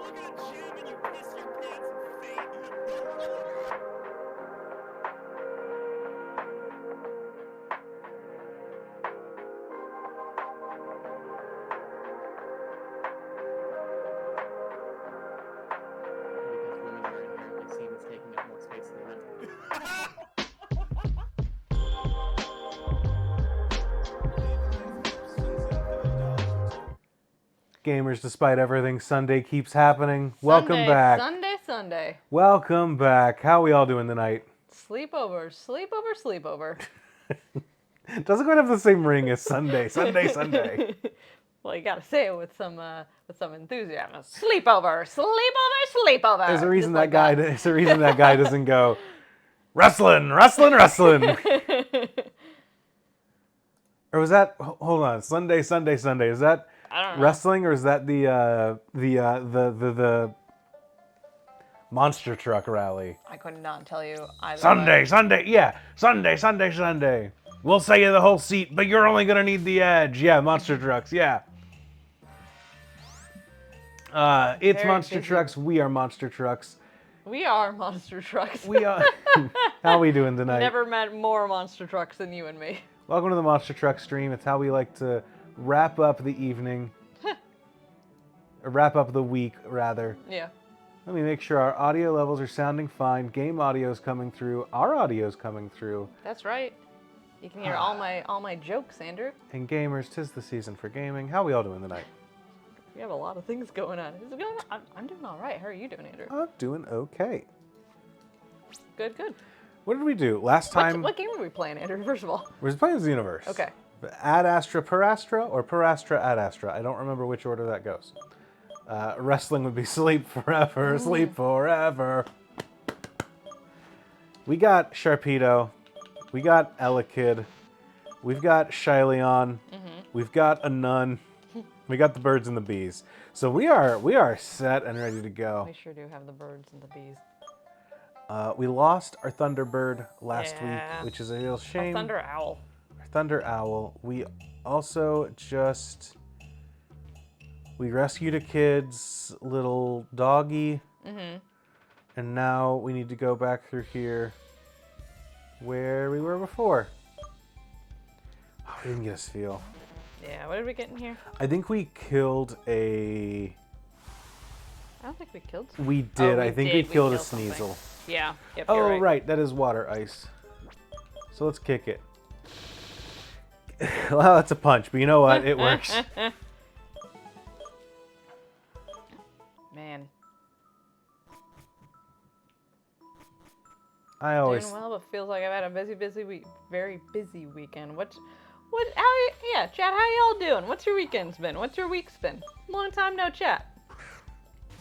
women are inherently seen as taking up more space than men. Gamers, despite everything, Sunday keeps happening. Welcome back. Sunday. Welcome back. How are we all doing tonight? Sleepover. Doesn't quite have the same ring as Sunday. Well, you gotta say it with some enthusiasm. Sleepover. There's a reason that guy. There's a reason that guy doesn't go wrestling. Or was that? Hold on. Sunday. Is that I don't know. wrestling or is that the monster truck rally? I could not tell you either. Sunday. Yeah. Sunday. We'll sell you the whole seat, but you're only gonna need the edge. Yeah, monster trucks. Yeah. It's Very monster busy. trucks. We are monster trucks. We are monster trucks. We are. How we doing tonight? Never met more monster trucks than you and me. Welcome to the monster truck stream. It's how we like to wrap up the evening. Or wrap up the week, rather. Yeah. Let me make sure our audio levels are sounding fine. Game audio's coming through. Our audio's coming through. That's right. You can hear all my jokes, Andrew. And gamers, 'tis the season for gaming. How we all doing tonight? We have a lot of things going on. Is it going on? I'm doing all right. How are you doing, Andrew? I'm doing okay. Good. What did we do last time? What game are we playing, Andrew? First of all. We were playing Xenoverse. Okay. Ad Astra per Astra or per Astra ad Astra. I don't remember which order that goes. Wrestling would be sleep forever. We got Sharpedo. We got Elekid. We've got Shyleon. We've got a Nun. We got the birds and the bees. So we are set and ready to go. We sure do have the birds and the bees. We lost our Thunderbird last Yeah. week, which is a real shame. Our Thunder Owl. Our Thunder Owl. We also we rescued a kid's little doggy. And now we need to go back through here where we were before. Oh, we didn't get a feel. Yeah, what did we get in here? I think we killed a... I don't think we killed We did. Oh, I think we killed a Sneasel. Yeah. Yep, Oh, you're right. That is water ice. So let's kick it. Well, that's a punch, but you know what? It works. Man. I always... Doing well, but feels like I've had a busy week. Very busy weekend. Chat, how y'all doing? What's your weekend's been? What's your week's been? Long time no chat.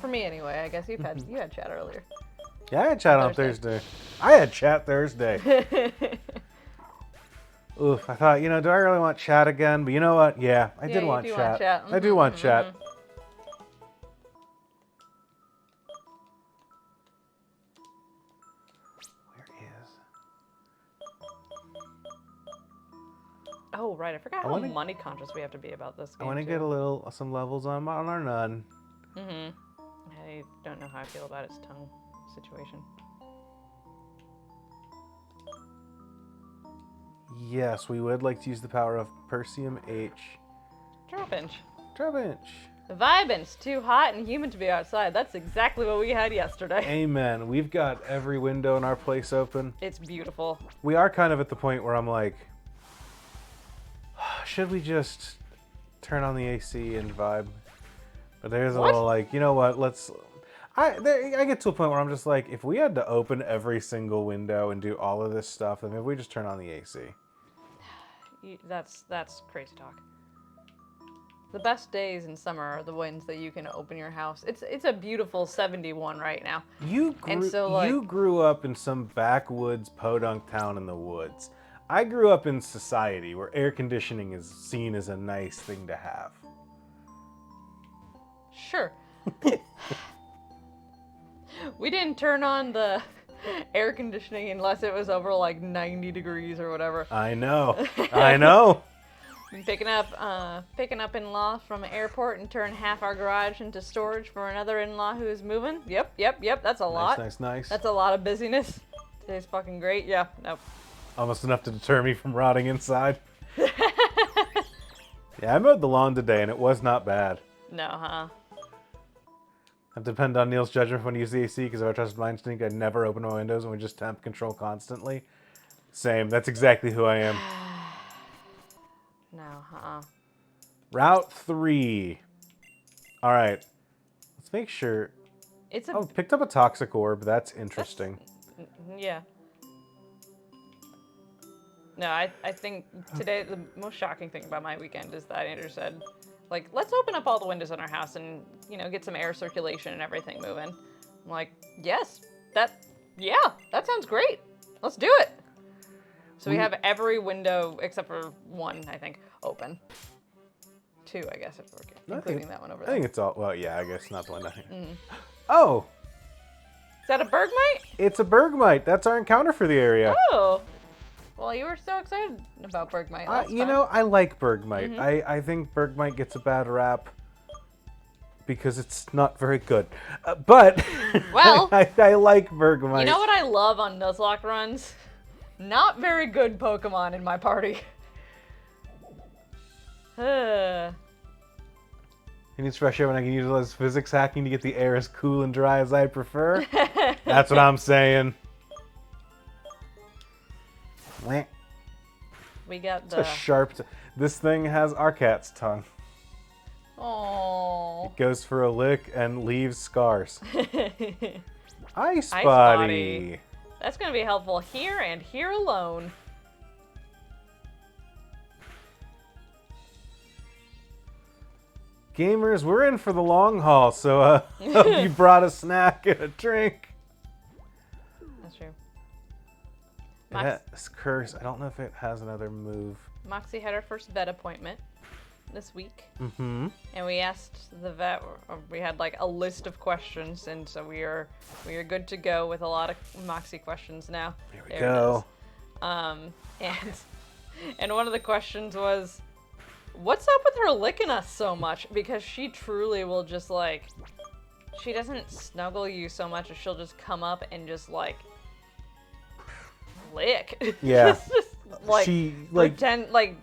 For me anyway, I guess you had chat earlier. Yeah, I had chat on Thursday. I had chat Thursday. Oof, I thought, do I really want chat again? But you know what? Yeah, I did want chat. I do want chat. Oh, right. I forgot how money conscious we have to be about this game. I want to get some levels on our Nun. I don't know how I feel about its tongue situation. Yes, we would like to use the power of Persium H. Drop inch. The Vibin's too hot and humid to be outside. That's exactly what we had yesterday. Amen. We've got every window in our place open. It's beautiful. We are kind of at the point where I'm like, should we just turn on the AC and vibe? But there's a little like, you know what, I get to a point where I'm just like, if we had to open every single window and do all of this stuff, then maybe we just turn on the AC. That's crazy talk. The best days in summer are the ones that you can open your house. It's a beautiful 71 right now. You grew up in some backwoods podunk town in the woods. I grew up in society where air conditioning is seen as a nice thing to have. Sure. We didn't turn on the air conditioning unless it was over like 90 degrees or whatever. I know. Been picking up in-law from an airport and turn half our garage into storage for another in-law who is moving. Yep. That's a lot. Nice. That's a lot of busyness. Today's fucking great. Yeah. Nope. Almost enough to deter me from rotting inside. Yeah, I mowed the lawn today, and it was not bad. No, huh? I depend on Neil's judgment when he uses the AC, because if I trusted my instinct, I'd never open my windows and we just temp control constantly. Same. That's exactly who I am. No, huh? Route 3. All right. Let's make sure. It's a... Oh, picked up a toxic orb. That's interesting. Yeah. No, I think today the most shocking thing about my weekend is that Andrew said, like, let's open up all the windows in our house and, get some air circulation and everything moving. I'm like, yes, that sounds great. Let's do it. So we have every window except for one, I think, open. 2, I guess, if we're including that one over there. I think it's all, well, yeah, I guess not the one down here. Mm. Oh! Is that a bergmite? It's a bergmite. That's our encounter for the area. Oh! Well, you were so excited about bergmite last time. I like bergmite. Mm-hmm. I think bergmite gets a bad rap because it's not very good. But well, I like bergmite. You know what I love on Nuzlocke runs? Not very good Pokemon in my party. He needs fresh air when I can utilize physics hacking to get the air as cool and dry as I prefer. That's what I'm saying. We got it's a sharp... This thing has our cat's tongue. Aww. It goes for a lick and leaves scars. Ice Body. Body. That's going to be helpful here and here alone. Gamers, we're in for the long haul, so hope you brought a snack and a drink. That's true. This curse, I don't know if it has another move. Moxie had her first vet appointment this week. Mm-hmm. And we asked the vet, we had like a list of questions, and so we are good to go with a lot of Moxie questions now. Here we go. And one of the questions was, what's up with her licking us so much? Because she truly will just like, she doesn't snuggle you so much as she'll just come up and just like lick. Yeah. just like she like pretend like,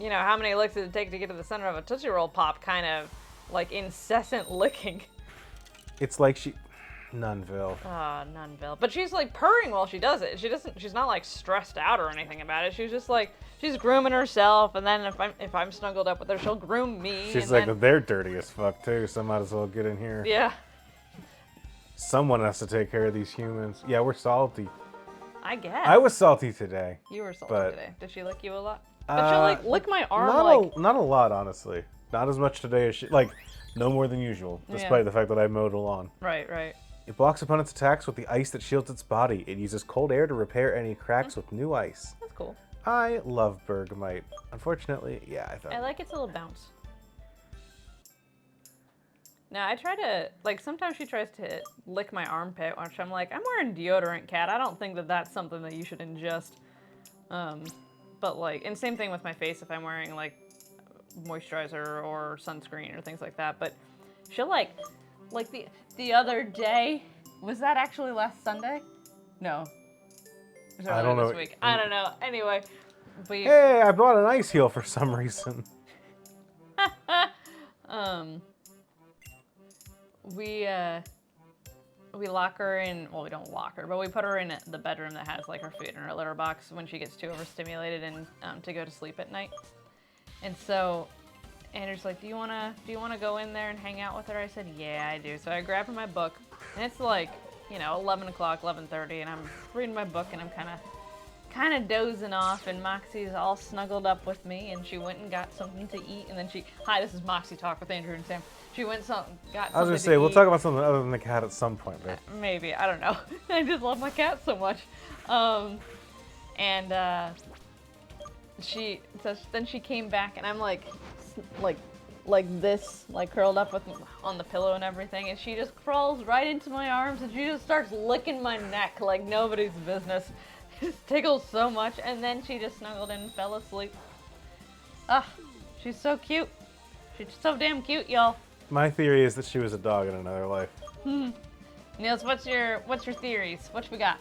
how many licks did it take to get to the center of a Tootsie Roll Pop kind of like incessant licking. It's like Nunville. Nunville. But she's like purring while she does it. She's not like stressed out or anything about it. She's just like, she's grooming herself, and then if I'm snuggled up with her, she'll groom me. She's like, they're dirty as fuck too, so I might as well get in here. Yeah. Someone has to take care of these humans. Yeah, we're salty. I guess. I was salty today. You were salty today. Did she lick you a lot? Did she like lick my arm? Not a lot, honestly. Not as much today as she, like, no more than usual, despite the fact that I mowed a lawn. Right. It blocks opponents' attacks with the ice that shields its body. It uses cold air to repair any cracks with new ice. That's cool. I love bergmite. Unfortunately, I like its little bounce. Now, I try to, like, sometimes she tries to lick my armpit, which I'm like, I'm wearing deodorant, cat. I don't think that that's something that you should ingest. But, like, and same thing with my face if I'm wearing, like, moisturizer or sunscreen or things like that. But she'll, like the other day, was that actually last Sunday? No. I don't know. This week? I don't know. Anyway. Hey, I bought an ice heel for some reason. We lock her in, well, we don't lock her, but we put her in the bedroom that has like her food in her litter box when she gets too overstimulated and to go to sleep at night. And so Andrew's like, do you wanna go in there and hang out with her? I said, yeah, I do. So I grab her my book, and it's like, 11 o'clock, 11:30, and I'm reading my book, and I'm kind of dozing off, and Moxie's all snuggled up with me, and she went and got something to eat, and then hi, this is Moxie Talk with Andrew and Sam. She went got something to eat. I was gonna say, we'll talk about something other than the cat at some point, babe. Maybe, I don't know. I just love my cat so much. Then she came back, and I'm like this, like curled up on the pillow and everything, and she just crawls right into my arms, and she just starts licking my neck like nobody's business. It just tickles so much, and then she just snuggled in and fell asleep. She's so cute. She's so damn cute, y'all. My theory is that she was a dog in another life. Niels, what's your theories? What we got?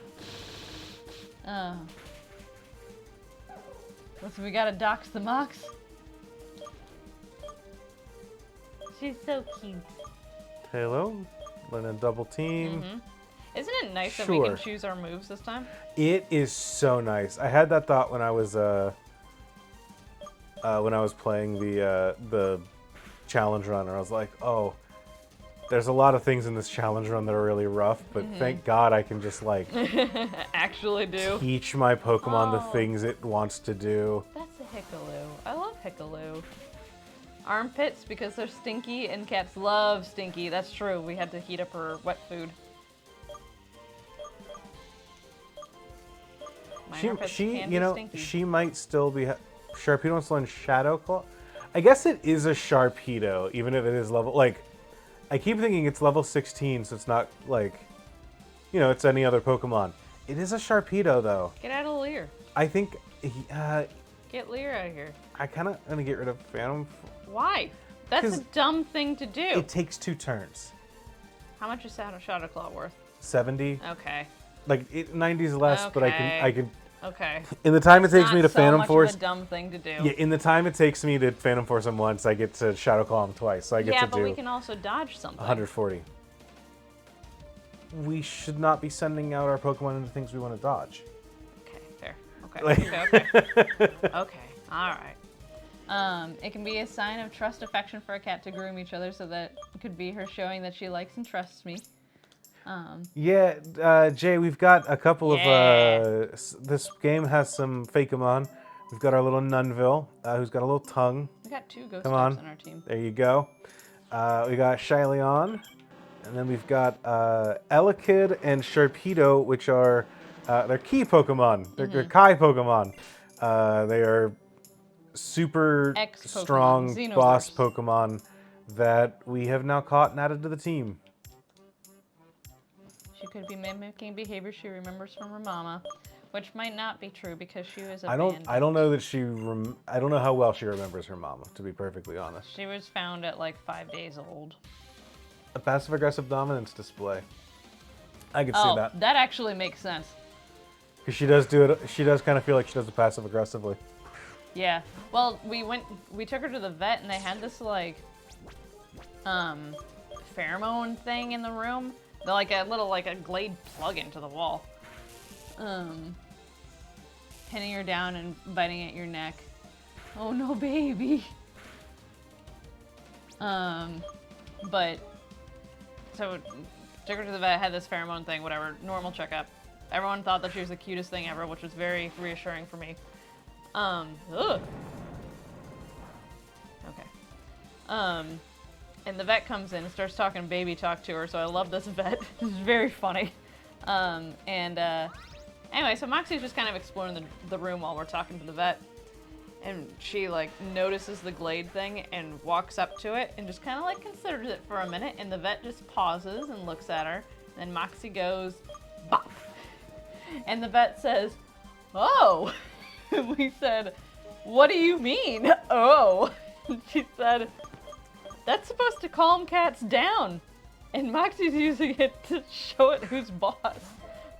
We gotta dox the Mox. She's so cute. Halo, learning double team. Isn't it nice that we can choose our moves this time? It is so nice. I had that thought when I was playing the challenge run. I was like, oh, there's a lot of things in this challenge run that are really rough, but thank God I can just like actually teach my Pokemon the things it wants to do. That's a Hickaloo. I love Hickaloo. Armpits because they're stinky and cats love stinky. That's true. We had to heat up her wet food. She might still be. Sharpedo still in Shadow Claw. I guess it is a Sharpedo, even if it is level like. I keep thinking it's level 16, so it's not like, it's any other Pokemon. It is a Sharpedo though. Get out of Leer. I think. Get Leer out of here. I kind of gonna get rid of Phantom. Why? That's a dumb thing to do. It takes 2 turns. How much is Shadow Claw worth? 70. Okay. Like 90's less, but I can. Okay. In the time it takes me to Phantom Force. Of a dumb thing to do. Yeah, in the time it takes me to Phantom Force him once, I get to Shadow Claw him twice. So I get to do. Yeah, but we can also dodge something. 140. We should not be sending out our Pokemon into things we want to dodge. Okay, fair. Okay. Okay. All right. It can be a sign of trust affection for a cat to groom each other, so that it could be her showing that she likes and trusts me. Jay, we've got a couple of. This game has some Fakeamon. We've got our little Nunville, who's got a little tongue. We got 2 ghost Come types on. on our team. There you go. We got Shyleon, and then we've got Elekid and Sharpedo, which are they're key Pokemon. They're Kai Pokemon. They are super strong Xenoverse. boss Pokemon that we have now caught and added to the team. She could be mimicking behavior she remembers from her mama, which might not be true because she was I abandoned. don't know that I don't know how well she remembers her mama, to be perfectly honest. She was found at like 5 days old. A passive-aggressive dominance display. I could see that. That actually makes sense. Because she does do it. She does kind of feel like she does it passive-aggressively. Yeah. Well, we took her to the vet and they had this like pheromone thing in the room. They're like a little a Glade plug into the wall. Pinning her down and biting at your neck. Oh no, baby. But so took her to the vet, had this pheromone thing, whatever, normal checkup. Everyone thought that she was the cutest thing ever, which was very reassuring for me. Okay. And the vet comes in and starts talking baby talk to her, so I love this vet. It's very funny. Anyway, so Moxie's just kind of exploring the room while we're talking to the vet. And she notices the Glade thing and walks up to it and just kind of considers it for a minute, and the vet just pauses and looks at her. Then Moxie goes, bop! And the vet says, oh! And we said, what do you mean, oh? And she said, that's supposed to calm cats down. And Moxie's using it to show it who's boss.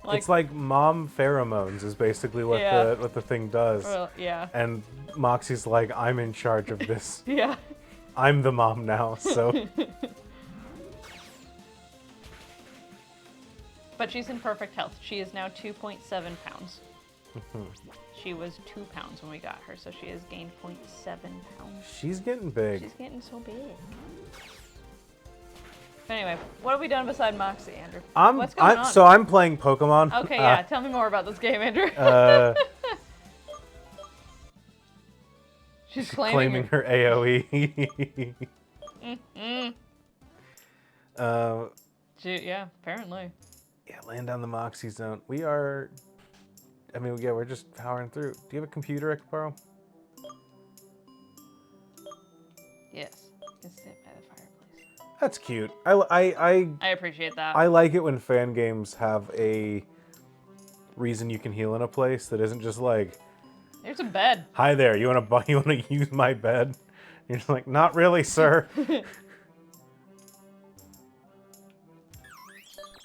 It's like mom pheromones is basically what the thing does. Well, yeah. And Moxie's like, I'm in charge of this. Yeah. I'm the mom now, so. But she's in perfect health. She is now 2.7 pounds. She was 2 pounds when we got her, so she has gained 0.7 pounds. She's getting big. She's getting so big. But anyway, what have we done beside Moxie, Andrew? What's going on? So I'm playing Pokemon. Okay, yeah. Tell me more about this game, Andrew. She's claiming her AoE. Yeah, apparently. Yeah, land down the Moxie zone. We're just powering through. Do you have a computer I can borrow? Yes. You can sit by the fireplace. That's cute. I appreciate that. I like it when fan games have a reason you can heal in a place that isn't just like, there's a bed. hi there, you wanna use my bed? You're just like, not really, sir.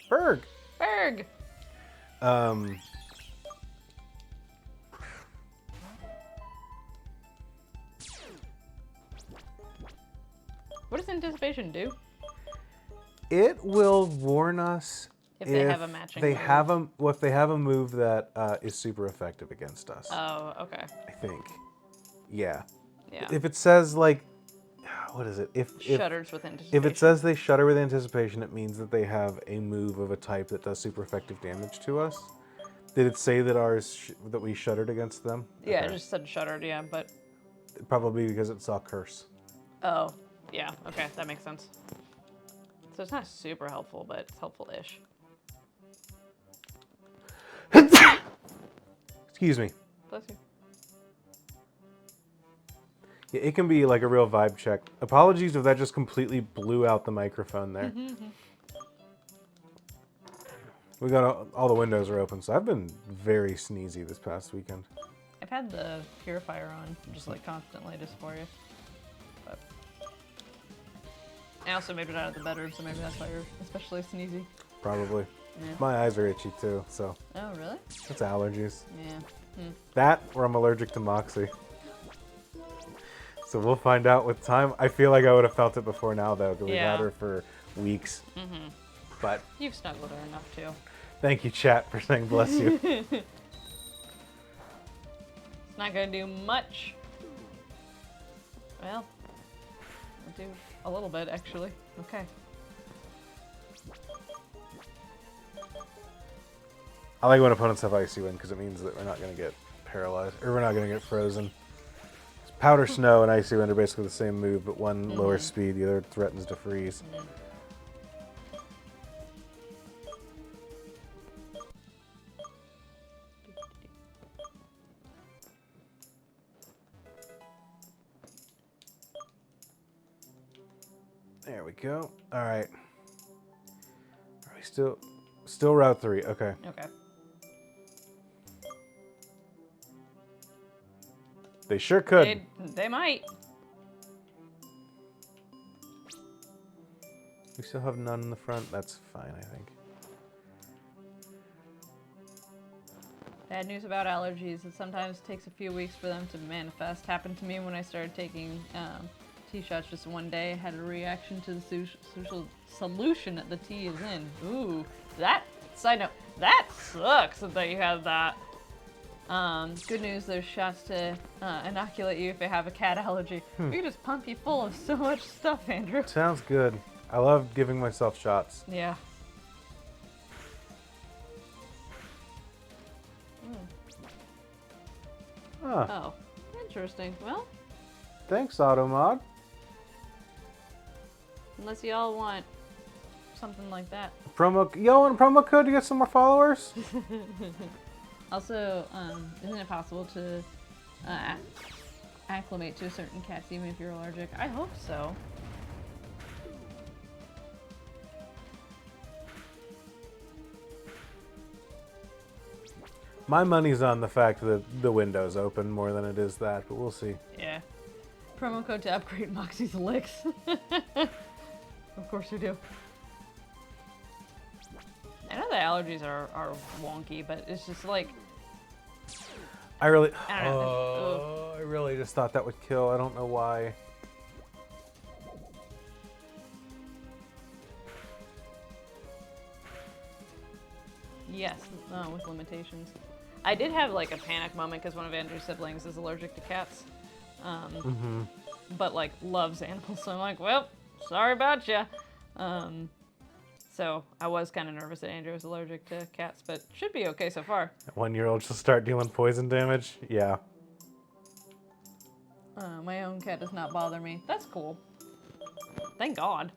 Berg. Berg. What does anticipation do? It will warn us If they have a matching they move. have a if they have a move that is super effective against us. Oh, okay. I think. Yeah. Yeah. If it says like, what is it? If Shudders with anticipation. if it says they shudder with anticipation, it means that they have a move of a type that does super effective damage to us. Did it say that ours that we shuddered against them? Yeah, Okay. it just said shuddered. Yeah, but. Probably because it saw curse. Oh, yeah. Okay, that makes sense. So it's not super helpful, but it's helpful-ish. Excuse me. Bless you. Yeah, it can be like a real vibe check. Apologies if that just completely blew out the microphone there. We got all the windows are open, so I've been very sneezy this past weekend. I've had the purifier on, just like constantly, just for you. But I also made it out of the bedroom, so maybe that's why you're especially sneezy. Probably. Yeah. My eyes are itchy too, so Oh, really? it's allergies. Yeah. That or I'm allergic to Moxie. So we'll find out with time. I feel like I would have felt it before now though, because we've Yeah. had her for weeks. But You've snuggled her enough, too. thank you, chat, for saying bless you. It's not gonna do much. Well, I'll do a little bit, actually. Okay. I like when opponents have Icy Wind because it means that we're not going to get paralyzed, or we're not going to get frozen. Powder Snow and Icy Wind are basically the same move, but one lower speed, the other threatens to freeze. There we go. All right. Are we still Route 3? Okay. Okay. They sure could. They might. We still have none in the front. That's fine, I think. Bad news about allergies. It sometimes takes a few weeks for them to manifest. Happened to me when I started taking tea shots just one day. I had a reaction to the solution that the tea is in. Ooh, that, side note, that sucks that you have that. Good news, there's shots to inoculate you if you have a cat allergy. We can just pump you full of so much stuff, Andrew. Sounds good. I love giving myself shots. Yeah. Huh. Oh, interesting. Well, Thanks, Automod. unless y'all want something like that. Yo, and promo code to get some more followers? Also, isn't it possible to acclimate to certain cats even if you're allergic? I hope so. My money's on the fact that the window's open more than it is that, but we'll see. Yeah. Promo code to upgrade Moxie's licks. Of course we do. I know the allergies are wonky, but it's just like... I really... I don't know. I really just thought that would kill. I don't know why. Yes, with limitations. I did have like a panic moment because one of Andrew's siblings is allergic to cats. But like loves animals, so I'm like, well, sorry about ya. So I was kind of nervous that Andrew was allergic to cats, but should be okay so far. 1-year-old should start dealing poison damage? Yeah. My own cat does not bother me. That's cool. Thank God.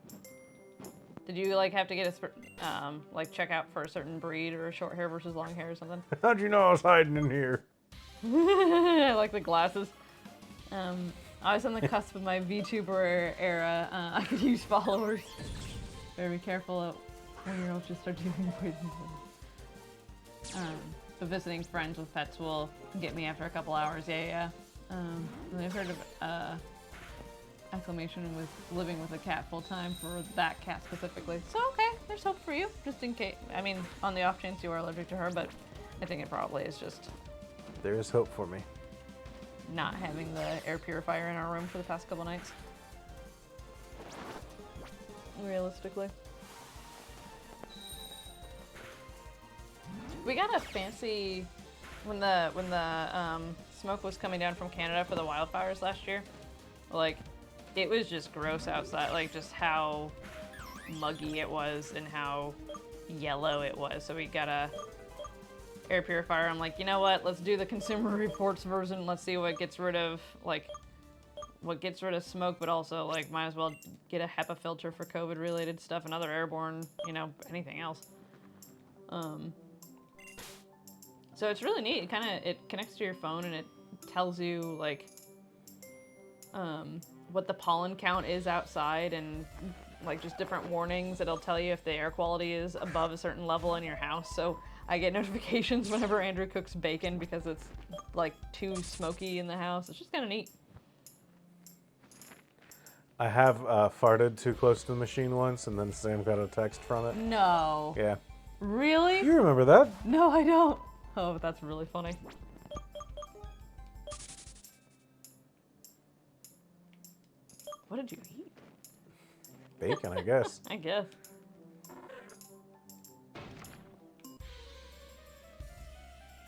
Did you like have to get a like check out for a certain breed or short hair versus long hair or something? How'd you know I was hiding in here? I like the glasses. I was on the cusp of my VTuber era. I could use followers. Better be careful of when you're just start doing poison. But visiting friends with pets will get me after a couple hours. Yeah. I've heard of acclimation with living with a cat full time for that cat specifically. So okay, there's hope for you, just in case. I mean, on the off chance you are allergic to her, but I think it probably is just There is hope for me. not having the air purifier in our room for the past couple nights. Realistically. We got a fancy when the smoke was coming down from Canada for the wildfires last year. Like, it was just gross outside, like just how muggy it was and how yellow it was. So we got a air purifier. I'm like, you know what? Let's do the Consumer Reports version. Let's see what gets rid of smoke, but also like might as well get a HEPA filter for COVID related stuff and other airborne, you know, anything else. So it's really neat. It connects to your phone and it tells you like what the pollen count is outside and like just different warnings. It'll tell you if the air quality is above a certain level in your house. So I get notifications whenever Andrew cooks bacon because it's like too smoky in the house. It's just kind of neat. I have farted too close to the machine once, and then Sam got a text from it. No. Yeah. Really? You remember that? No, I don't. Oh, that's really funny. What did you eat? Bacon, I guess. I guess.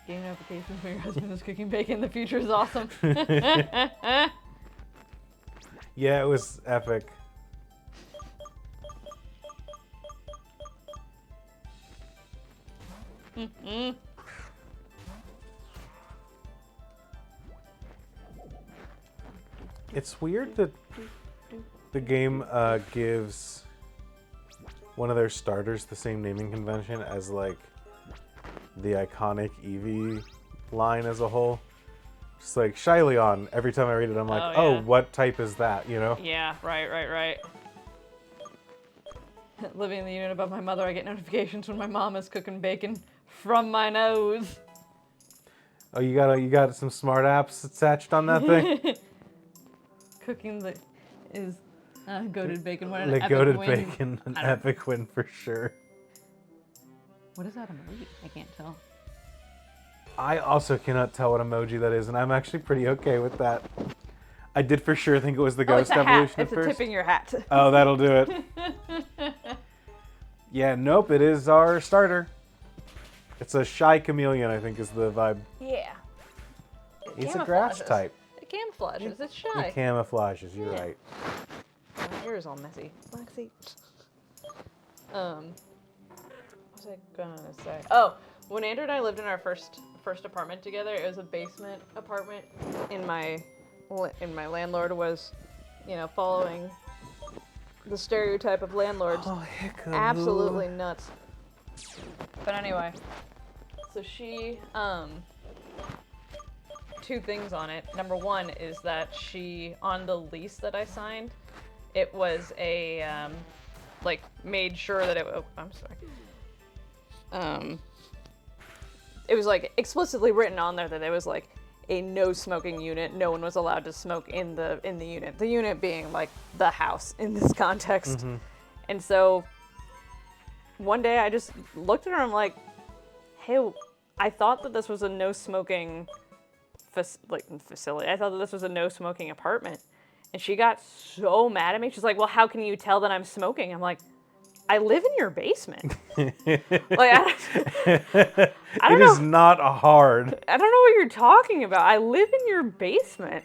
Game notifications when your husband is cooking bacon. The future is awesome. Yeah, it was epic. It's weird that the game gives one of their starters the same naming convention as like the iconic Eevee line as a whole. Just like Shyleon, every time I read it, I'm like, Oh, yeah. oh, what type is that, you know? Yeah, right. Living in the unit above my mother, I get notifications when my mom is cooking bacon from my nose. Oh, you got some smart apps attached on that thing? Cooking is goated bacon. What an The epic goated win. bacon, an I don't- epic win for sure. What is that emoji? I can't tell. I also cannot tell what emoji that is, and I'm actually pretty okay with that. I did for sure think it was the Oh, ghost it's a hat. evolution at It's a first. tipping your hat. Oh, that'll do it. Yeah, nope, it is our starter. It's a shy chameleon, I think is the vibe. Yeah. He's a grass Camouflages. type. It camouflages. It's He shy. camouflages, you're Yeah. right. My hair is all messy. Lexi. What was I gonna say? Oh, when Andrew and I lived in our first apartment together, it was a basement apartment. And my landlord was, you know, following the stereotype of landlords. Oh, hiccup. Absolutely nuts. But anyway, so she, two things on it. Number one is that she, on the lease that I signed, it was a, like, made sure that it, oh, I'm sorry. It was, like, explicitly written on there that it was, like, a no smoking unit. No one was allowed to smoke in the unit. The unit being, like, the house in this context. Mm-hmm. And so one day I just looked at her and I'm like, hey, I thought that this was a no smoking facility. I thought that this was a no smoking apartment. And she got so mad at me. She's like, well, how can you tell that I'm smoking? I'm like, I live in your basement. Like, I don't It know. is not hard. I don't know what you're talking about. I live in your basement.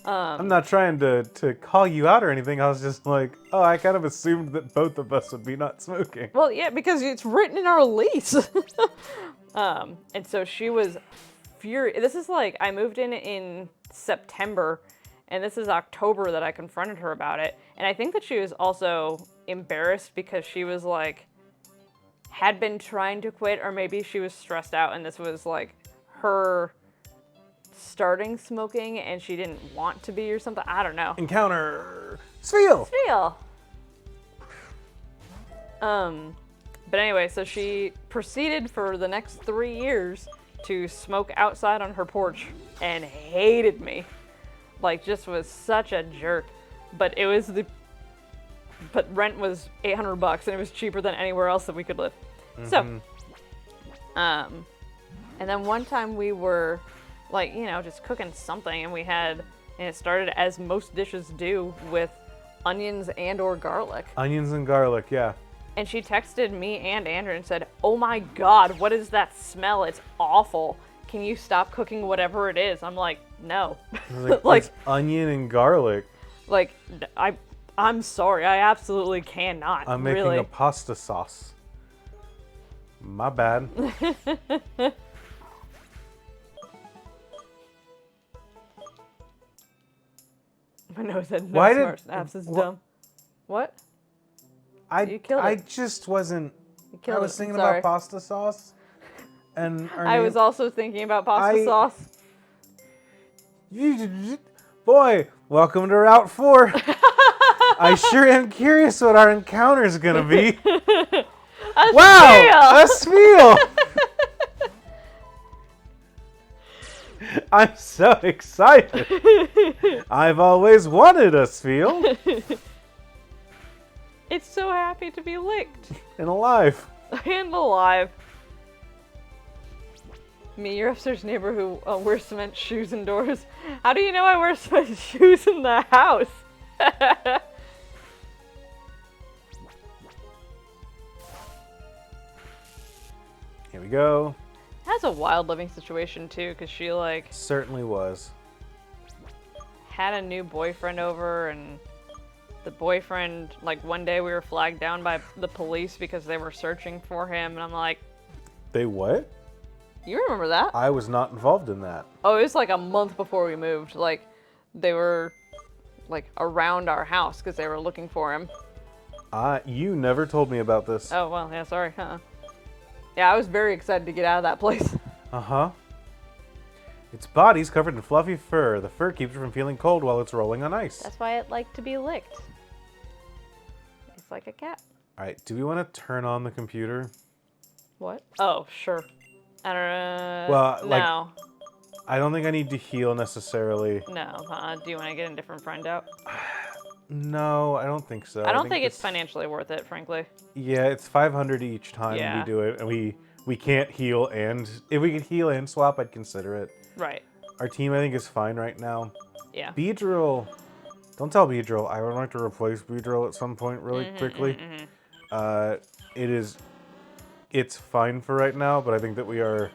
I'm not trying to call you out or anything. I was just like, oh, I kind of assumed that both of us would be not smoking. Well, yeah, because it's written in our lease. And so she was furious. This is like, I moved in September, and this is October that I confronted her about it. And I think that she was also embarrassed because she was like, had been trying to quit, or maybe she was stressed out and this was like her starting smoking and she didn't want to be or something. I don't know. Encounter Sveal. Feel. But anyway, so she proceeded for the next 3 years to smoke outside on her porch and hated me. Like, just was such a jerk. but it was but rent was $800 and it was cheaper than anywhere else that we could live. So, and then one time we were like, you know, just cooking something and and it started as most dishes do with onions and or garlic. Onions and garlic, yeah. And she texted me and Andrew and said, "Oh my God, what is that smell? It's awful. Can you stop cooking whatever it is?" I'm like, no. Like, it's onion and garlic. Like, I'm sorry, I absolutely cannot. I'm making really. a pasta sauce. My bad. My nose said, Why no did- smart snaps is wh- dumb. What? You killed I it. just wasn't. You killed I was it. thinking Sorry. about pasta sauce. And I was also thinking about pasta sauce. Boy, welcome to Route 4. I sure am curious what our encounter's gonna be. Wow, a spiel! I'm so excited. I've always wanted a spiel. It's so happy to be licked. And alive. And alive. Me, your upstairs neighbor who wears cement shoes indoors. How do you know I wear cement shoes in the house? Here we go. That's a wild living situation too, because she like Certainly was. had a new boyfriend over, and the boyfriend, like one day we were flagged down by the police because they were searching for him, and I'm like, They what? you remember that? I was not involved in that. Oh, it was like a month before we moved. Like, they were like around our house because they were looking for him. You never told me about this. Oh, well, yeah, sorry. Yeah, I was very excited to get out of that place. Uh-huh. Its body's covered in fluffy fur. The fur keeps it from feeling cold while it's rolling on ice. That's why it liked to be licked. It's like a cat. All right, do we want to turn on the computer? What? Oh, sure. I don't know. Well, like- no. I don't think I need to heal necessarily. No. Do you want to get a different friend out? No, I don't think so. I don't think it's this- financially worth it, frankly. Yeah, it's 500 each time Yeah. we do it, and we can't heal, and if we could heal and swap, I'd consider it. Right. Our team, I think, is fine right now. Yeah. Beedrill, don't tell Beedrill. I would like to replace Beedrill at some point really quickly. It's fine for right now, but I think that we are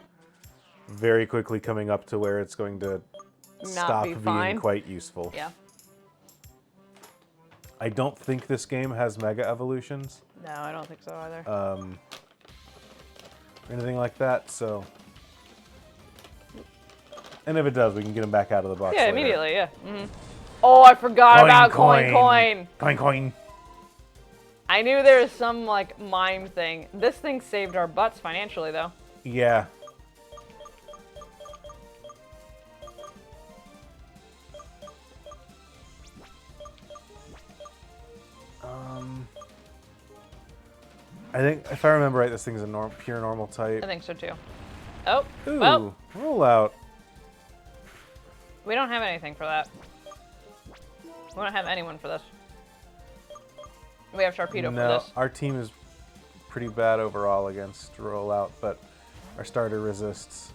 very quickly coming up to where it's going to stop be being fine. quite useful. Yeah. I don't think this game has mega evolutions. No, I don't think so either. Or anything like that, so. And if it does, we can get them back out of the box yeah, later. immediately, yeah. Oh, I forgot about coin. coin. Coin, coin. I knew there was some, like, mime thing. This thing saved our butts financially, though. Yeah. I think, if I remember right, this thing's a pure normal type. I think so, too. Oh, Ooh, well, roll out. we don't have anything for that. We don't have anyone for this. We have Sharpedo for No, this. our team is pretty bad overall against rollout, but our starter resists.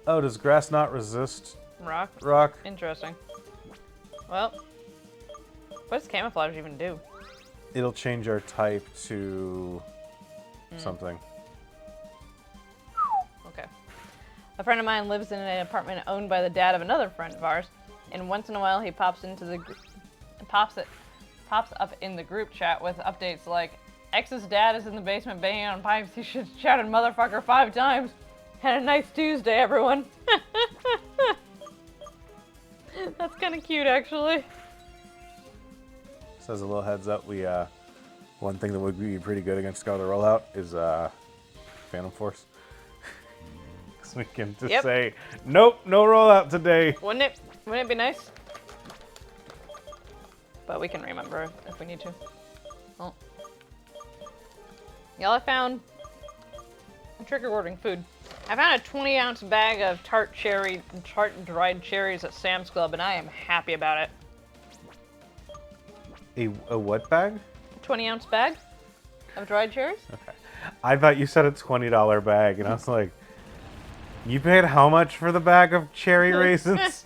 Oh, does grass not resist Rock? rock? Interesting. Well, what does camouflage even do? It'll change our type to something. Okay. A friend of mine lives in an apartment owned by the dad of another friend of ours, and once in a while he pops up in the group chat with updates like, X's dad is in the basement banging on pipes. He should shouted motherfucker 5 times. Had a nice Tuesday, everyone. That's kind of cute, actually. So as a little heads up, we one thing that would be pretty good against Scarlet Rollout is Phantom Force. So we can just say, nope, no rollout today. Wouldn't it be nice? But we can remember if we need to. Oh. Y'all, I found a trigger ordering food. I found a 20-ounce bag of tart dried cherries at Sam's Club, and I am happy about it. A what bag? 20-ounce bag of dried cherries. Okay. I thought you said a $20 bag, and I was like, you paid how much for the bag of cherry raisins?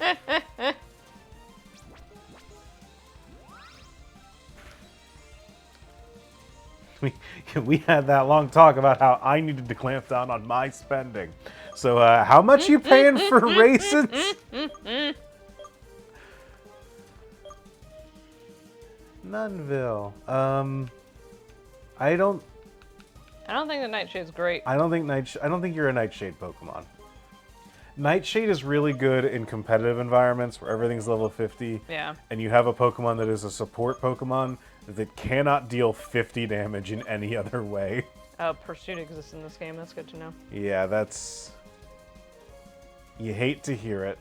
We had that long talk about how I needed to clamp down on my spending. So, how much you paying for raisins? Nunville. I don't think the Nightshade's great. I don't think you're a Nightshade Pokemon. Nightshade is really good in competitive environments where everything's level 50. Yeah. And you have a Pokemon that is a support Pokemon that cannot deal 50 damage in any other way. Oh, Pursuit exists in this game. That's good to know. Yeah, that's... You hate to hear it.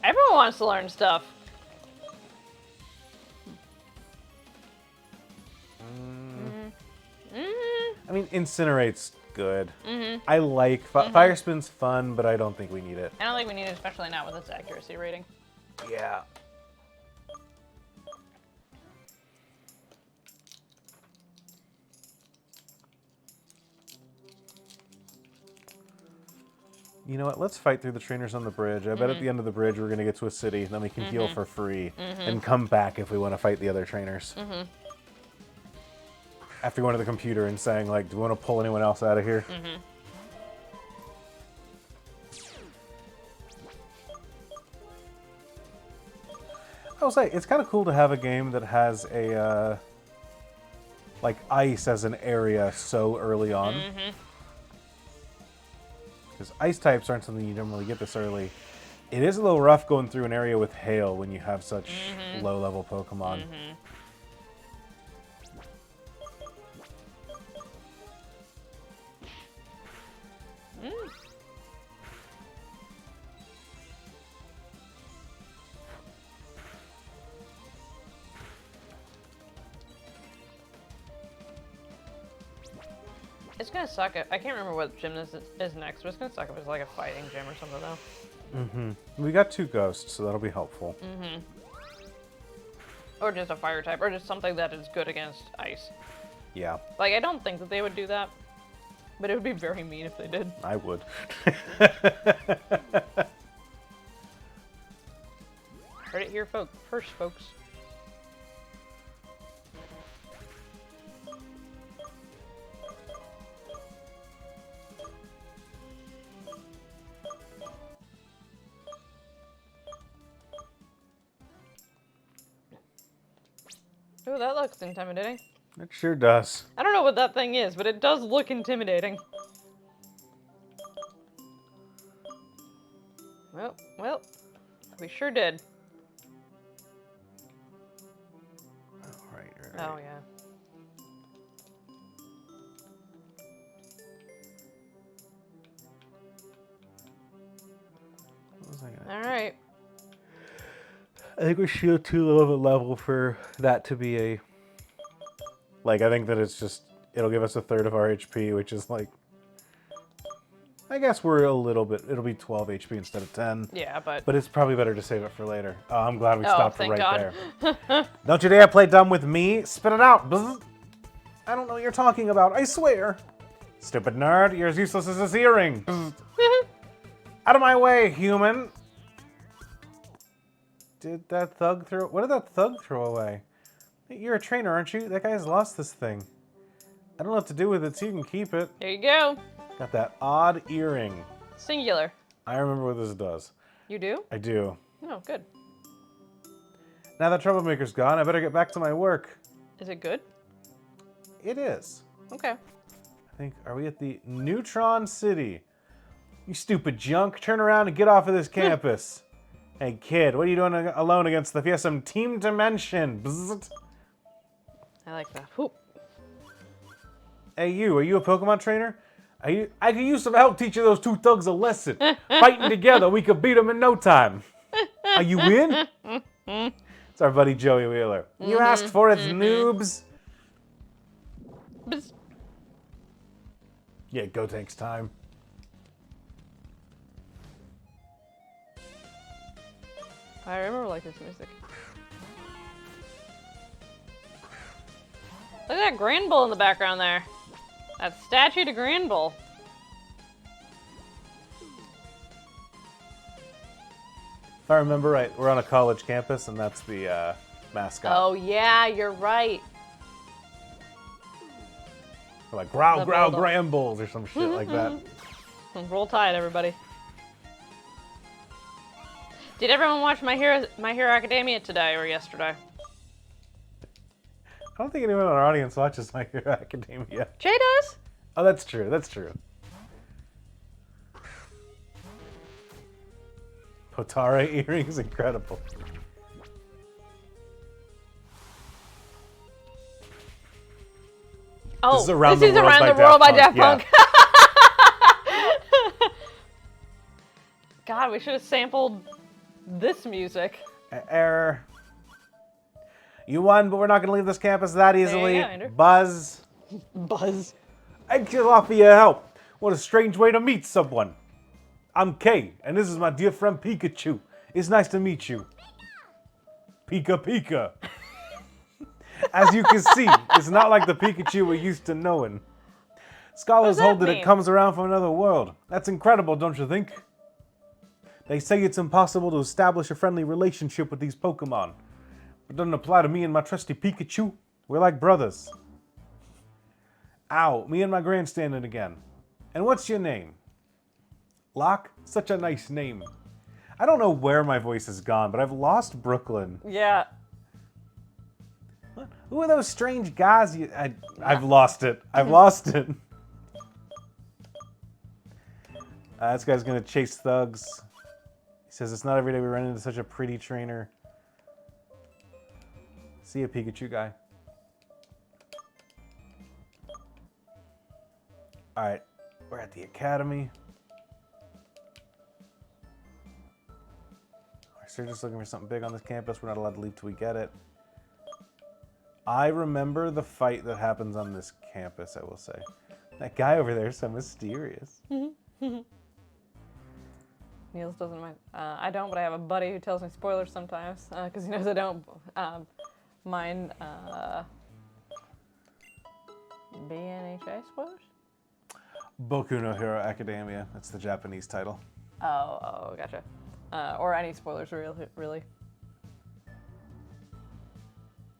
Everyone wants to learn stuff. I mean, Incinerate's good. I like... Fire Spin's fun, but I don't think we need it. I don't think we need it, especially not with its accuracy rating. Yeah. You know what? Let's fight through the trainers on the bridge. I bet at the end of the bridge we're going to get to a city, and then we can heal for free and come back if we want to fight the other trainers. After going to the computer and saying, like, do we want to pull anyone else out of here? I will say, it's kind of cool to have a game that has a, like, ice as an area so early on. Because ice types aren't something you normally get this early. It is a little rough going through an area with hail when you have such low-level Pokemon. It's gonna suck. I can't remember what gym this is next, but it's gonna suck if it's like a fighting gym or something, though. We got 2 ghosts, so that'll be helpful. Or just a fire type, or just something that is good against ice. Yeah. Like, I don't think that they would do that, but it would be very mean if they did. I would. Heard it here first, folks. Ooh, that looks intimidating. It sure does. I don't know what that thing is, but it does look intimidating. Well, we sure did. Right. Oh, yeah. What was I gonna... All right. I think we should go too low of a level for that to be a... Like, I think that it's just... It'll give us a third of our HP, which is like... I guess we're a little bit... It'll be 12 HP instead of 10. Yeah, but... But it's probably better to save it for later. Oh, I'm glad we stopped it right God. there. Don't you dare play dumb with me. Spit it out. Bzz. I don't know what you're talking about. I swear. Stupid nerd. You're as useless as this earring. Bzz. Out of my way, human. Did that thug throw... What did that thug throw away? Hey, you're a trainer, aren't you? That guy's lost this thing. I don't know what to do with it, so you can keep it. There you go. Got that odd earring. Singular. I remember what this does. You do? I do. Oh, good. Now that Troublemaker's gone, I better get back to my work. Is it good? It is. Okay. I think, are we at the Neutron City? You stupid junk. Turn around and get off of this campus. Hey, kid, what are you doing alone against the fearsome Team Dimension? Bzzzt. I like that. Whoop. Hey, you, are you a Pokemon trainer? I could use some help teaching those 2 thugs a lesson. Fighting together, we could beat them in no time. Are you in? It's our buddy Joey Wheeler. You asked for it, noobs. Bzz. Yeah, go takes time. I remember like this music. Look at that Grand Bull in the background there. That statue to Grand Bull. If I remember right, we're on a college campus, and that's the mascot. Oh yeah, you're right. We're like, growl, The growl, bulldog. Grambles, or some shit like that. Roll Tide, everybody. Did everyone watch My Hero Academia today or yesterday? I don't think anyone in our audience watches My Hero Academia. Jay does? Oh, that's true. That's true. Potara earrings, incredible. Oh, This is Around this the is World Around by the World by Daft Daft Punk, Punk. God, we should have sampled this music. Error. You won, but we're not going to leave this campus that easily. go, Andrew. Buzz. Buzz. Thank you a lot for your help. What a strange way to meet someone. I'm Kay, and this is my dear friend Pikachu. It's nice to meet you. Pika Pika. As you can see, it's not like the Pikachu we're used to knowing. Scholars that hold that mean? it comes around from another world. That's incredible, don't you think? They say it's impossible to establish a friendly relationship with these Pokemon. But it doesn't apply to me and my trusty Pikachu. We're like brothers. Ow, me and my grandstanding again. And what's your name? Locke? Such a nice name. I don't know where my voice has gone, but I've lost Brooklyn. Yeah. What? Who are those strange guys? I've lost it. I've lost it. This guy's gonna chase thugs. He says it's not every day we run into such a pretty trainer. See ya, Pikachu guy. Alright, we're at the academy. We're just looking for something big on this campus. We're not allowed to leave till we get it. I remember the fight that happens on this campus, I will say. That guy over there is so mysterious. Niels doesn't mind. I don't, but I have a buddy who tells me spoilers sometimes because he knows I don't mind BNHA spoilers. Boku no Hero Academia. That's the Japanese title. Oh, gotcha. Or any spoilers, really.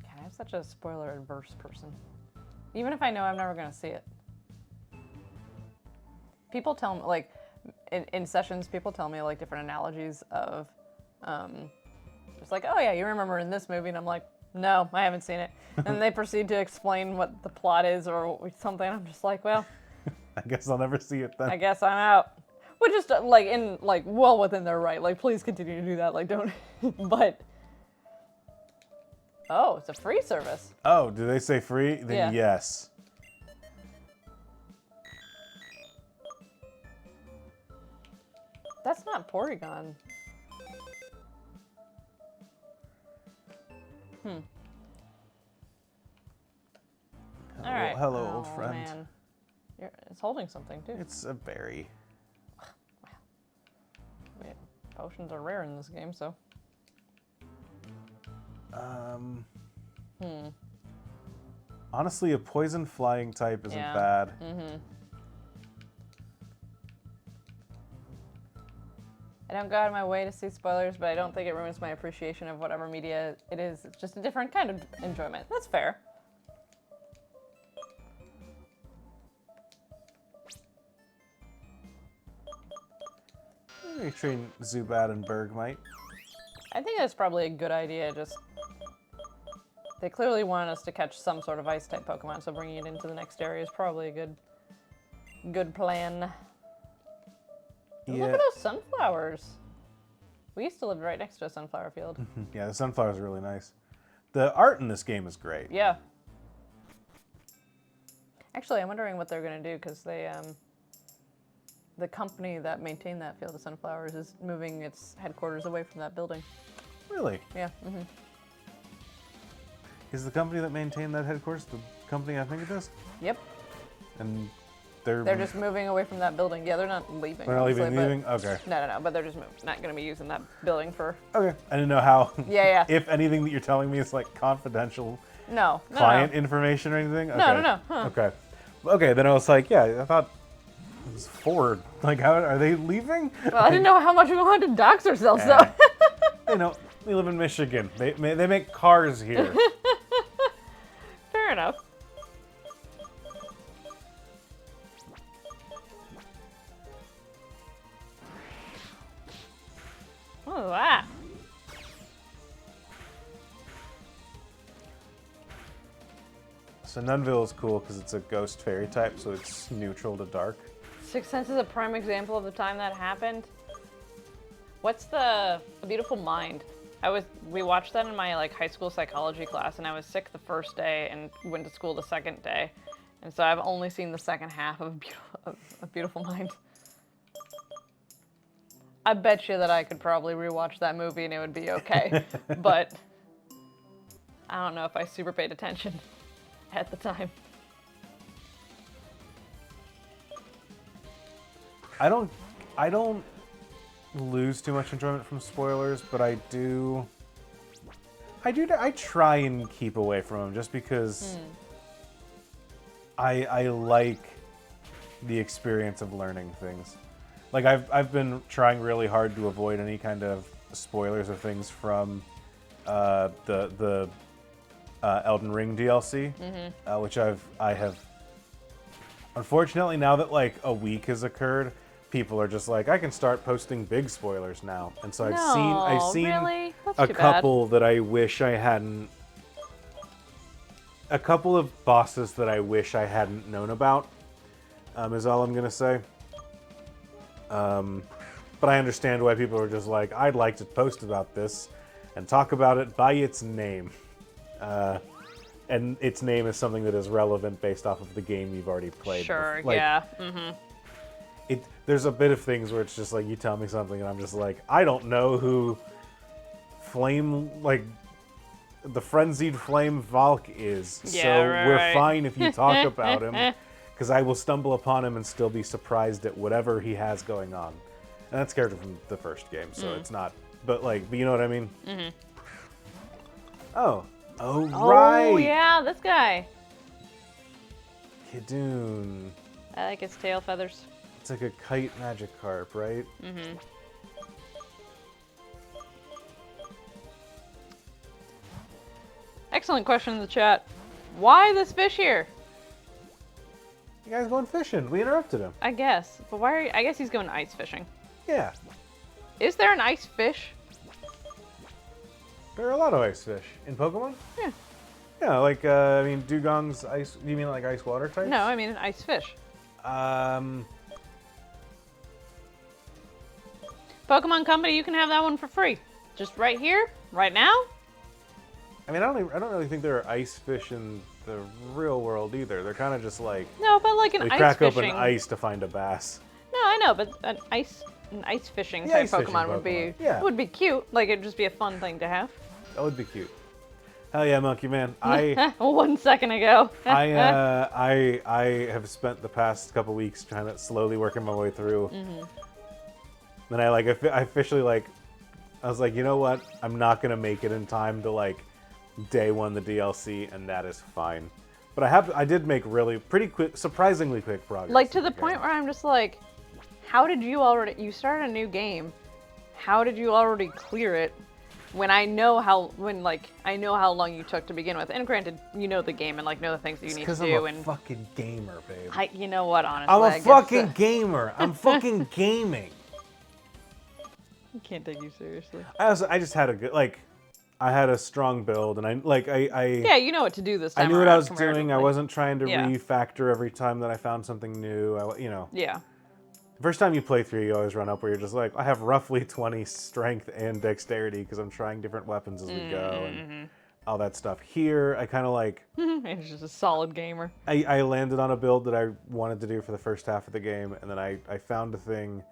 God, I'm such a spoiler-adverse person. Even if I know I'm never going to see it. People tell me, like, in sessions, people tell me, like, different analogies of, it's like, oh yeah, you remember in this movie, and I'm like, no, I haven't seen it. And they proceed to explain what the plot is or something. I'm just like, well, I guess I'll never see it then. I guess I'm out. Which is like well within their right. Like, please continue to do that. Like, don't. But oh, it's a free service. Oh, do they say free? Then Yeah. yes. That's not Porygon. All right. Hello, old Oh, friend. Man. It's holding something too. It's a berry. I mean, potions are rare in this game, so. Honestly, a poison flying type isn't Yeah. bad. I don't go out of my way to see spoilers, but I don't think it ruins my appreciation of whatever media it is. It's just a different kind of enjoyment. That's fair. Maybe train Zubat and Bergmite. I think that's probably a good idea. Just they clearly want us to catch some sort of ice type Pokemon, so bringing it into the next area is probably a good plan. Look Yeah. at those sunflowers. We used to live right next to a sunflower field. Yeah, the sunflowers are really nice. The art in this game is great. Yeah. Actually, I'm wondering what they're gonna do because they the company that maintained that field of sunflowers is moving its headquarters away from that building. Really? Yeah. Is the company that maintained that headquarters the company I think it is? Yep. And They're just moving away from that building. Yeah, they're not leaving. They're not obviously, leaving? but- Okay. No, but they're just not going to be using that building for... Okay. I didn't know how. Yeah. If anything that you're telling me is like confidential No. client information or anything? Okay. No. Huh. Okay. Okay, then I was like, yeah, I thought it was Ford. Like, how are they leaving? Well, I didn't know how much we wanted to dox ourselves, Eh. though. You know, we live in Michigan. They make cars here. Fair enough. What was that? So Nunville is cool because it's a ghost fairy type, so it's neutral to dark. Sixth Sense is a prime example of the time that happened. What's A Beautiful Mind? We watched that in my high school psychology class, and I was sick the first day and went to school the second day, and so I've only seen the second half of A Beautiful Mind. I bet you that I could probably rewatch that movie and it would be okay, but I don't know if I super paid attention at the time. I don't lose too much enjoyment from spoilers, but I try and keep away from them just because I like the experience of learning things. Like I've been trying really hard to avoid any kind of spoilers or things from the Elden Ring DLC, which I have. Unfortunately, now that like a week has occurred, people are just like, I can start posting big spoilers now, and so I've seen really? That's a too couple that I wish I hadn't. A couple of bosses that I wish I hadn't known about, is all I'm gonna say. But I understand why people are just like, I'd like to post about this and talk about it by its name. And its name is something that is relevant based off of the game you've already played. Sure, Like, yeah. There's a bit of things where it's just like, you tell me something and I'm just like, I don't know who the Frenzied Flame Valk is. Yeah, so we're right. fine if you talk about him. Because I will stumble upon him and still be surprised at whatever he has going on. And that's character from the first game, so it's not... But you know what I mean? Oh, right! Oh, yeah, this guy. Kidun. I like his tail feathers. It's like a kite Magikarp, right? Excellent question in the chat. Why this fish here? You guys going fishing. We interrupted him. I guess. But why are you... I guess he's going ice fishing. Yeah. Is there an ice fish? There are a lot of ice fish. In Pokemon? Yeah. Yeah, Dugong's ice... You mean like ice water types? No, I mean an ice fish. Pokemon Company, you can have that one for free. Just right here, right now. I mean, I don't really think there are ice fish in the real world either. They're kind of just like... No, but like an we ice crack fishing. open ice to find a bass. No, I know, but an ice fishing Yeah, type ice fishing Pokemon would be Pokemon. Yeah. would be cute. Like it'd just be a fun thing to have. That would be cute. Hell yeah, Monkey Man. 1 second ago. I have spent the past couple weeks trying to slowly working my way through. Then I officially I was like, you know what? I'm not gonna make it in time to day one the DLC, and that is fine. But I did make pretty quick, surprisingly quick progress. Like to the point where I'm just like, how did you you started a new game? How did you already clear it? When I know how long you took to begin with, and granted, you know the game and know the things that you need to do. I'm a fucking gamer, babe. You know what? Honestly, I'm a fucking gamer. I'm fucking gaming. I can't take you seriously. I just had a good I had a strong build, and Yeah, you know what to do this time. I knew what I was comparatively. doing. I wasn't trying to Yeah. refactor every time that I found something new. Yeah. The first time you play through, you always run up where you're just like, I have roughly 20 strength and dexterity because I'm trying different weapons as we go and all that stuff. Here, I kind of He's just a solid gamer. I landed on a build that I wanted to do for the first half of the game, and then I found a thing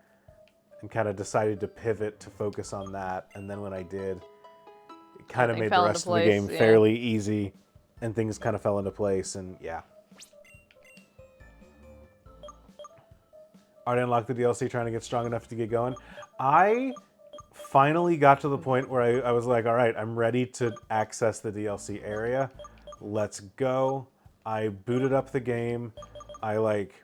and kind of decided to pivot to focus on that. And then when I did, it kind of Everything made fell the into rest of the place, game yeah. fairly easy. and things kind of fell into place, and yeah. Already unlocked the DLC, trying to get strong enough to get going. I finally got to the point where I was like, all right, I'm ready to access the DLC area. Let's go. I booted up the game. I like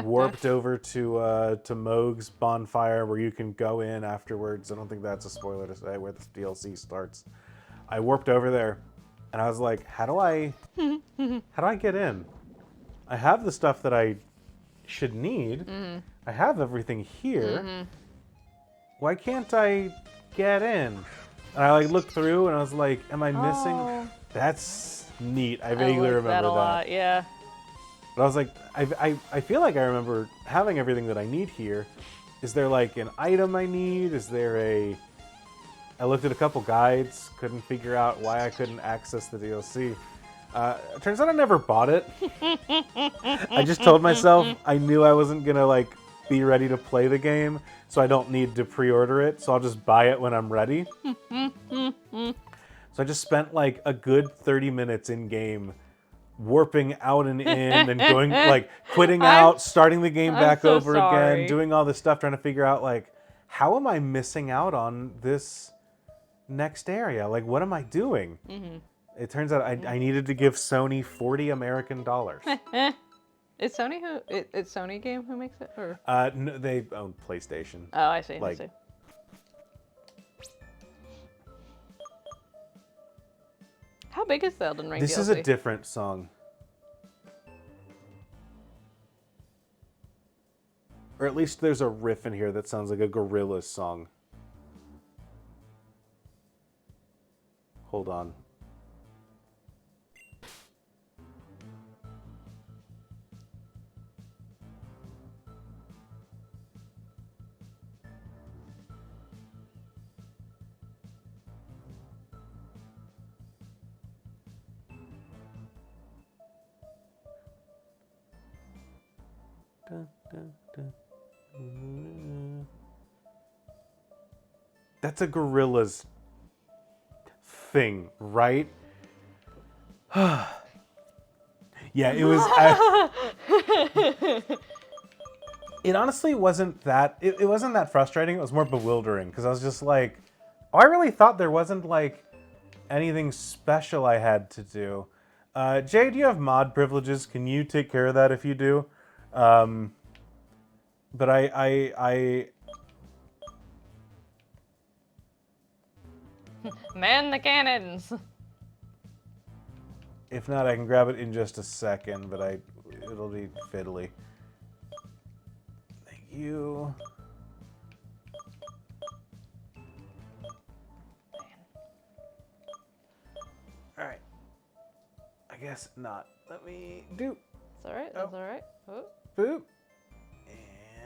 warped over to Moog's bonfire where you can go in afterwards. I don't think that's a spoiler to say where this DLC starts. I warped over there, and I was like, how do I get in? I have the stuff that I should need. Mm-hmm. I have everything here. Mm-hmm. Why can't I get in? And I like looked through, and I was like, am I missing? Oh. That's neat. I vaguely like remember that. A that. lot, yeah. But I was like, I feel like I remember having everything that I need here. Is there like an item I need? Is there a... I looked at a couple guides, couldn't figure out why I couldn't access the DLC. It turns out I never bought it. I just told myself I knew I wasn't gonna like be ready to play the game, so I don't need to pre-order it, so I'll just buy it when I'm ready. So I just spent like a good 30 minutes in game warping out and in and going like quitting out, starting the game back so over sorry. again, doing all this stuff, trying to figure out like, how am I missing out on this next area? Like, what am I doing? Mm-hmm. It turns out I needed to give Sony $40 American. Is Sony it's Sony game who makes it, or? No, they own PlayStation. Oh, I see. Like- I see. How big is the Elden Ring This DLC? is a different song. Or at least there's a riff in here that sounds like a Gorillaz song. Hold on. Dun, dun, dun. That's a Gorillaz thing, right? Yeah, it was. It honestly wasn't that. It wasn't that frustrating. It was more bewildering because I was just like, oh, I really thought there wasn't like anything special I had to do. Jay, do you have mod privileges? Can you take care of that if you do? But I Man the cannons. if not, I can grab it in just a second, but it'll be fiddly. Thank you. All right. I guess not. Let me do. It's all right. That's all right. Oh. Boop.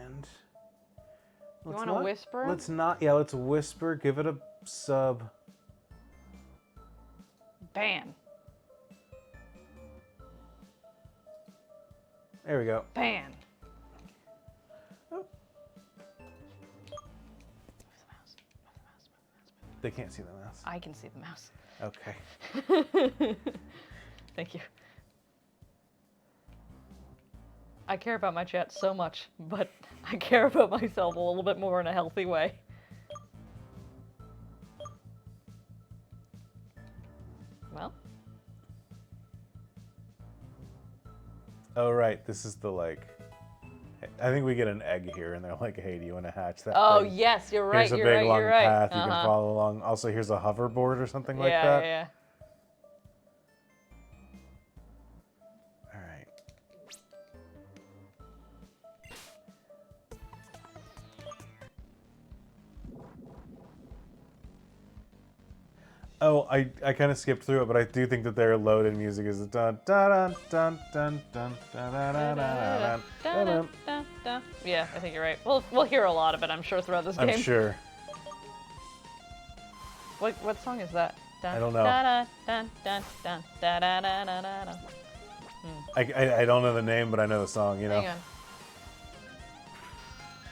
And You want to whisper? Let's not. Yeah, let's whisper. Give it a sub. Ban. There we go. Ban. Oh. They can't see the mouse. I can see the mouse. Okay. Thank you. I care about my chat so much, but I care about myself a little bit more in a healthy way. Well. Oh, right. This is the, like... I think we get an egg here, and they're like, hey, do you want to hatch that Oh, thing? yes, you're right, Here's a you're big, right, long you're right. path you can follow along. Also, here's a hoverboard or something like that. Yeah. All right. Oh, I kind of skipped through it, but I do think that their load-in music is the dun dun dun dun dun dun dun dun dun dun. Yeah, I think you're right. We'll hear a lot of it, I'm sure, throughout this game. I'm sure. What song is that? I don't know. I don't know the name, but I know the song, you know? Hang on.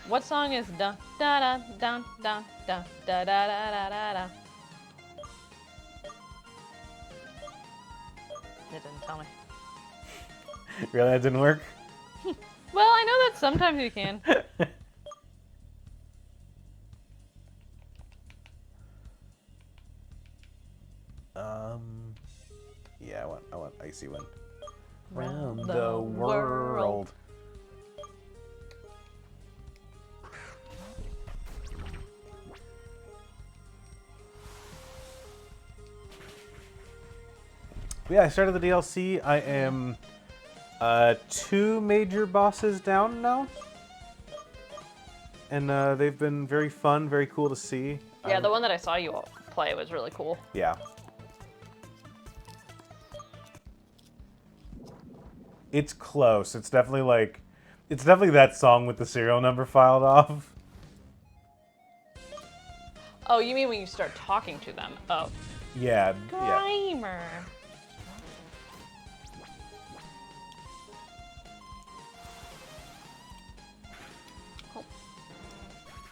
What song is dun da da dun dun dun da da da da da da? It didn't tell me. Really, that didn't work? Well, I know that sometimes you can. Yeah, I want Icy Wind. Round Round the the world. world. Yeah, I started the DLC. I am 2 major bosses down now. And they've been very fun, very cool to see. Yeah, the one that I saw you all play was really cool. Yeah. It's close. It's definitely that song with the serial number filed off. Oh, you mean when you start talking to them? Oh. Yeah, yeah. Grimer.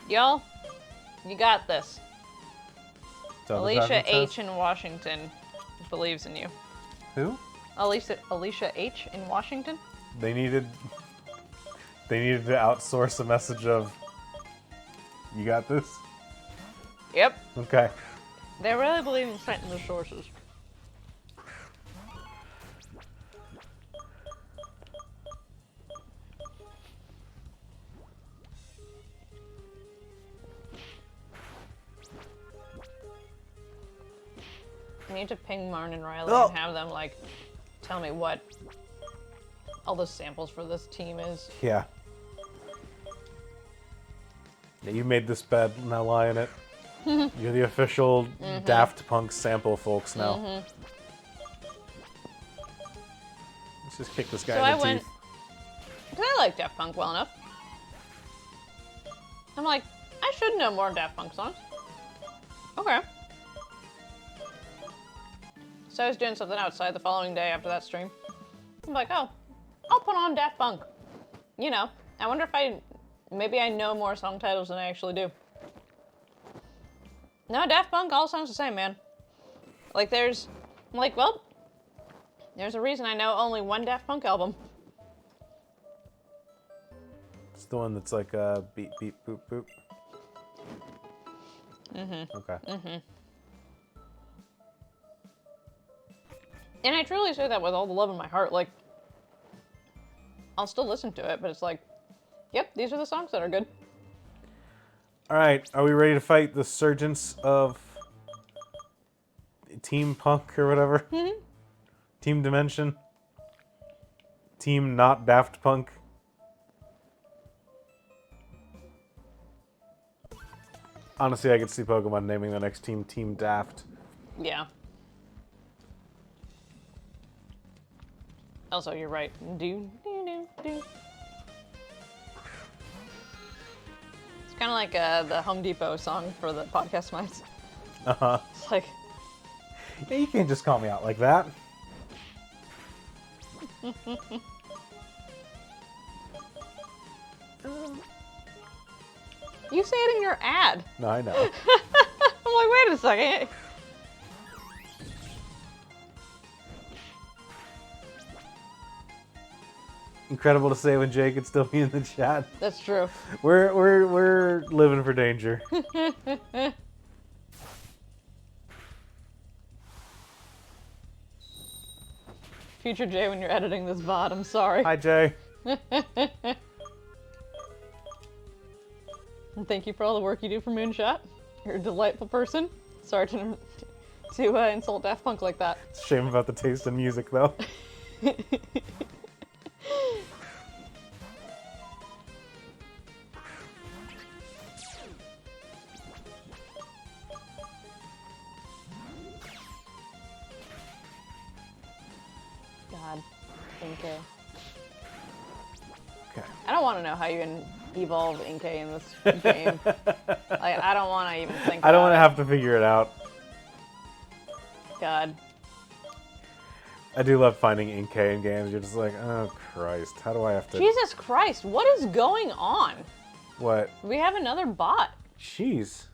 Y'all, you got this. So the Alicia Dragon H. says- in Washington believes in you. Who? Alicia H. in Washington? They needed to outsource a message of, you got this? Yep. Okay. They really believe in citing the sources. I need to ping Marn and Riley and have them, like, tell me what all the samples for this team is. Yeah. Yeah, you made this bed, now lie in it. You're the official Daft Punk sample folks now. Let's just kick this guy So in I the went, teeth. because I like Daft Punk well enough. I'm like, I should know more Daft Punk songs. Okay. So I was doing something outside the following day after that stream. I'm like, oh, I'll put on Daft Punk. You know, I wonder if maybe I know more song titles than I actually do. No, Daft Punk all sounds the same, man. Like I'm like, well, there's a reason I know only one Daft Punk album. It's the one that's like beep, beep, boop, boop. Okay. And I truly say that with all the love in my heart. Like, I'll still listen to it, but it's like, yep, these are the songs that are good. All right, are we ready to fight the surgents of Team Punk or whatever? Team Dimension? Team not Daft Punk? Honestly, I could see Pokemon naming the next team Team Daft. Yeah. Also, you're right. Do. It's kind of like the Home Depot song for the podcast mics. Uh-huh. It's like, Yeah, you can't just call me out like that. you say it in your ad. No, I know. I'm like, wait a second. Incredible to say when Jay could still be in the chat. That's true. We're living for danger. Future Jay, when you're editing this VOD, I'm sorry. Hi, Jay. And thank you for all the work you do for Moonshot. You're a delightful person. Sorry to insult Daft Punk like that. It's a shame about the taste in music, though. God. Inkay. Okay. I don't want to know how you evolve Inkay in this game. Like, I don't want to even think I don't want want to have to figure it out. God. I do love finding Inkay in games. You're just like, oh Christ, how do I have to? Jesus Christ, what is going on? What? We have another bot. Jeez.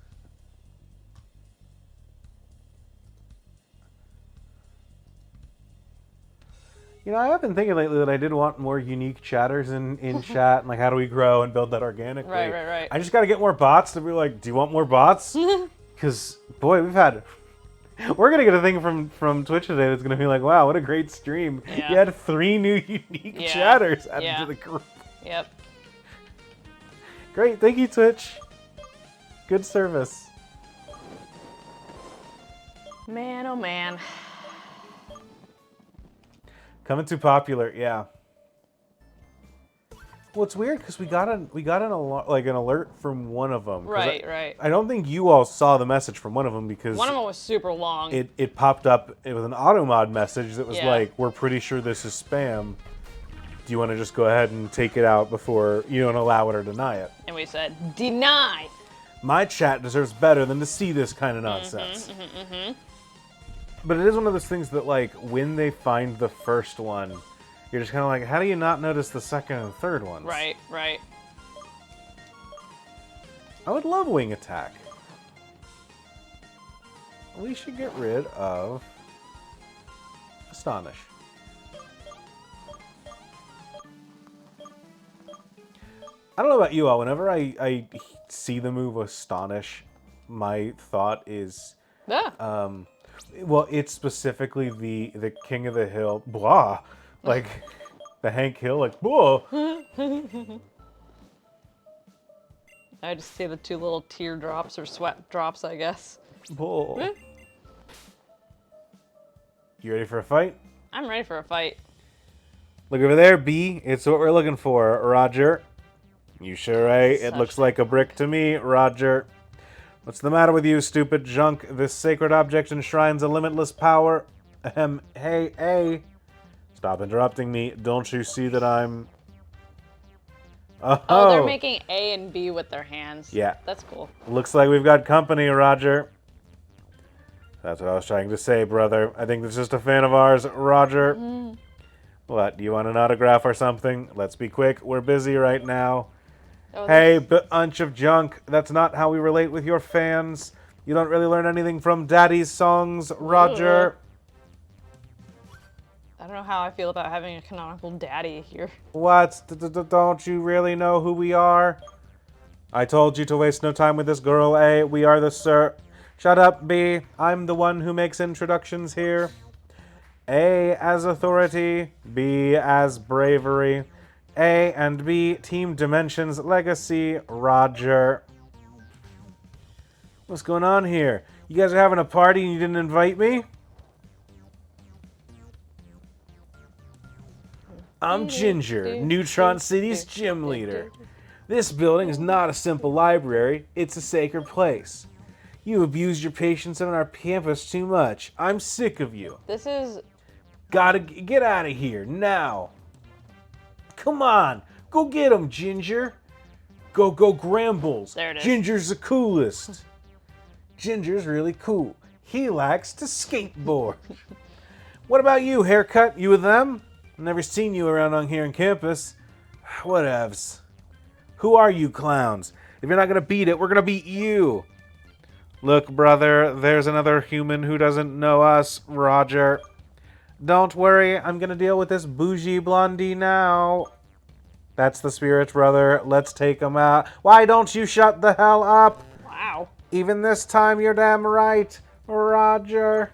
You know, I have been thinking lately that I did want more unique chatters in chat, and like how do we grow and build that organically. Right. I just got to get more bots to be like, do you want more bots? Because, boy, we're going to get a thing from Twitch today that's going to be like, wow, what a great stream. Yeah. You had 3 new unique chatters added to the group. Yep. Great, thank you, Twitch. Good service. Man, oh man. Coming too popular, yeah. Well, it's weird because we got an alert from one of them. Right. I don't think you all saw the message from one of them because One of them was super long. it popped up. It was an automod message that was Yeah. like, "We're pretty sure this is spam. Do you want to just go ahead and take it out before you don't allow it or deny it?" And we said, deny. My chat deserves better than to see this kind of nonsense. But it is one of those things that, like, when they find the first one, you're just kind of like, how do you not notice the second and third ones? Right. I would love wing attack. We should get rid of Astonish. I don't know about you all. Whenever I see the move Astonish, my thought is, well, it's specifically the King of the Hill, blah, like the Hank Hill, like blah. I just see the 2 little teardrops or sweat drops, I guess. Blah. You ready for a fight? I'm ready for a fight. Look over there, B. It's what we're looking for, Roger. You sure right? It looks like a brick to me, Roger. What's the matter with you, stupid junk? This sacred object enshrines a limitless power. Hey, A. Stop interrupting me. Don't you see that I'm... Oh, they're making A and B with their hands. Yeah. That's cool. Looks like we've got company, Roger. That's what I was trying to say, brother. I think that's just a fan of ours, Roger. What, do you want an autograph or something? Let's be quick. We're busy right now. Oh, Hey, bunch of junk. That's not how we relate with your fans. You don't really learn anything from Daddy's songs, Roger. I don't know how I feel about having a canonical daddy here. What? Don't you really know who we are? I told you to waste no time with this girl, A. We are the sir. Shut up, B. I'm the one who makes introductions here. A as authority, B as bravery. A and B, Team Dimensions Legacy, Roger. What's going on here? You guys are having a party and you didn't invite me? I'm Ginger, Neutron City's gym leader. This building is not a simple library, it's a sacred place. You abuse your patients on our campus too much. I'm sick of you. This is... Gotta get out of here, now. Come on, go get him, Ginger. Go Grambles. There it is. Ginger's the coolest. Ginger's really cool. He likes to skateboard. What about you, Haircut? You with them? Never seen you around on here on campus. Whatevs. Who are you clowns? If you're not gonna beat it, we're gonna beat you. Look, brother, there's another human who doesn't know us, Roger. Don't worry, I'm gonna deal with this bougie blondie now. That's the spirit, brother. Let's take him out. Why don't you shut the hell up? Wow. Even this time, you're damn right, Roger.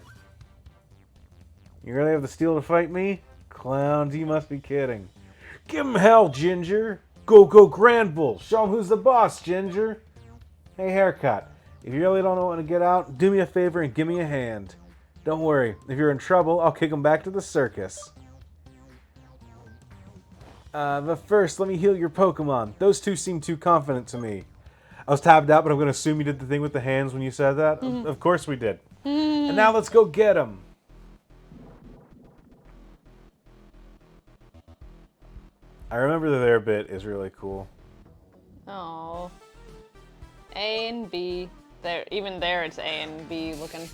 You really have the steel to fight me? Clowns, you must be kidding. Give him hell, Ginger. Go Granville. Show him who's the boss, Ginger. Hey, Haircut. If you really don't know when to get out, do me a favor and give me a hand. Don't worry. If you're in trouble, I'll kick him back to the circus. But first, let me heal your Pokemon. Those two seem too confident to me. I was tabbed out, but I'm going to assume you did the thing with the hands when you said that. Of course we did. And now let's go get him. I remember their bit is really cool. Oh. A and B. There, even there, it's A and B looking.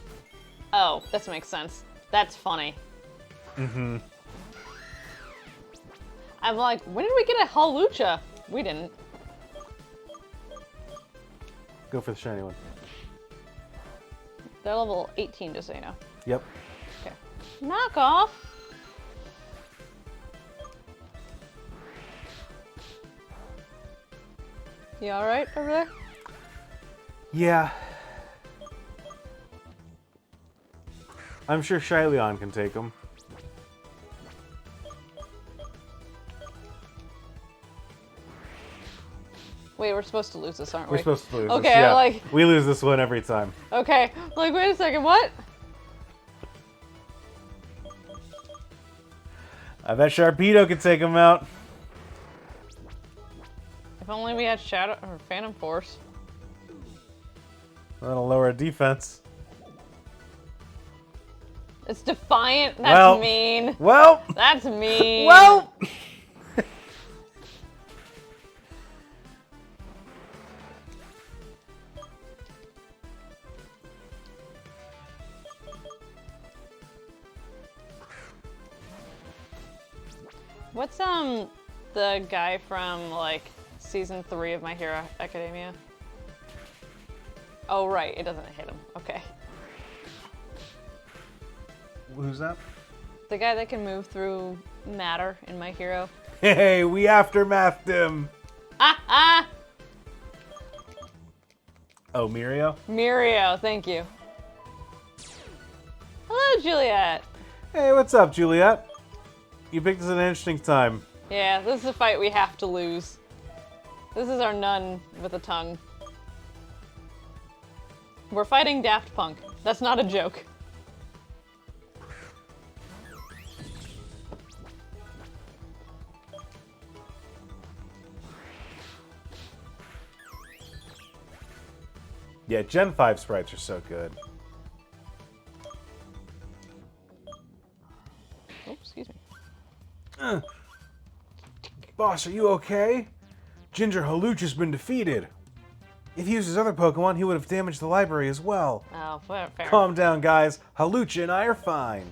Oh, this makes sense. That's funny. Mm-hmm. I'm like, when did we get a Hawlucha? We didn't. Go for the shiny one. They're level 18, just so you know. Yep. Okay. Knock off. You alright over there? Yeah. I'm sure Shyleon can take him. Wait, we're supposed to lose this, aren't we? We're supposed to lose okay, this. Yeah. like... We lose this one every time. Okay, like, wait a second, what? I bet Sharpedo could take him out. If only we had Shadow or Phantom Force. That'll lower our defense. It's Defiant. That's Well, mean. Well. That's mean. Well. What's the guy from like season 3 of My Hero Academia? Oh right, it doesn't hit him. Okay. Who's that? The guy that can move through matter in My Hero. Hey, we aftermathed him. Ah! Oh, Mirio? Mirio, thank you. Hello, Juliet. Hey, what's up, Juliet? You picked us an interesting time. Yeah, this is a fight we have to lose. This is our nun with a tongue. We're fighting Daft Punk. That's not a joke. Yeah, Gen 5 sprites are so good. Oh, excuse me. Boss, are you okay? Ginger Halooch has been defeated. If he used his other Pokemon, he would have damaged the library as well. Oh, fair. Calm down, guys. Halooch and I are fine.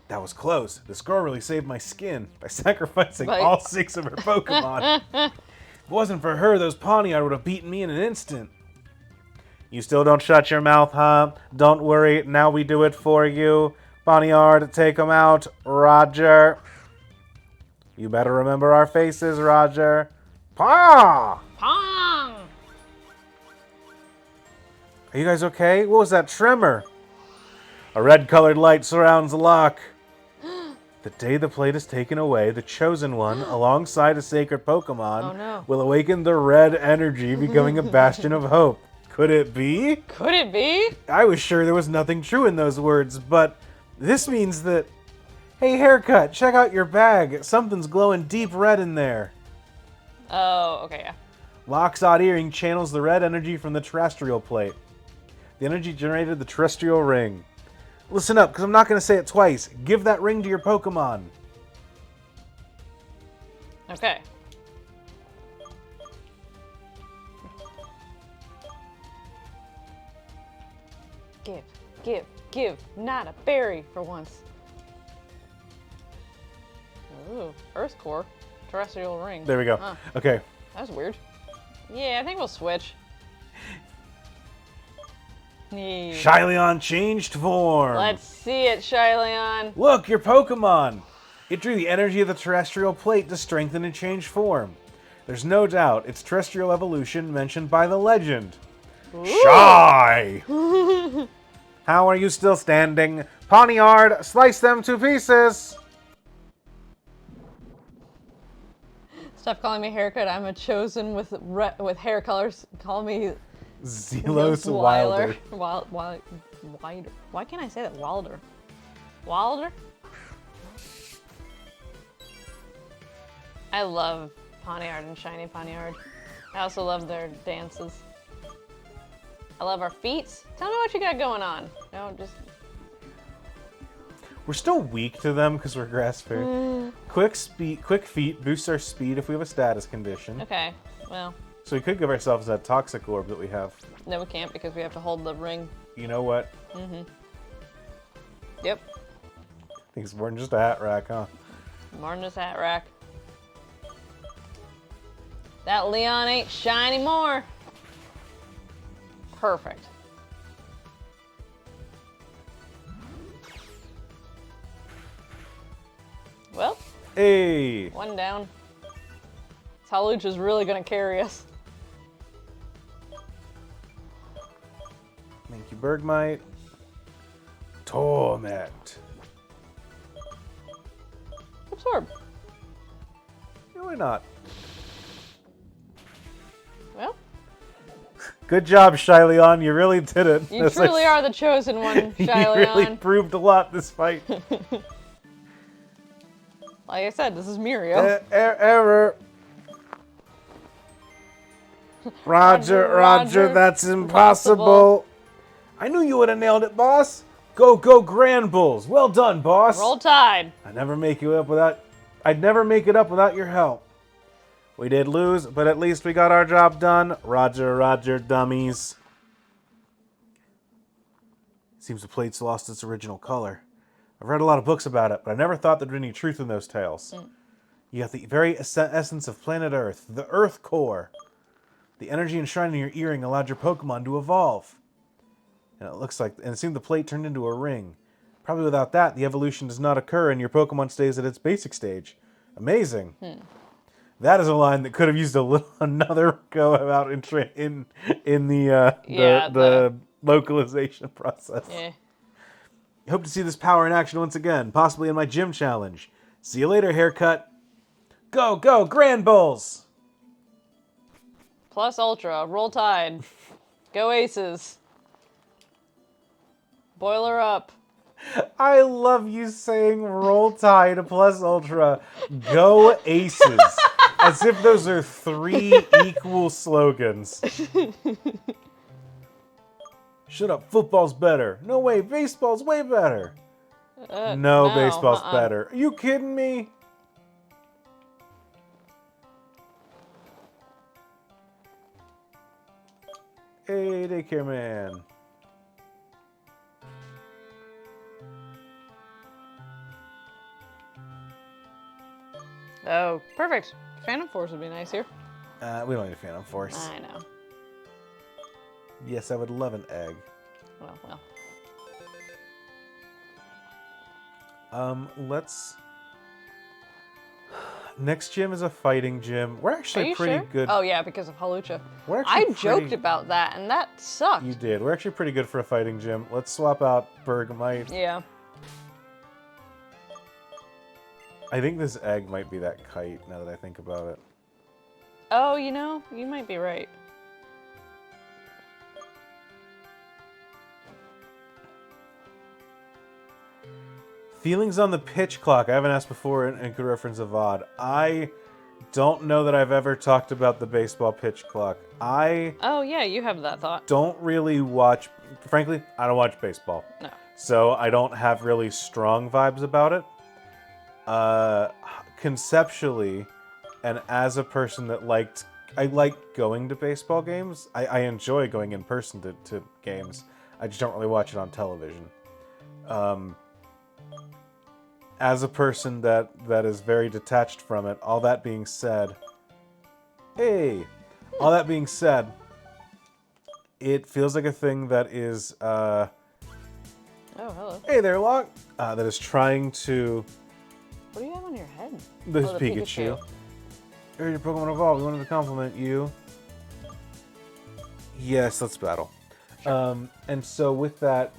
That was close. This girl really saved my skin by sacrificing all 6 of her Pokemon. If it wasn't for her, those Pawniard would have beaten me in an instant. You still don't shut your mouth, huh? Don't worry, now we do it for you. Pawniard, take him out. Roger. You better remember our faces, Roger. Paw! Pong! Are you guys okay? What was that tremor? A red-colored light surrounds the lock. The day the plate is taken away, the Chosen One, alongside a sacred Pokemon, will awaken the red energy, becoming a bastion of hope. Could it be? Could it be? I was sure there was nothing true in those words, but this means that... Hey, Haircut, check out your bag. Something's glowing deep red in there. Oh, okay, yeah. Lock's odd earring channels the red energy from the terrestrial plate. The energy generated the terrestrial ring. Listen up, because I'm not going to say it twice. Give that ring to your Pokemon. Okay. Give. Not a berry for once. Ooh, Earth Core. Terrestrial ring. There we go. Huh. Okay. That was weird. Yeah, I think we'll switch. Yeah. Shyleon changed form. Let's see it, Shyleon. Look, your Pokemon. It drew the energy of the terrestrial plate to strengthen and change form. There's no doubt it's terrestrial evolution mentioned by the legend. Ooh. Shy! How are you still standing? Pawniard, slice them to pieces! Stop calling me Haircut. I'm a Chosen with hair colors. Call me Zelos Wilder. Wilder. Why can't I say that? Wilder. Wilder? I love Pawniard and Shiny Pawniard. I also love their dances. I love our feet. Tell me what you got going on. No, just... We're still weak to them because we're grass fairy. Quick feet boosts our speed if we have a status condition. Okay, well... So we could give ourselves that toxic orb that we have. No, we can't because we have to hold the ring. You know what? Yep. I think it's more than just a hat rack, huh? More than just hat rack. That Leon ain't shiny more. Perfect. Well. Hey. One down. Halooch is really gonna carry us. Thank you, Bergmite. Torment. Absorb. Yeah, why not? Well, Good job, Shyleon. You really did it. you truly are the chosen one, You Shyleon. really proved a lot this fight. Like I said, this is Muriel. Error. Roger, that's impossible. I knew you would have nailed it, boss. Go, Grand Bulls. Well done, boss. Roll Tide. I'd never make it up without your help. We did lose, but at least we got our job done. Roger, dummies. Seems the plate's lost its original color. I've read a lot of books about it, but I never thought there'd be any truth in those tales. You got the very essence of planet Earth, the Earth core. The energy enshrined in your earring allowed your Pokemon to evolve. And it seemed the plate turned into a ring. Probably without that, the evolution does not occur and your Pokemon stays at its basic stage. Amazing. That is a line that could have used another go about in the localization process. Yeah. Hope to see this power in action once again, possibly in my gym challenge. See you later, haircut. Go, Grand Bulls! Plus Ultra. Roll Tide. Go Aces. Boiler up. I love you saying Roll Tide plus Ultra. Go Aces. As if those are 3 equal slogans. Shut up, football's better. No way, baseball's way better. No, baseball's better. Are you kidding me? Hey, daycare man. Oh, perfect. Phantom Force would be nice here. We don't need a Phantom Force. I know. Yes, I would love an egg. Well. Let's... Next gym is a fighting gym. We're actually pretty good. Oh, yeah, because of Halucha. We're I actually joked about that, and that sucked. You did. We're actually pretty good for a fighting gym. Let's swap out Bergmite. Yeah. I think this egg might be that kite, now that I think about it. Oh, you know, you might be right. Feelings on the pitch clock. I haven't asked before in good reference of VOD. I don't know that I've ever talked about the baseball pitch clock. Oh, yeah, you have that thought. Don't really watch... Frankly, I don't watch baseball. No. So I don't have really strong vibes about it. Conceptually, and as a person that I like going to baseball games. I enjoy going in person to games. I just don't really watch it on television. As a person that is very detached from it, all that being said, it feels like a thing that is, Oh, hello. hey there, Locke, that is trying to... What do you have on your head? This Oh, the Pikachu. Here's your Pokemon Evolved. We wanted to compliment you. Yes, let's battle. And so with that,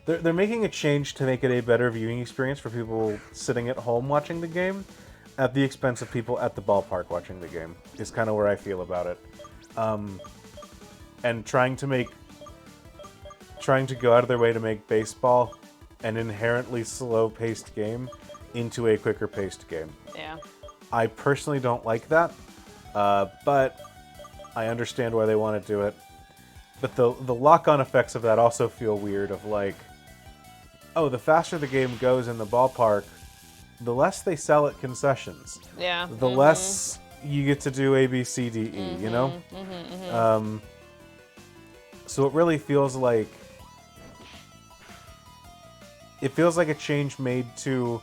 they're making a change to make it a better viewing experience for people sitting at home watching the game, at the expense of people at the ballpark watching the game. Is kind of where I feel about it. And trying to go out of their way to make baseball an inherently slow-paced game into a quicker-paced game. Yeah. I personally don't like that, but I understand why they want to do it. But the lock-on effects of that also feel weird, of like, oh, the faster the game goes in the ballpark, the less they sell at concessions. Yeah. The less you get to do A, B, C, D, E, you know? So it really feels like... It feels like a change made to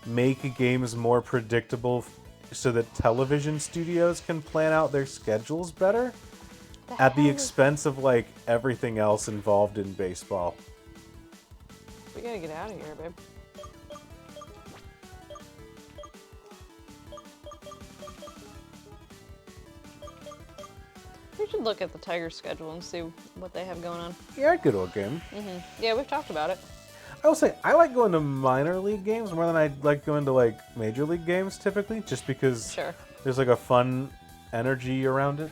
make games more predictable so that television studios can plan out their schedules better at the expense of, like, everything else involved in baseball. We gotta get out of here, babe. You're should look at the Tigers schedule and see what they have going on. Yeah, I'd go to a game. Yeah, we've talked about it. I will say, I like going to minor league games more than I like going to, like, major league games, typically, just because there's, like, a fun energy around it.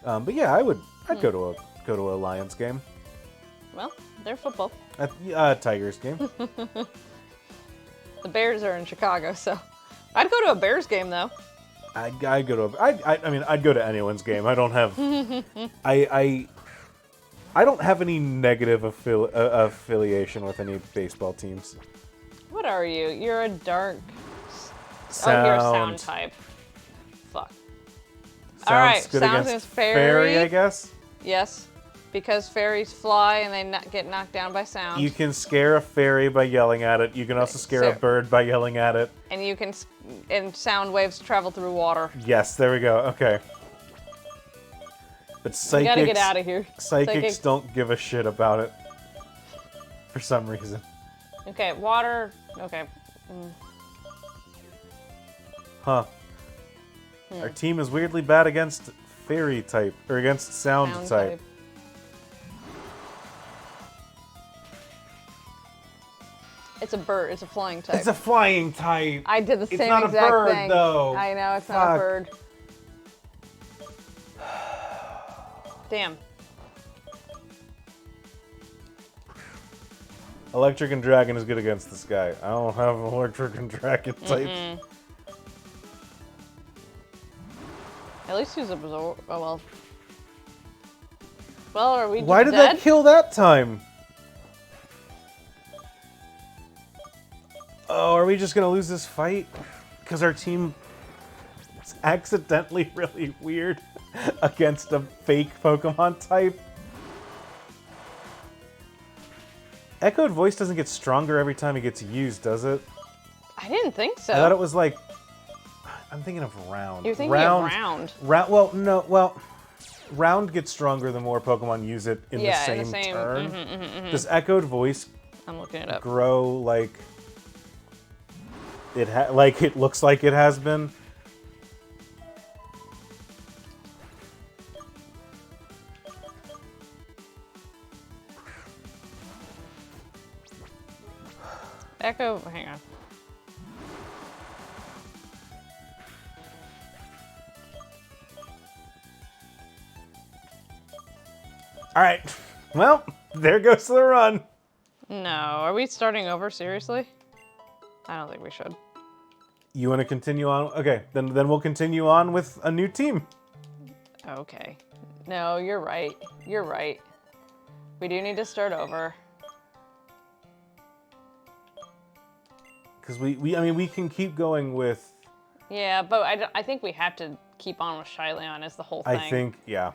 But yeah, I'd go to a Lions game. Well, they're football. Tigers game. The Bears are in Chicago, so I'd go to a Bears game though. I'd go to anyone's game. I don't have I don't have any negative affiliation with any baseball teams. What are you? You're a dark. Sound. Oh, you're a sound type. Fuck. Sounds All right, good sounds against is fairy, I guess. Yes, because fairies fly and they get knocked down by sound. You can scare a fairy by yelling at it. You can also scare a bird by yelling at it. And you can, and sound waves travel through water. Yes, there we go. Okay. But psychics, We gotta get out of here. Psychics don't give a shit about it for some reason. Okay, water. Okay. Huh. Our team is weirdly bad against fairy type, or against sound type. It's a bird. It's a flying type. It's a flying type. I did the same exact thing. It's not a bird, though. I know, it's not a bird. Damn. Electric and Dragon is good against this guy. I don't have Electric and Dragon types. At least he's absorb. Oh well. Well, are we just Why did dead? that kill that time? Oh, are we just gonna lose this fight? Because our team is accidentally really weird against a fake Pokemon type. Echoed Voice doesn't get stronger every time it gets used, does it? I didn't think so. I thought it was like... I'm thinking of Round. You're thinking of Round. Round gets stronger the more Pokemon use it in the same turn. Does Echoed Voice I'm looking it up. grow like it looks like it has been? Echo, hang on. All right. Well, there goes the run. No, are we starting over? Seriously? I don't think we should. You want to continue on? Okay, then we'll continue on with a new team. Okay. No, you're right. You're right. We do need to start over. Because we can keep going with... Yeah, but I think we have to keep on with Shyleon is the whole thing. I think, yeah.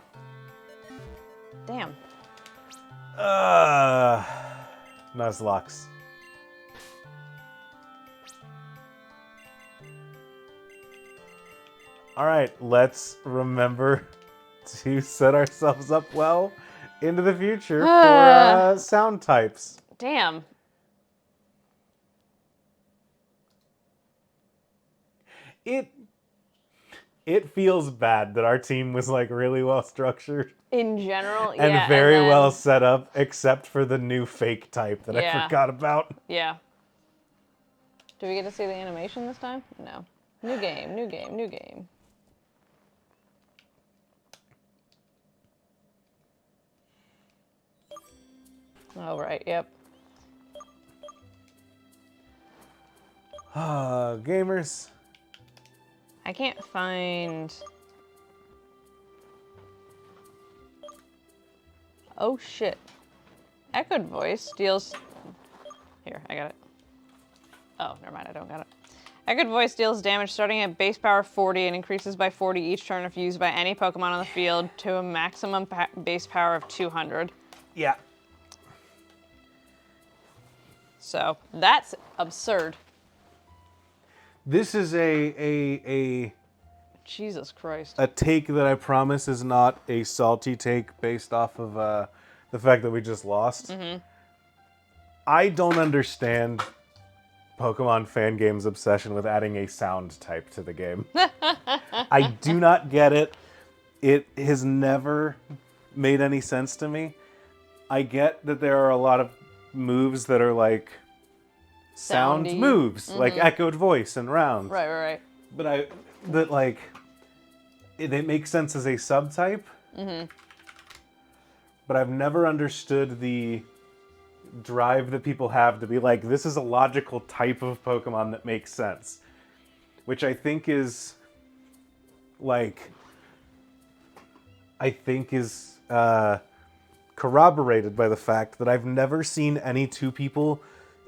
Damn. Nuzlocke. All right, let's remember to set ourselves up well into the future for sound types. Damn. It feels bad that our team was like really well structured. In general, yeah. And very well set up, except for the new fake type that I forgot about. Yeah. Do we get to see the animation this time? No. New game, new game, new game. Oh, right, yep. Gamers. I can't find... Oh, shit. Echoed Voice deals... Here, I got it. Oh, never mind, I don't got it. Echoed Voice deals damage starting at base power 40 and increases by 40 each turn if used by any Pokemon on the field to a maximum base power of 200. Yeah. So, that's absurd. This is a Jesus Christ. a take that I promise is not a salty take based off of the fact that we just lost. I don't understand Pokemon fan games' obsession with adding a sound type to the game. I do not get it. it has never made any sense to me. I get that there are a lot of moves that are like sound Soundy. moves, like echoed voice and round. Right. But it makes sense as a subtype. But I've never understood the drive that people have to be like, this is a logical type of Pokemon that makes sense. Which I think is corroborated by the fact that I've never seen any two people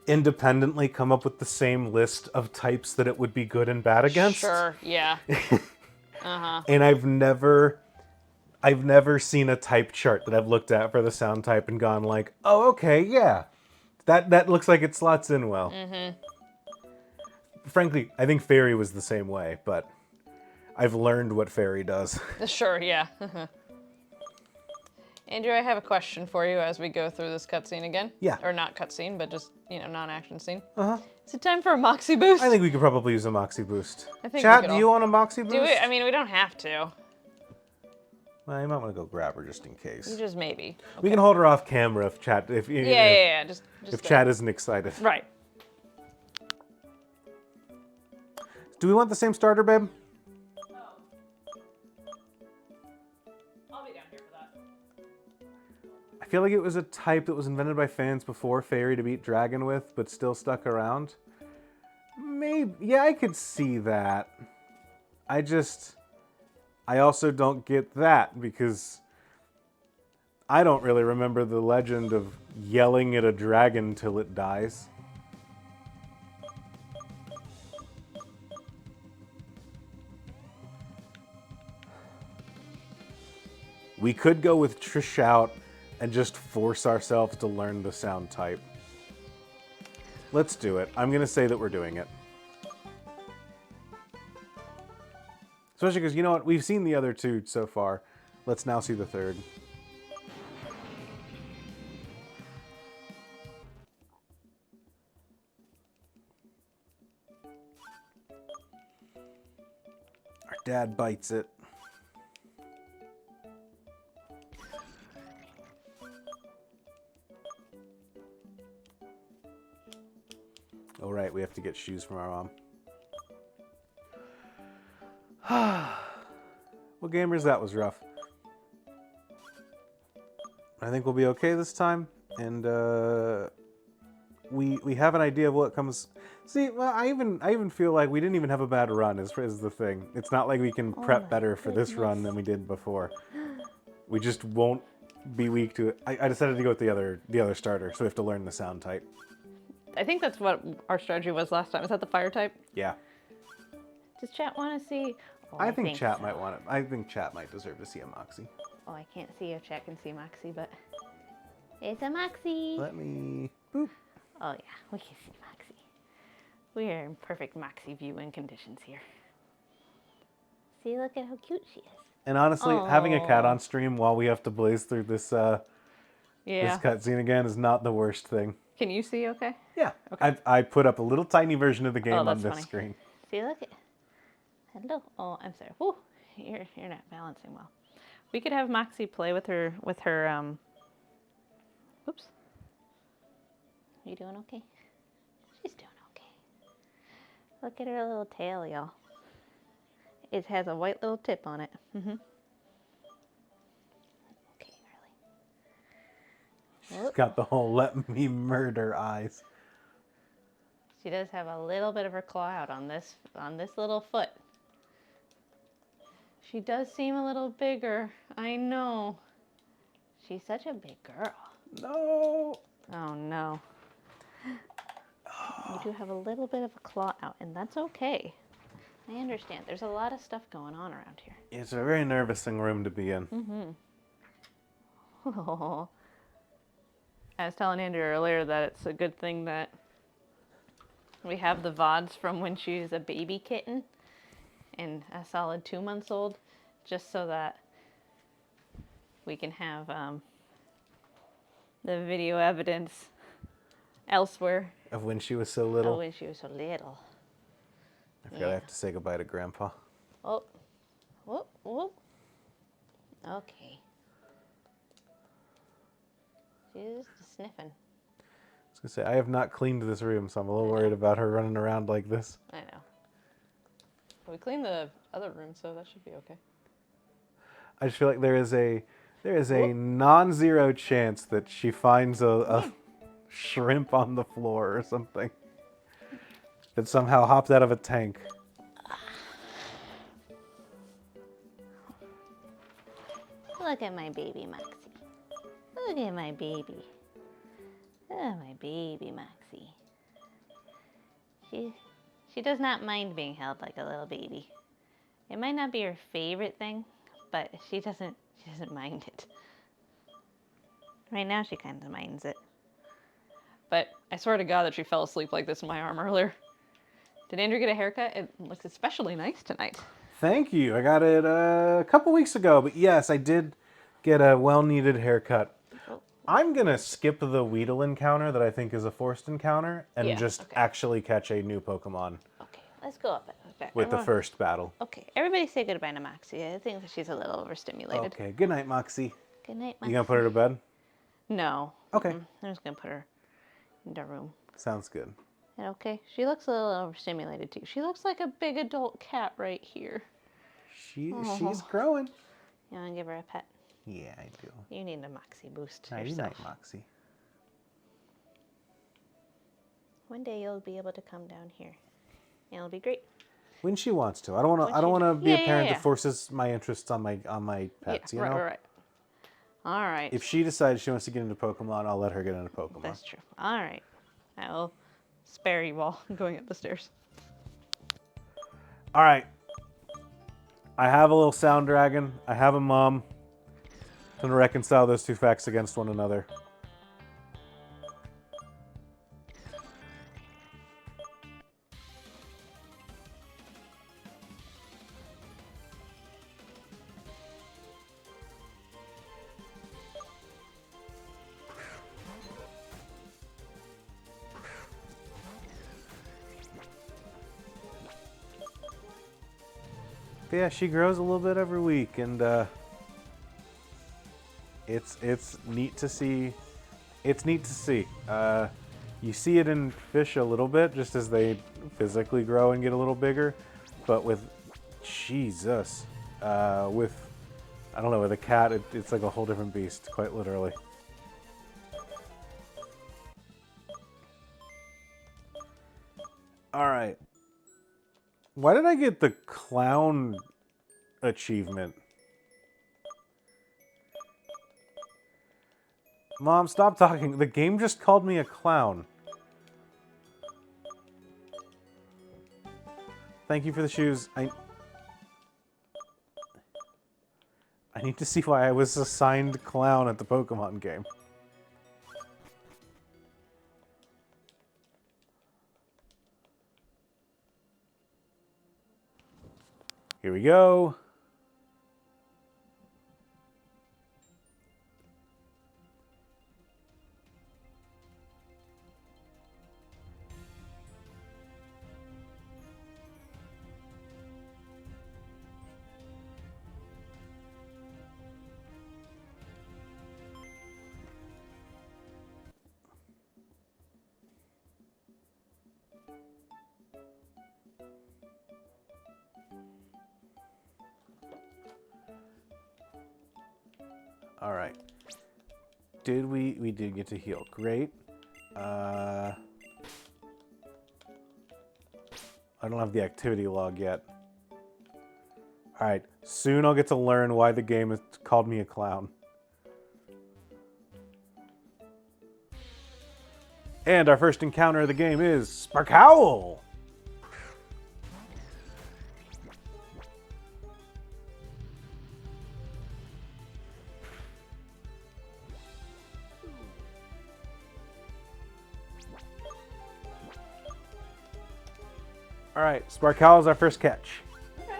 independently come up with the same list of types that it would be good and bad against. Sure, yeah. And I've never seen a type chart that I've looked at for the sound type and gone like, oh, okay, yeah. That looks like it slots in well. Frankly, I think Fairy was the same way, but I've learned what Fairy does. Sure, yeah. Andrew, I have a question for you as we go through this cutscene again. Yeah. Or not cutscene, but just, non-action scene. Uh-huh. Is it time for a Moxie boost? I think we could probably use a Moxie boost. I think Chat, we could do you want a Moxie boost? do it. I mean, we don't have to. Well, you might want to go grab her just in case. Just maybe. We can hold her off camera if chat Yeah. Just if chat isn't excited. Right. Do we want the same starter, babe? I'll be down here for that. I feel like it was a type that was invented by fans before Fairy to beat Dragon with, but still stuck around. Maybe, yeah, I could see that. I also don't get that because I don't really remember the legend of yelling at a dragon till it dies. We could go with Trish out and just force ourselves to learn the sound type. Let's do it. I'm going to say that we're doing it. Especially because, you know what? We've seen the other two so far. Let's now see the third. Our dad bites it. Oh, right, we have to get shoes from our mom. Well, gamers, that was rough. I think we'll be okay this time, and we have an idea of what comes. See, well, I even feel like we didn't even have a bad run. Is the thing. It's not like we can prep better for this run than we did before. We just won't be weak to it. I decided to go with the other starter, so we have to learn the sound type. I think that's what our strategy was last time. Is that the fire type? Yeah. Does chat want to see? Oh, I think chat so. Might want it. I think chat might deserve to see a Moxie. Oh, I can't see if chat can see Moxie, but it's a Moxie. Let me. Boop. Oh yeah, we can see Moxie. We are in perfect Moxie viewing conditions here. See, look at how cute she is. And honestly, having a cat on stream while we have to blaze through this this cutscene again is not the worst thing. Can you see okay? Yeah. Okay. I put up a little tiny version of the game on this funny. screen. See, look at. Hello. Oh, I'm sorry. Whew. You're not balancing well. We could have Moxie play with her Oops. Are you doing okay? She's doing okay. Look at her little tail, y'all. It has a white little tip on it. Okay, She's got the whole let me murder eyes. She does have a little bit of her claw out on this little foot. She does seem a little bigger. I know. She's such a big girl. No. Oh no. We do have a little bit of a claw out, and that's okay. I understand. There's a lot of stuff going on around here. It's a very nervous room to be in. Oh. I was telling Andrew earlier that it's a good thing that we have the VODs from when she was a baby kitten and a solid 2 months old, just so that we can have the video evidence elsewhere. Of when she was so little. Oh, when she was so little. I forgot I have to say goodbye to Grandpa. Oh. Whoop, whoop. Okay. She's just sniffing. I was gonna say, I have not cleaned this room, so I'm a little worried about her running around like this. I know. But we cleaned the other room, so that should be okay. I just feel like there is a non-zero chance that she finds a shrimp on the floor or something that somehow hopped out of a tank. Look at my baby Moxie. Look at my baby. Oh, my baby Moxie. She does not mind being held like a little baby. It might not be her favorite thing, but she doesn't mind it. Right now she kind of minds it. But I swear to God that she fell asleep like this in my arm earlier. Did Andrew get a haircut? It looks especially nice tonight. Thank you. I got it a couple weeks ago, but yes, I did get a well-needed haircut. I'm going to skip the Weedle encounter that I think is a forced encounter and actually catch a new Pokemon. Okay, let's go up. With the first battle. Okay, everybody say goodbye to Moxie. I think that she's a little overstimulated. Okay, good night, Moxie. Good night, Moxie. You gonna put her to bed? No. Okay. I'm just gonna put her in the room. Sounds good. Okay, she looks a little overstimulated too. She looks like a big adult cat right here. She's growing. You wanna give her a pet? Yeah, I do. You need a Moxie boost Nighty yourself. night, Moxie. One day you'll be able to come down here. It'll be great. When she wants to. I don't want to be a parent that forces my interests on my pets. You know. Right. All right. If she decides she wants to get into Pokemon, I'll let her get into Pokemon. That's true. All right. I will spare you while going up the stairs. All right. I have a little sound dragon. I have a mom. I'm going to reconcile those two facts against one another. But yeah, she grows a little bit every week, and it's neat to see. It's neat to see. You see it in fish a little bit, just as they physically grow and get a little bigger. But with Jesus, with I don't know, with a cat, it's like a whole different beast, quite literally. All right. Why did I get the clown achievement? Mom, stop talking. The game just called me a clown. Thank you for the shoes. I need to see why I was assigned clown at the Pokemon game. Here we go. All right. We did get to heal. Great. I don't have the activity log yet. All right. Soon I'll get to learn why the game has called me a clown. And our first encounter of the game is Sparkowl. All right, Sparkowl is our first catch. Okay.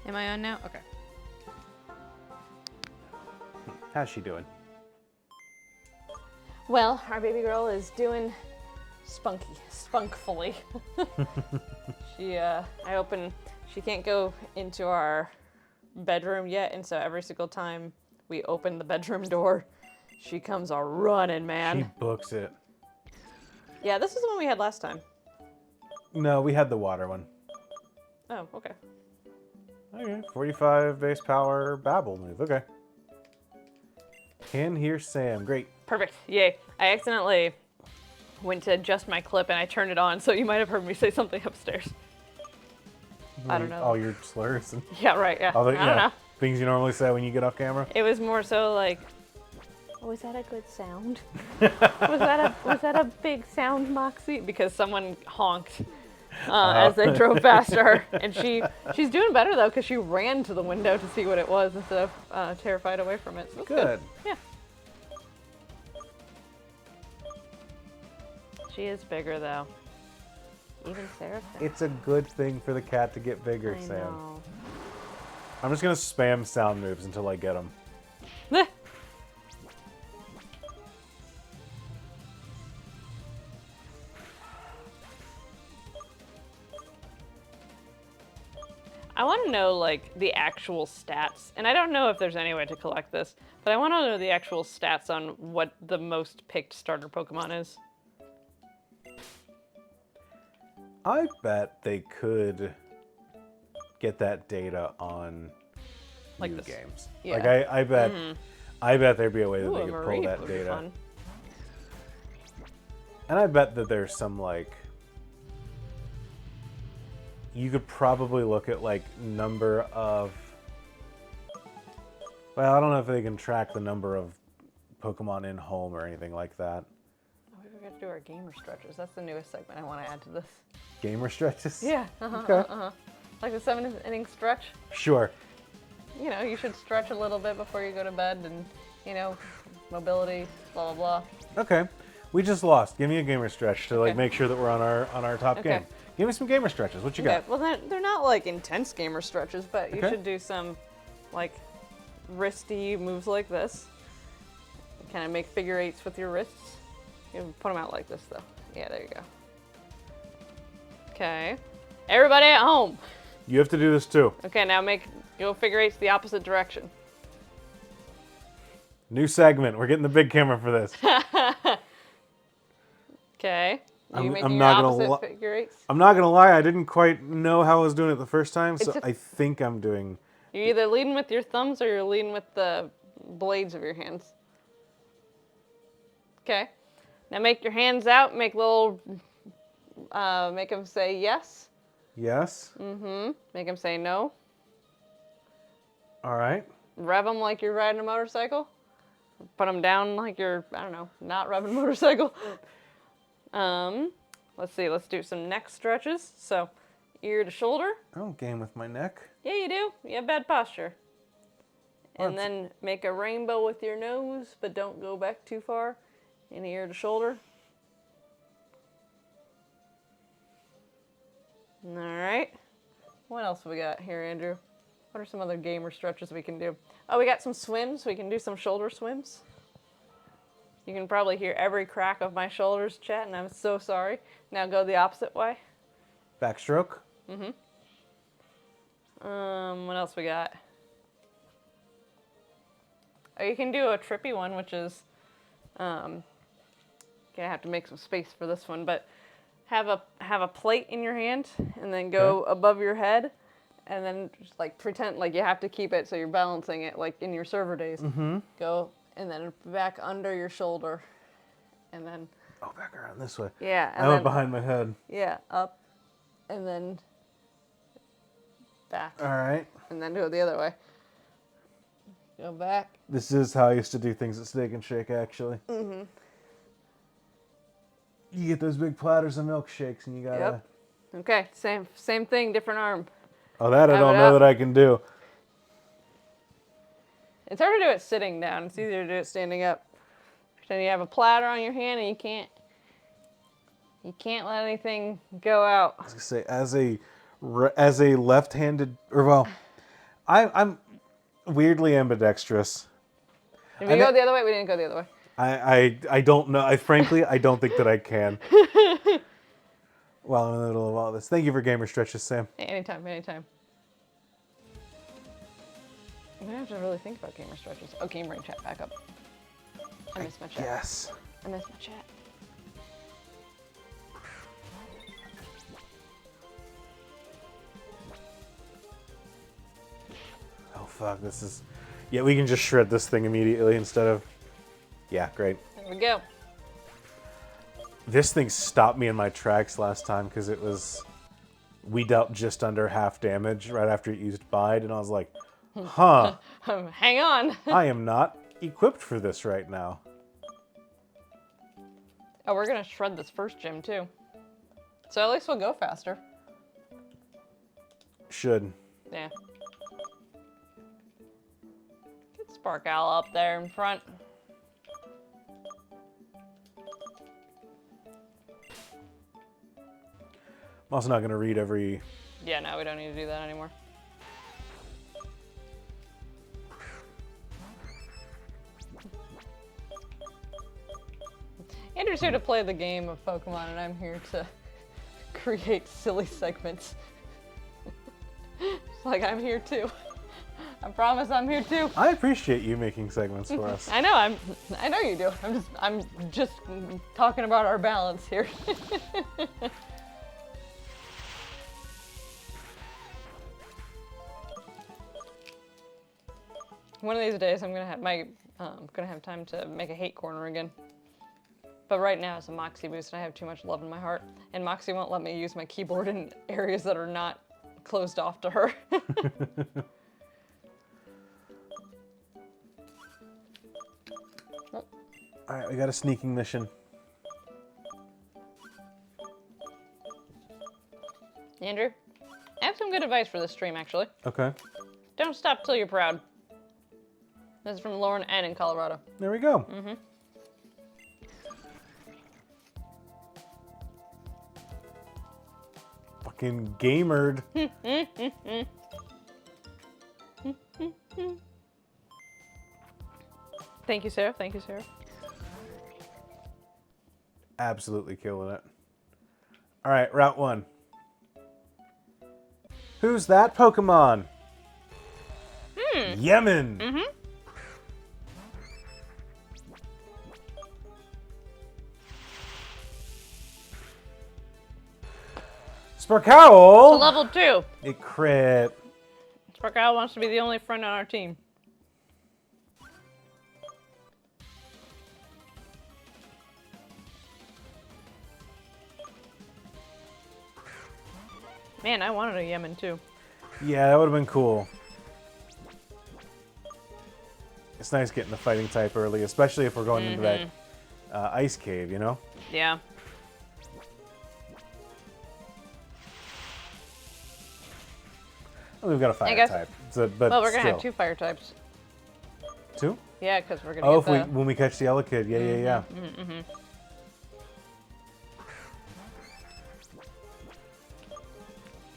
Am I on now? Okay. How's she doing? Well, our baby girl is doing spunkfully. She can't go into our bedroom yet, and so every single time we open the bedroom door, she comes a running, man. She books it. Yeah, this is the one we had last time. No, we had the water one. Oh, okay. Okay, 45 base power babble move. Okay. Can hear Sam. Great. Perfect. Yay. I accidentally went to adjust my clip and I turned it on, so you might have heard me say something upstairs. I don't know. All your slurs. And Yeah, right. Yeah. I don't know. Things you normally say when you get off camera. It was more so like, was that a good sound? was that a big sound, Moxie? Because someone honked as they drove past her, and she's doing better though because she ran to the window to see what it was instead of terrified away from it. So that's good. Yeah. She is bigger though. Even Sarah. It's a good thing for the cat to get bigger, I Sam. know. I'm just gonna spam sound moves until I get them. I want to know, like, the actual stats, and I don't know if there's any way to collect this, but I want to know the actual stats on what the most picked starter Pokemon is. I bet they could get that data on Like new this. games. Yeah. Like I bet there'd be a way that Ooh, they a could Marie pull that would be data. fun. And I bet that there's some like you could probably look at like number of well, I don't know if they can track the number of Pokemon in home or anything like that. Oh, we forgot to do our gamer stretches. That's the newest segment I want to add to this. Gamer stretches? Yeah. Okay. Like the 7-inning stretch. Sure. You know, you should stretch a little bit before you go to bed and, you know, mobility, blah, blah, blah. Okay. We just lost. Give me a gamer stretch to like Okay. make sure that we're on our top Okay. game. Give me some gamer stretches. What you got? Well, they're not like intense gamer stretches, but you Okay. should do some like wristy moves like this. Kind of make figure eights with your wrists. You put them out like this though. Yeah, there you go. Okay. Everybody at home. You have to do this too. Okay, now go figure eights the opposite direction. New segment. We're getting the big camera for this. Okay. You I'm making not your gonna opposite figure eights? I'm not gonna lie, I didn't quite know how I was doing it the first time, so It's a- I think I'm doing. You're either leading with your thumbs or you're leading with the blades of your hands. Okay. Now make your hands out. Make little. Make them say yes. Yes. Mm-hmm. Make them say no. All right. Rev them like you're riding a motorcycle. Put them down like you're, I don't know, not revving a motorcycle. Let's see. Let's do some neck stretches. So, ear to shoulder. I don't game with my neck. Yeah, you do. You have bad posture. And What? then make a rainbow with your nose, but don't go back too far. And ear to shoulder. All right. What else we got here, Andrew? What are some other gamer stretches we can do? Oh, we got some swims. We can do some shoulder swims. You can probably hear every crack of my shoulders, chat, and I'm so sorry. Now go the opposite way. Backstroke. What else we got? Oh, you can do a trippy one, which is, gonna have to make some space for this one, but have a plate in your hand and then go above your head, and then just like pretend like you have to keep it so you're balancing it like in your server days. Go and then back under your shoulder, and then Oh, back around this way. yeah, and I went then behind my head. yeah up, and then back, All right. and then do it the other way. Go back. This is how I used to do things at Steak and Shake, actually. You get those big platters of milkshakes, and you gotta. Yep. Okay, same thing, different arm. Oh, that I Have don't it know up. that I can do. It's hard to do it sitting down. It's easier to do it standing up. Pretend you have a platter on your hand and you can't let anything go out. I was gonna say, as a left-handed, or well, I'm weirdly ambidextrous. Did we go the other way? We didn't go the other way. I don't know. Frankly, I don't think that I can. Well, I'm in the middle of all this. Thank you for gamer stretches, Sam. Anytime. I'm gonna have to really think about gamer stretches. Oh, game ring chat back up. I missed my chat. Yes. I missed my chat. Oh fuck, this is... Yeah, we can just shred this thing immediately instead of... Yeah, great. There we go. This thing stopped me in my tracks last time because it was... We dealt just under half damage right after it used Bide, and I was like, huh. Hang on. I am not equipped for this right now. Oh, we're gonna shred this first gym too. So at least we'll go faster. Should. Yeah. Get Spark Owl up there in front. I'm also not going to read every... Yeah, no, we don't need to do that anymore. Andrew's here to play the game of Pokemon, and I'm here to create silly segments. It's like, I'm here too. I promise I'm here too. I appreciate you making segments for us. I know, I know you do. I'm just talking about our balance here. One of these days, I'm gonna have time to make a hate corner again. But right now, it's a Moxie boost, and I have too much love in my heart. And Moxie won't let me use my keyboard in areas that are not closed off to her. Alright, we got a sneaking mission. Andrew, I have some good advice for this stream, actually. Okay. Don't stop till you're proud. This is from Lauren N. in Colorado. There we go. Mm-hmm. Fucking gamered. Thank you, Sarah. Thank you, Sarah. Absolutely killing it. Alright, Route 1. Who's that Pokemon? Yemen! Mm-hmm. Sparkowl! Level 2. It crit. Sparkowl wants to be the only friend on our team. Man, I wanted a Yemen too. Yeah, that would have been cool. It's nice getting the fighting type early, especially if we're going into that ice cave, you know? Yeah. Well, we've got a fire type. So, but well, we're going to have still. 2 fire types. 2? Yeah, because we're going to Oh, get if when we catch the Elekid. Yeah, yeah.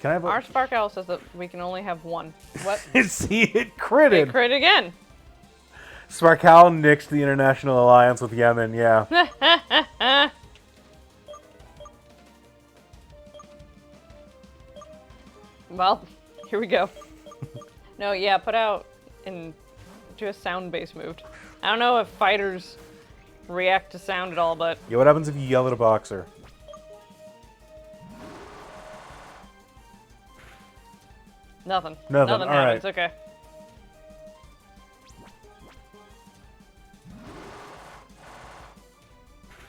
Can I have Our Sparkowl says that we can only have 1. What? See, it critted. It crit again. Sparkowl nixed the international alliance with Yemen, yeah. Well, here we go. No, yeah, put out and do a sound-based move. I don't know if fighters react to sound at all, but... Yeah, what happens if you yell at a boxer? Nothing. Nothing, all happens, right. Okay.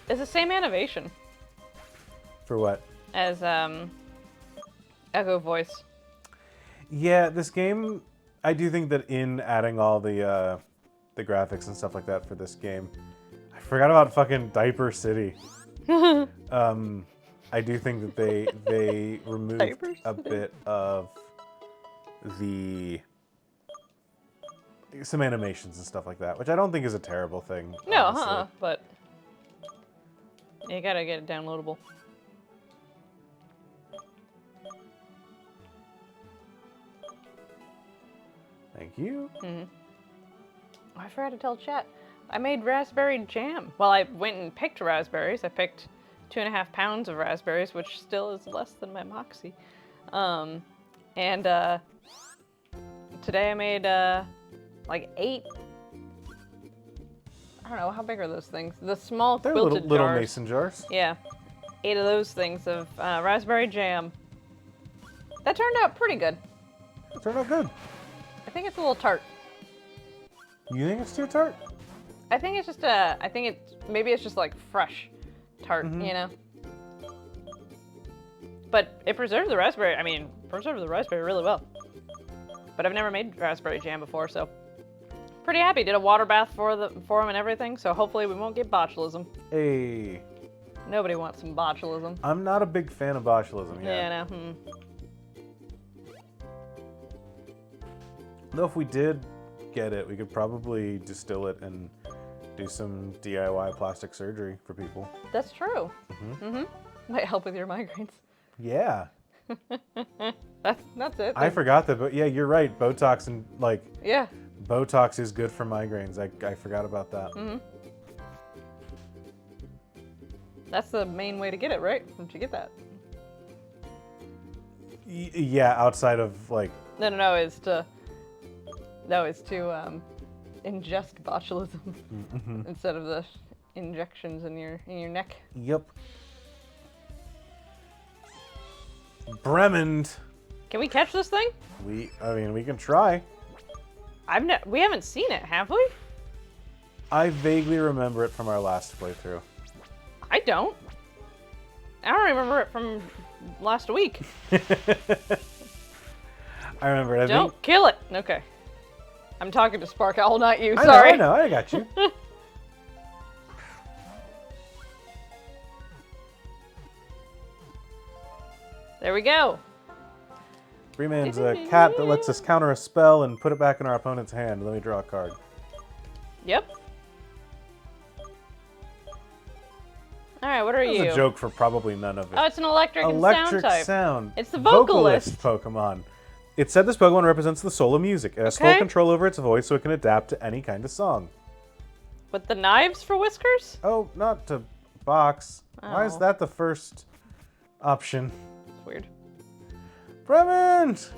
It's the same animation For what? as Echo Voice. Yeah, this game, I do think that in adding all the graphics and stuff like that for this game, I forgot about fucking Diaper City. I do think that they removed a bit of some animations and stuff like that, which I don't think is a terrible thing. No, honestly. but you gotta get it downloadable. Thank you. Oh, I forgot to tell chat. I made raspberry jam. Well, I went and picked raspberries. I picked 2.5 pounds of raspberries, which still is less than my Moxie. And today I made like 8. I don't know, how big are those things? The small They're quilted little jars. mason jars. Yeah. 8 of those things of raspberry jam. That turned out pretty good. It turned out good. I think it's a little tart. You think it's too tart? I think it's just maybe it's just like fresh tart, you know? But it preserved the raspberry, really well. But I've never made raspberry jam before, so pretty happy. Did a water bath for them and everything, so hopefully we won't get botulism. Hey. Nobody wants some botulism. I'm not a big fan of botulism yet. Yeah, no. Though if we did get it, we could probably distill it and do some DIY plastic surgery for people. That's true. Might help with your migraines. Yeah. That's it. I forgot that, but yeah, you're right. Botox and Yeah. Botox is good for migraines. I forgot about that. That's the main way to get it, right? Don't you get that? Yeah, outside of like. No, is to ingest botulism instead of the injections in your neck. Yep. Bremond. Can we catch this thing? We can try. We haven't seen it, have we? I vaguely remember it from our last playthrough. I don't remember it from last week. I remember it. Don't kill it. Okay. I'm talking to Spark Owl, not you. I Sorry. know, I got you. There we go. Freeman's a cat that lets us counter a spell and put it back in our opponent's hand. Let me draw a card. Yep. All right, what are you? That's a joke for probably none of it. Oh, it's an electric and Electric sound type. sound. It's the vocalist. Pokemon. It said this Pokemon represents the soul of music. It has full control over its voice, so it can adapt to any kind of song. With the knives for whiskers? Oh, not to box. Why is Oh. that the first option? It's weird. Bremond!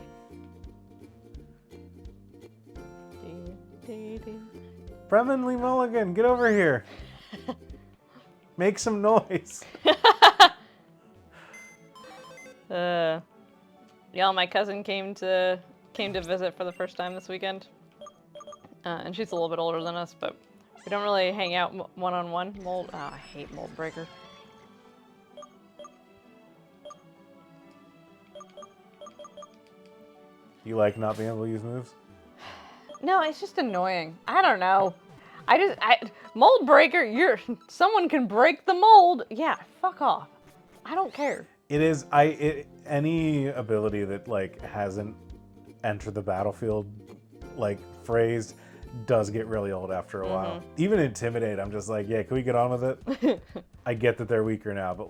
Bremond Lee Mulligan, get over here. Make some noise. Y'all, my cousin came to visit for the first time this weekend. And she's a little bit older than us, but we don't really hang out one-on-one. Mold, I hate Mold Breaker. You like not being able to use moves? No, it's just annoying. I don't know. Mold Breaker, someone can break the mold. Yeah, fuck off. I don't care. It is, any ability that, hasn't entered the battlefield, phrase does get really old after a while. Even Intimidate, I'm just like, yeah, can we get on with it? I get that they're weaker now, but,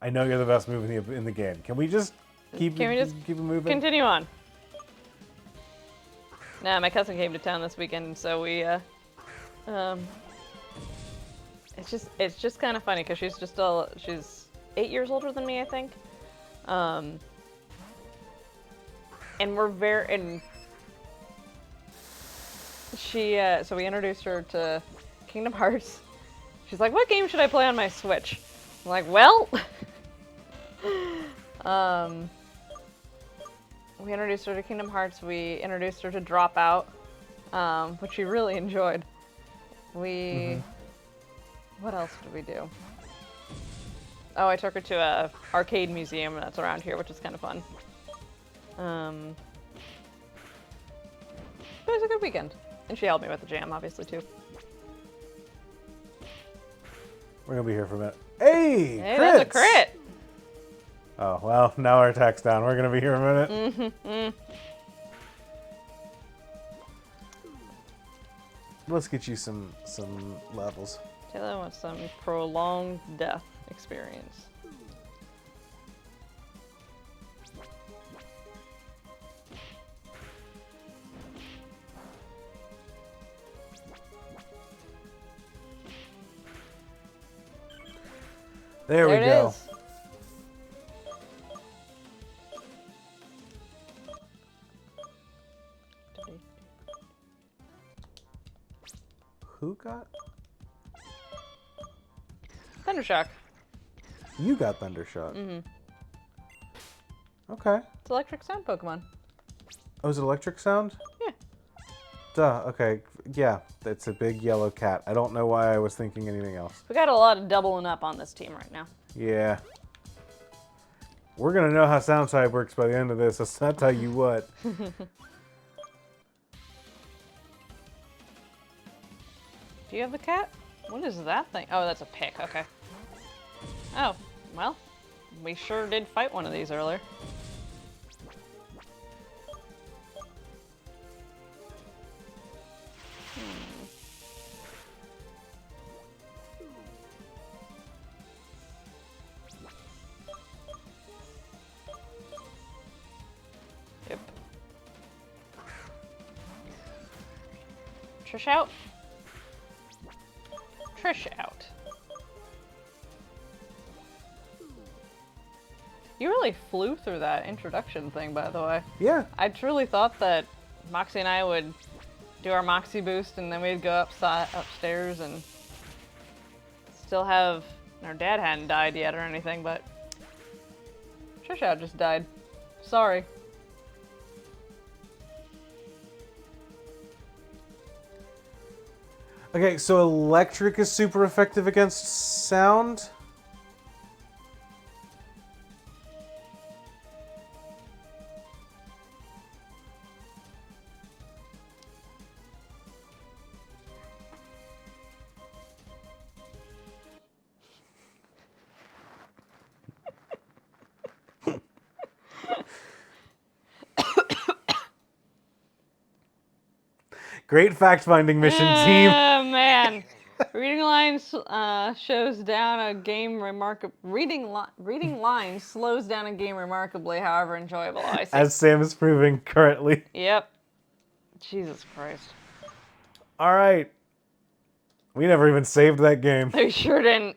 I know you're the best move in the game. Can we just keep it moving? Continue on. Nah, my cousin came to town this weekend, so we, it's just kind of funny because she's 8 years older than me, I think. And so we introduced her to Kingdom Hearts. She's like, what game should I play on my Switch? I'm like, well, we introduced her to Kingdom Hearts. We introduced her to Dropout, which she really enjoyed. What else did we do? Oh, I took her to a arcade museum that's around here, which is kind of fun. It was a good weekend. And she helped me with the jam, obviously, too. We're going to be here for a minute. Hey, Hey, that's a crit! Oh, well, now our attack's down. We're going to be here a minute. Let's get you some levels. Taylor wants some prolonged death experience. There we go. Is. Who got? Thundershock. You got Thundershock. Mm-hmm. Okay. It's electric sound Pokemon. Oh, is it electric sound? Yeah. Duh. Okay. Yeah, it's a big yellow cat. I don't know why I was thinking anything else. We got a lot of doubling up on this team right now. Yeah. We're gonna know how sound type works by the end of this. I'll tell you what. Do you have the cat? What is that thing? Oh, that's a pick. Okay. Oh, well, we sure did fight one of these earlier. Yep. Trish out. Trish out. You really flew through that introduction thing, by the way. Yeah. I truly thought that Moxie and I would do our Moxie boost and then we'd go upstairs and still have... Our dad hadn't died yet or anything, but... Trish out just died. Sorry. Okay, so electric is super effective against sound? Great fact-finding mission, team. Oh, man. Reading lines shows down a game reading lines slows down a game remarkably, however enjoyable. I see. As Sam is proving currently. Yep. Jesus Christ. All right. We never even saved that game. They sure didn't.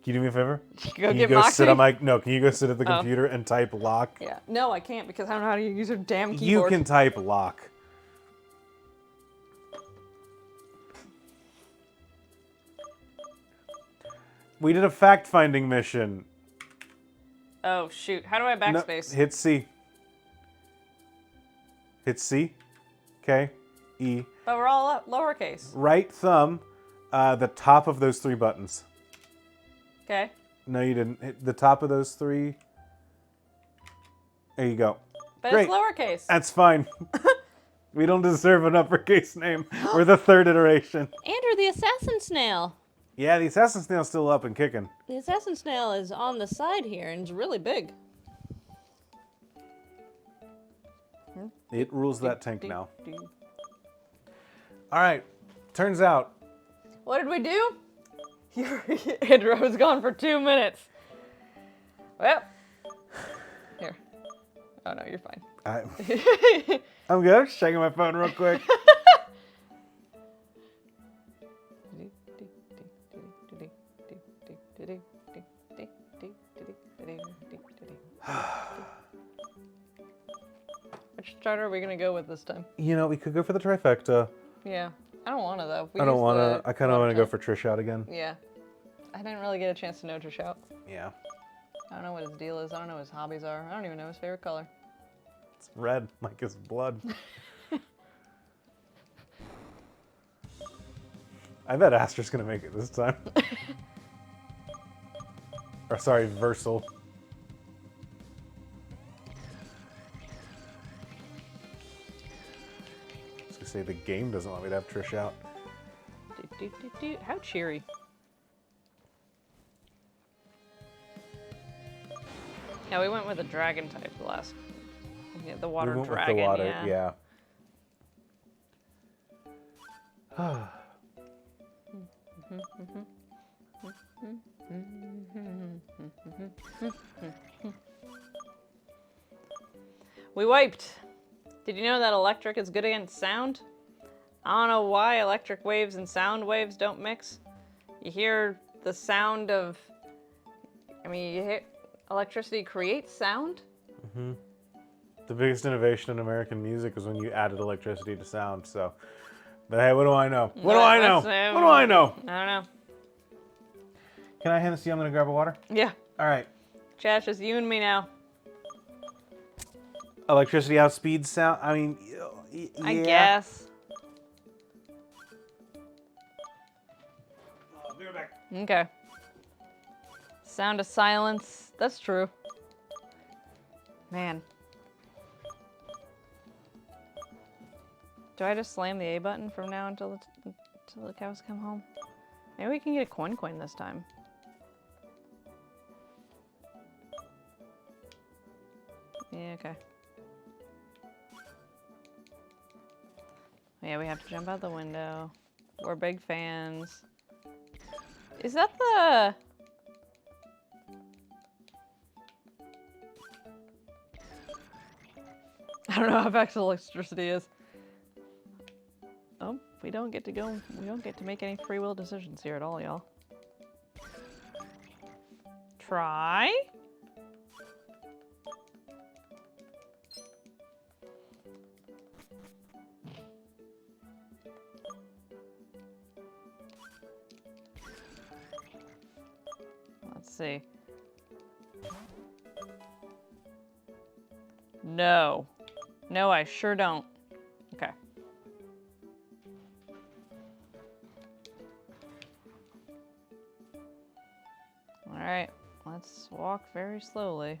Can you do me a favor? Can you go sit on my... No, can you go sit at the computer and type lock? Yeah. No, I can't because I don't know how to use your damn keyboard. You can type lock. We did a fact-finding mission. Oh, shoot. How do I backspace? No, hit C. Hit C. K. E. But we're all up, lowercase. Right thumb, the top of those three buttons. Okay. No, you didn't. Hit the top of those three. There you go. But Great. it's lowercase. That's fine. We don't deserve an uppercase name. We're the third iteration. Andrew, the assassin snail. Yeah, the assassin snail's still up and kicking. The assassin snail is on the side here and it's really big. It rules that tank now. All right. Turns out. What did we do? Andrew was gone for 2 minutes. Well, here. Oh no, you're fine. I'm good. I'm just checking my phone real quick. Which starter are we gonna go with this time? You know, we could go for the trifecta. Yeah, I don't want to though. I don't want to. I kind of want to go for Trish out again. Yeah, I didn't really get a chance to know Trish out. Yeah. I don't know what his deal is. I don't know what his hobbies are. I don't even know his favorite color. It's red, like his blood. I bet Astra's gonna make it this time. Or sorry, Versal. I was gonna say the game doesn't want me to have Trish out. How cheery. Yeah, we went with a dragon type last. Yeah, the water we went dragon. with the water, yeah. We wiped. Did you know that electric is good against sound? I don't know why electric waves and sound waves don't mix. You hear the sound of... I mean, you hear electricity creates sound? the biggest innovation in American music was when you added electricity to sound. So, but hey, what do I know? What do I know? What do I know? I don't know. Can I hand this to you? I'm gonna grab a water. Yeah. All right. Chat, it's just you and me now. Electricity outspeeds sound. I mean, I yeah. guess. Oh, be right back. Okay. Sound of silence. That's true. Man. Do I just slam the A button from now until the cows come home? Maybe we can get a coin this time. Yeah, okay. Yeah, we have to jump out the window. We're big fans. Is that the... I don't know how fast electricity is. Oh, we don't get to go. We don't get to make any free will decisions here at all, y'all. Try. Let's see. No. No, I sure don't. Okay. All right, let's walk very slowly.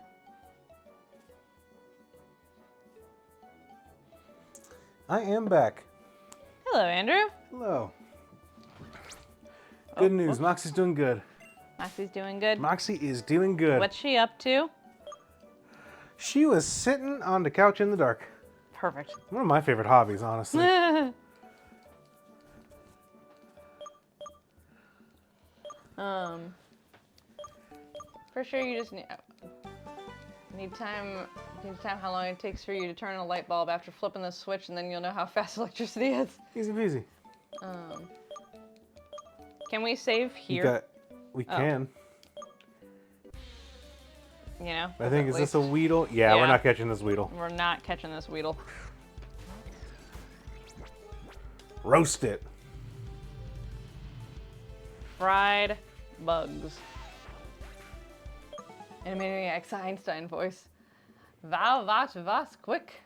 I am back. Hello, Andrew. Hello. Good news. whoops. Moxie's doing good. Moxie's doing good. Moxie is doing good. What's she up to? She was sitting on the couch in the dark. Perfect. One of my favorite hobbies, honestly. For sure you just need time how long it takes for you to turn on a light bulb after flipping the switch, and then you'll know how fast electricity is. Easy peasy. Can we save here? We can. You know? I think, is at this a least- Weedle? Yeah, Yeah. we're not catching this Weedle. We're not catching this Weedle. Roast it. Fried bugs. Animaniacs Einstein voice. Wow, was, quick.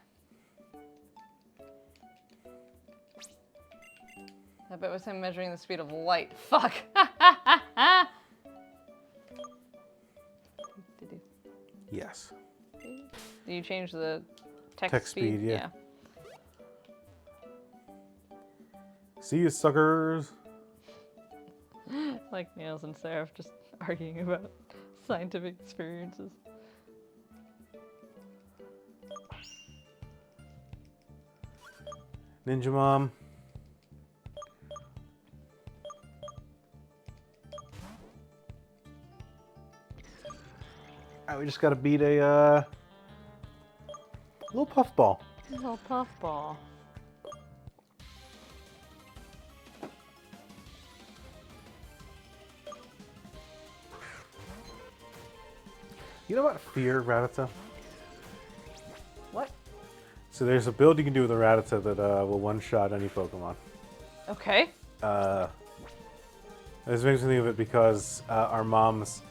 I bet it was him measuring the speed of light. Fuck. Yes. Do you change the text Text speed, yeah. Yeah. See you, suckers. Like Nails and Seraph just arguing about scientific experiences. Ninja Mom. Alright, we just gotta beat a little puffball. Little puffball. You know what? Fear Rattata. What? So there's a build you can do with a Rattata that will one-shot any Pokemon. Okay. This makes me think of it because our mom's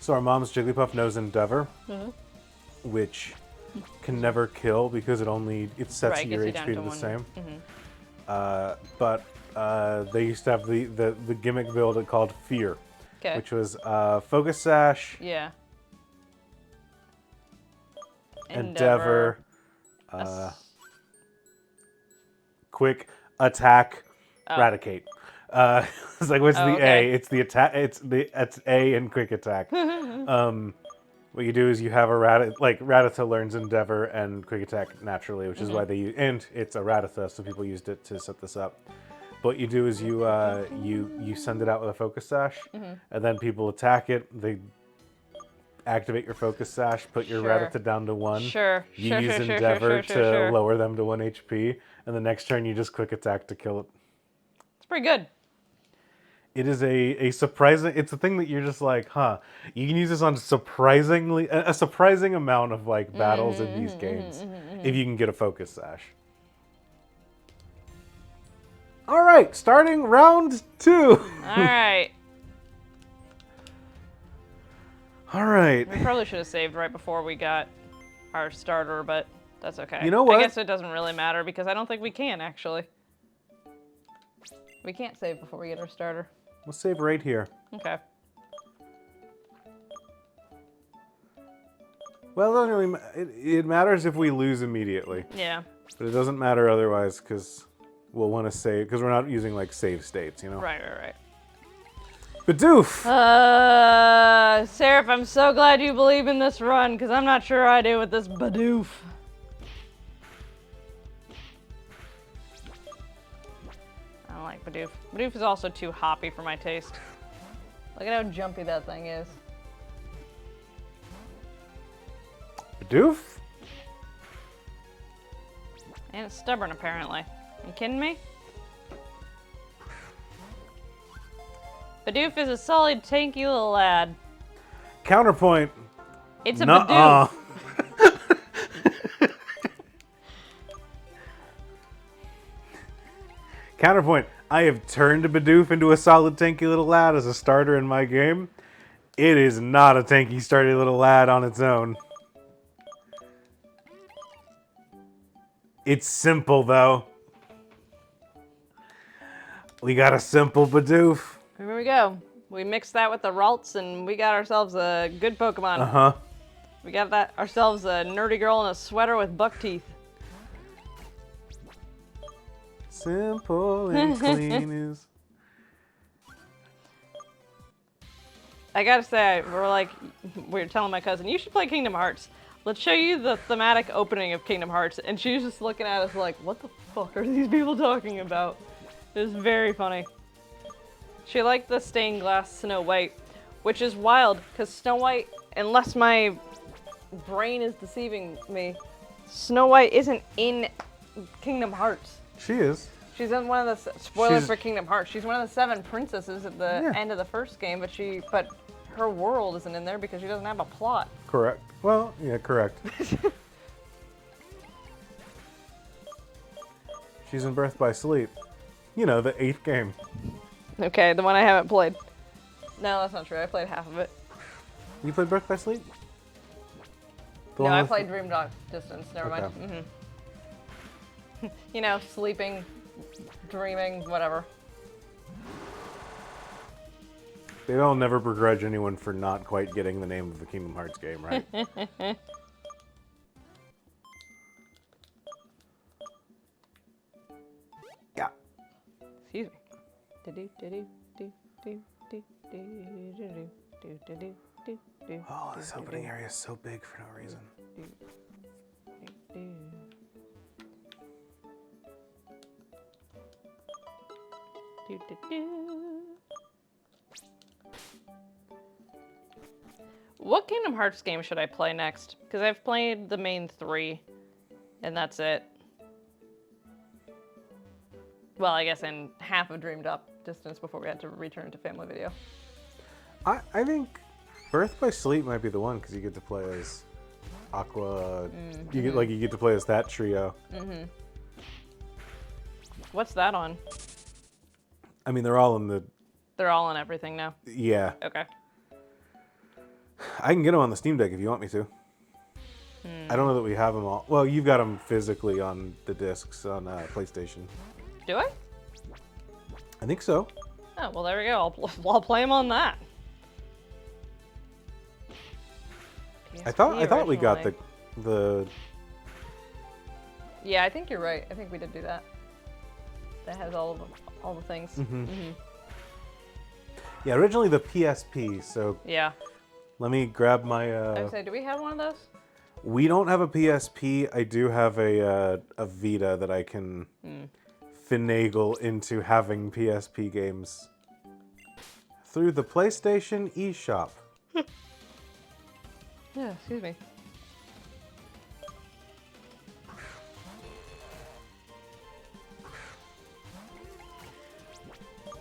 Jigglypuff knows Endeavor, which can never kill because it sets Right, your gets you down HP to to the one. same. But they used to have the gimmick build called Fear, Okay. which was Focus Sash, Yeah. Endeavor, Us- Quick Attack, Oh. Raticate. It's like, what's Oh, the okay. A? It's the attack. It's A and Quick Attack. What you do is you have a Rattata learns Endeavor and Quick Attack naturally, which is why they use, and it's a Rattata, so people used it to set this up. But what you do is you send it out with a Focus Sash, and then people attack it. They activate your Focus Sash, put your Sure. Rattata down to 1. Sure. You Sure, use sure, sure, Endeavor sure, sure, to sure. lower them to 1 HP, and the next turn you just Quick Attack to kill it. It's pretty good. It is a surprising. It's a thing that you're just like, huh? You can use this on a surprising amount of like battles in these games if you can get a focus sash. All right, starting round 2. All right. All right. We probably should have saved right before we got our starter, but that's okay. You know what? I guess it doesn't really matter because I don't think we can actually. We can't save before we get our starter. We'll save right here. Okay. Well, it doesn't really. It matters if we lose immediately, Yeah. but it doesn't matter otherwise because we'll want to save because we're not using like save states, you know. Right. Bidoof. Seraph, I'm so glad you believe in this run because I'm not sure I do with this Bidoof. I don't like Bidoof. Bidoof is also too hoppy for my taste. Look at how jumpy that thing is. Bidoof. And it's stubborn, apparently. You kidding me? Bidoof is a solid, tanky little lad. Counterpoint. It's a Nuh-uh. Bidoof. Counterpoint. I have turned Bidoof into a solid, tanky little lad as a starter in my game. It is not a tanky, sturdy little lad on its own. It's simple, though. We got a simple Bidoof. Here we go. We mixed that with the Ralts and we got ourselves a good Pokemon. Uh-huh. We got ourselves a nerdy girl in a sweater with buck teeth. Simple and clean is... I gotta say, we were telling my cousin, you should play Kingdom Hearts. Let's show you the thematic opening of Kingdom Hearts. And she was just looking at us like, what the fuck are these people talking about? It was very funny. She liked the stained glass Snow White, which is wild, because Snow White, unless my brain is deceiving me, Snow White isn't in Kingdom Hearts. She is. She's in one of the, spoilers for Kingdom Hearts, she's one of the 7 princesses at the end of the first game, but her world isn't in there because she doesn't have a plot. Correct. Well, yeah, correct. She's in Birth by Sleep. You know, the 8th game. Okay, the one I haven't played. No, that's not true. I played half of it. You played Birth by Sleep? The No, one I with- played Dream Dog Distance. Never mind. You know, sleeping, dreaming, whatever. They'll never begrudge anyone for not quite getting the name of the Kingdom Hearts game, right? Yeah. Excuse me. Oh, this opening area is so big for no reason. What Kingdom Hearts game should I play next? Because I've played the main 3, and that's it. Well, I guess in half of Dreamed Up Distance before we had to return to Family Video. I think Birth by Sleep might be the one because you get to play as Aqua. You get to play as that trio. What's that on? I mean, they're all in the. They're all on everything now. Yeah. Okay. I can get them on the Steam Deck if you want me to. I don't know that we have them all. Well, you've got them physically on the discs on PlayStation. Do I? I think so. Oh, well, there we go. I'll play them on that. I thought we got originally. the. Yeah, I think you're right. I think we did do that. That has all the things. Yeah, originally the PSP. So Yeah. let me grab my. I would say, do we have one of those? We don't have a PSP. I do have a Vita that I can finagle into having PSP games through the PlayStation eShop. Yeah, excuse me.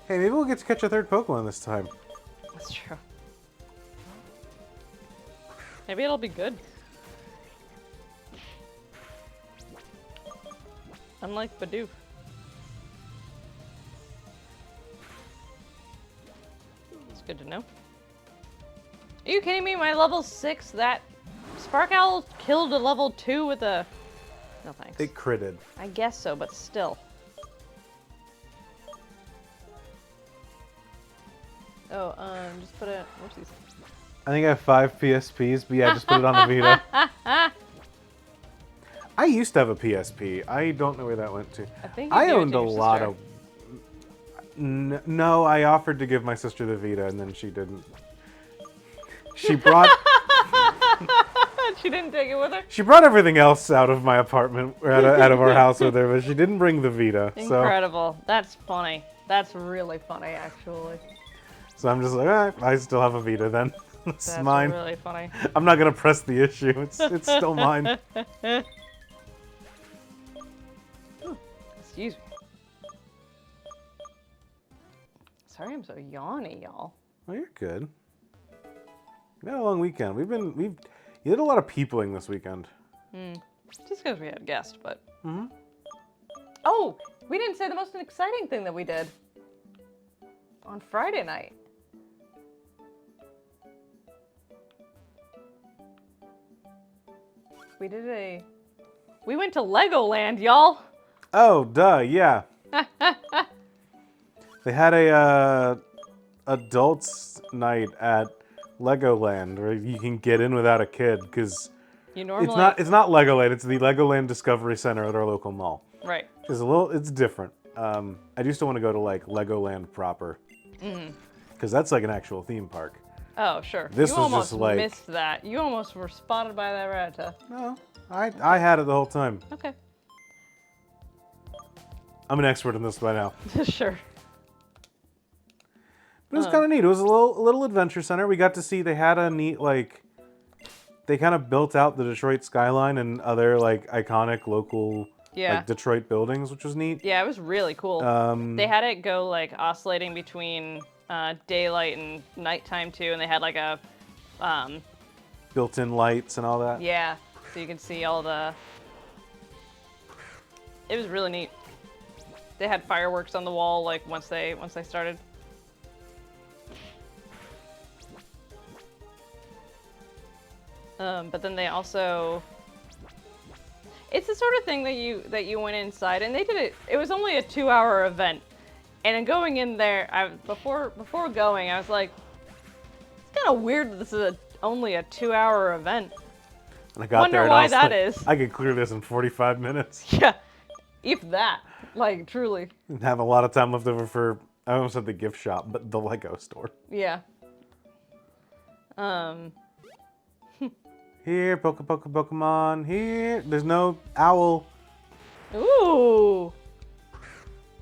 Hey, maybe we'll get to catch a third Pokemon this time. That's true. Maybe it'll be good. Unlike Bidoof. It's good to know. Are you kidding me? My level 6, that Spark Owl killed a level 2 with a... No thanks. It critted. I guess so, but still. Oh, just put it... Whoopsies. I think I have 5 PSPs, but yeah, just put it on the Vita. I used to have a PSP. I don't know where that went to. I think you I gave it owned to a your lot sister. of... No, I offered to give my sister the Vita, and then she didn't. She brought... She didn't take it with her? She brought everything else out of my apartment, or out of our house with her, but she didn't bring the Vita. Incredible. That's funny. That's really funny, actually. So I'm just like, all right, I still have a Vita then. It's That's mine. really funny. I'm not gonna press the issue. It's still mine. Excuse me. Sorry I'm so yawny, y'all. Oh, you're good. We had a long weekend. You did a lot of peopling this weekend. Just because we had a guest, but... Mm-hmm. Oh! We didn't say the most exciting thing that we did. On Friday night. We went to Legoland, y'all! Oh, duh, yeah. They had a adults night at Legoland where you can get in without a kid because You normally... it's not Legoland. It's the Legoland Discovery Center at our local mall. Right. It's different. I do still want to go to like Legoland proper because that's like an actual theme park. Oh, sure. This you was almost just like- missed that. You almost were spotted by that Rattata. No, I had it the whole time. Okay. I'm an expert in this by now. Sure. But it was kind of neat. It was a little adventure center. We got to see they had a neat they kind of built out the Detroit skyline and other like iconic local like Detroit buildings, which was neat. Yeah, it was really cool. They had it go like oscillating between daylight and nighttime too, and they had like a Built-in lights and all that. yeah, so you could see all the. It was really neat. They had fireworks on the wall like once they started. But then they also. It's the sort of thing that you went inside, and they did it. It was only a 2-hour event, and in going in there, before going, I was like, it's kind of weird that this is only a 2-hour event. And I got Wonder there and why I was that like, is. I could clear this in 45 minutes. Yeah, if that, like truly. And have a lot of time left over for, I almost said the gift shop, but the Lego store. Yeah. Here, Pokemon, here. There's no owl. Ooh.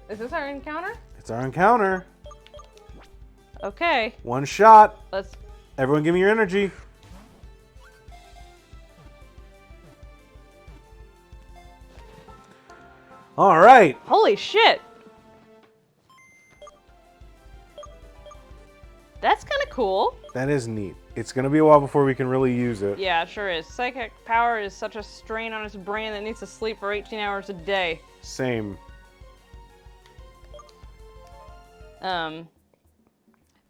Is this our encounter? It's our encounter. Okay. One shot. Let's. Everyone give me your energy. All right. Holy shit. That's kind of cool. That is neat. It's going to be a while before we can really use it. Yeah, it sure is. Psychic power is such a strain on its brain that it needs to sleep for 18 hours a day. Same. But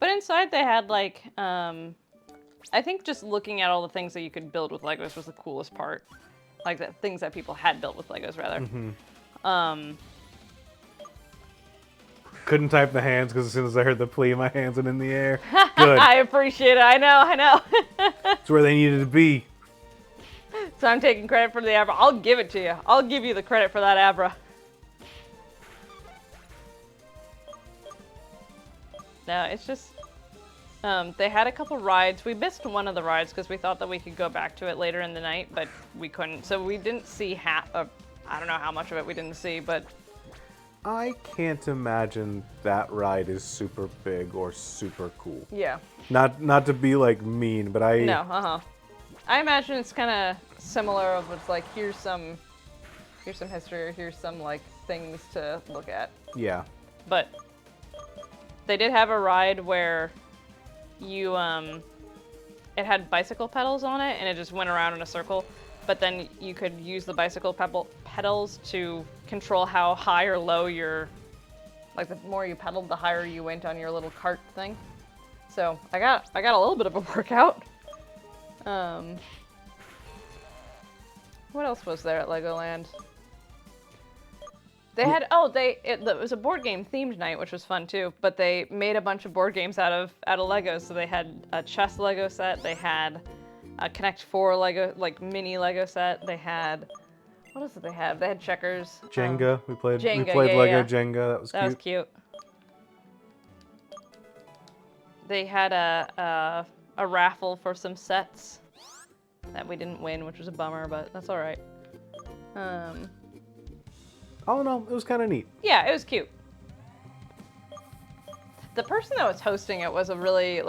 inside they had like, I think just looking at all the things that you could build with Legos was the coolest part. Like the things that people had built with Legos, rather. Couldn't type the hands because as soon as I heard the plea, my hands went in the air. Good. I appreciate it. I know. It's where they needed to be. So I'm taking credit for the Abra. I'll give it to you. I'll give you the credit for that Abra. No, it's just, they had a couple rides. We missed one of the rides because we thought that we could go back to it later in the night, but we couldn't. So we didn't see half of, I don't know how much of it we didn't see, but. I can't imagine that ride is super big or super cool. Yeah. Not to be like mean, but I. No, I imagine it's kind of similar of it's like, here's some history or here's some like things to look at. Yeah. But They did have a ride where you it had bicycle pedals on it, and it just went around in a circle. But then you could use the bicycle pedals to control how high or low your, like the more you pedaled, the higher you went on your little cart thing. So I got a little bit of a workout. What else was there at Legoland? They had it was a board game themed night, which was fun too. But they made a bunch of board games out of Legos. So they had a chess Lego set. They had a Connect 4 Lego, like mini Lego set. They had, what else did they have? They had checkers. Jenga. We played Jenga, Lego yeah. Jenga. That was cute. That was cute. They had a raffle for some sets that we didn't win, which was a bummer, but that's all right. All in all, it was kind of neat. Yeah, it was cute. The person that was hosting it was a really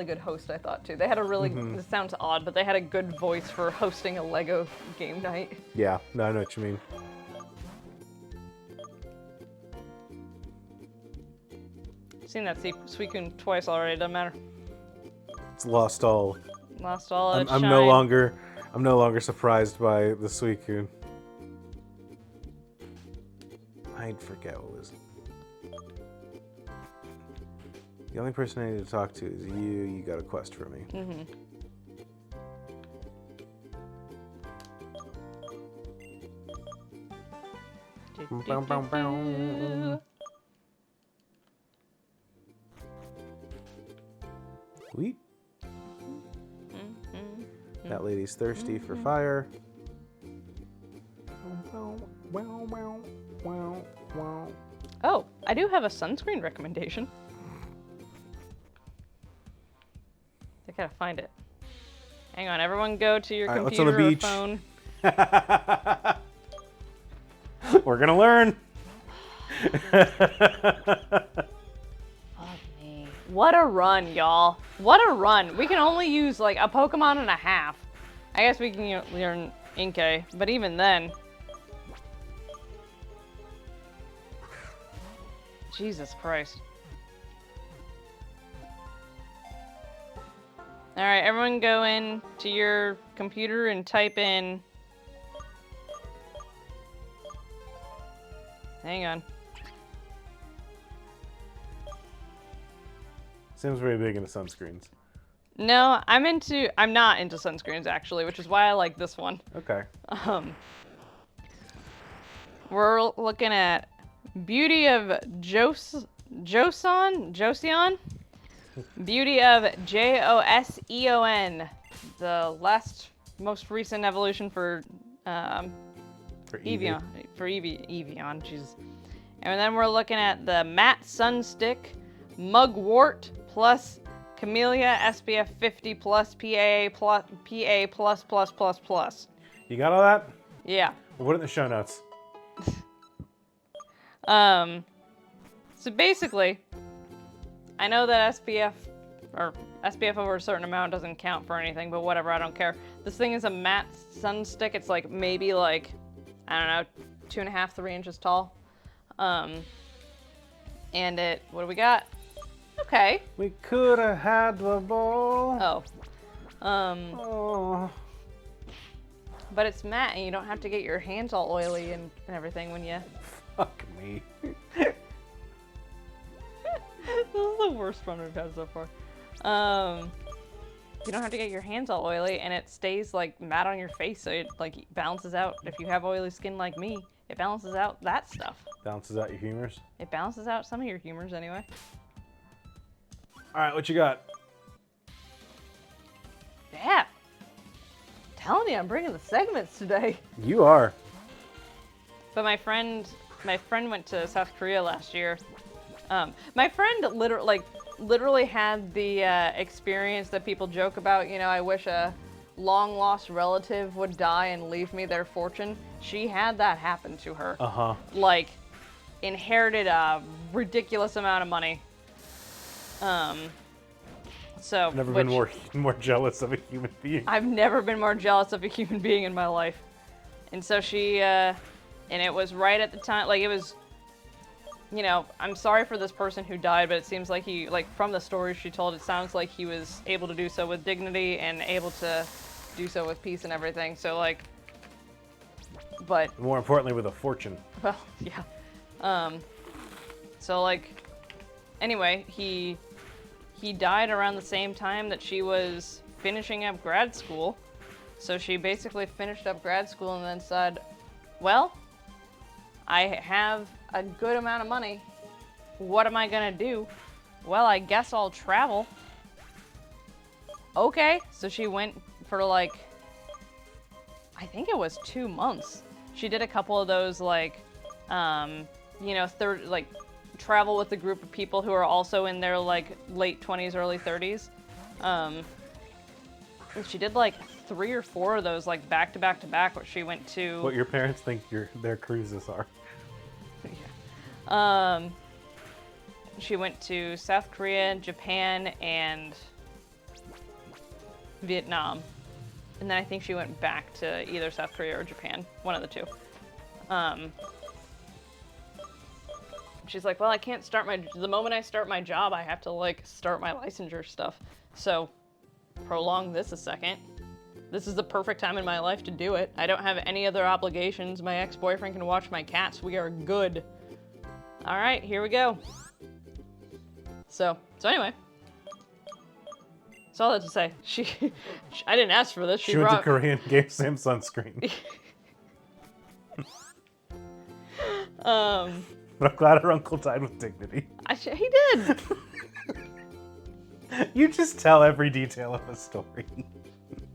good host, I thought too. They had a really this sounds odd, but they had a good voice for hosting a Lego game night. Yeah, no, I know what you mean. I've seen that Suicune twice already. Doesn't matter. It's lost all. Lost all of its I'm shine. no longer surprised by the Suicune. I'd forget what was. The only person I need to talk to is you. You got a quest for me. Mm-hmm. Sweet. That lady's thirsty for fire. Oh, I do have a sunscreen recommendation. I gotta find it. Hang on, everyone go to your All right, computer what's on the or beach? phone. We're gonna learn. Fuck me. What a run, y'all. What a run. We can only use like a Pokemon and a half. I guess we can learn Inkay, but even then. Jesus Christ. Alright, everyone go in to your computer and type in... Hang on. Seems very big into sunscreens. No, I'm not into sunscreens actually, which is why I like this one. Okay. We're looking at Beauty of Joseon? Beauty of Joseon. The most recent evolution for Evian. For Evian, jeez. And then we're looking at the Matte Sunstick, Mugwort plus Camellia SPF 50 plus PA plus plus plus plus. You got all that? Yeah. We'll put it in the show notes. So basically, I know that SPF over a certain amount doesn't count for anything, but whatever, I don't care. This thing is a matte sunstick. It's like maybe like, I don't know, 2.5, 3 inches tall. And it, what do we got? Okay. We could have had the ball. Oh. But it's matte and you don't have to get your hands all oily and everything when you... Fuck me. This is the worst fun we've had so far. You don't have to get your hands all oily and it stays like matte on your face, so it like balances out. If you have oily skin like me, it balances out that stuff. Balances out your humors. It balances out some of your humors anyway. All right, what you got? Yeah. Telling you, I'm bringing the segments today. You are. But my friend went to South Korea last year. My friend literally had the experience that people joke about. You know, I wish a long lost relative would die and leave me their fortune. She had that happen to her. Uh-huh. Like, inherited a ridiculous amount of money. So Never been more jealous of a human being. I've never been more jealous of a human being in my life. And so she, and it was right at the time, like it was you know, I'm sorry for this person who died, but it seems like he, like, from the stories she told, it sounds like he was able to do so with dignity and able to do so with peace and everything. So, like, but More importantly, with a fortune. well, yeah. So, like, anyway, he died around the same time that she was finishing up grad school. So she basically finished up grad school and then said, well, I have a good amount of money. What am I gonna do? Well, I guess I'll travel. Okay, so she went for like, I think it was 2 months. She did a couple of those like, you know, travel with a group of people who are also in their like late 20s, early 30s. She did like 3 or 4 of those like back to back to back where she went to... What your parents think their cruises are. Yeah. She went to South Korea, Japan, and Vietnam. And then I think she went back to either South Korea or Japan, one of the two. She's like, well, I can't start the moment I start my job, I have to like start my licensure stuff. So prolong this a second. This is the perfect time in my life to do it. I don't have any other obligations. My ex-boyfriend can watch my cats. We are good. All right, here we go. So anyway. That's all I have to say. I didn't ask for this. She went to Korea and gave Sam sunscreen. But I'm glad her uncle died with dignity. He did. You just tell every detail of the story.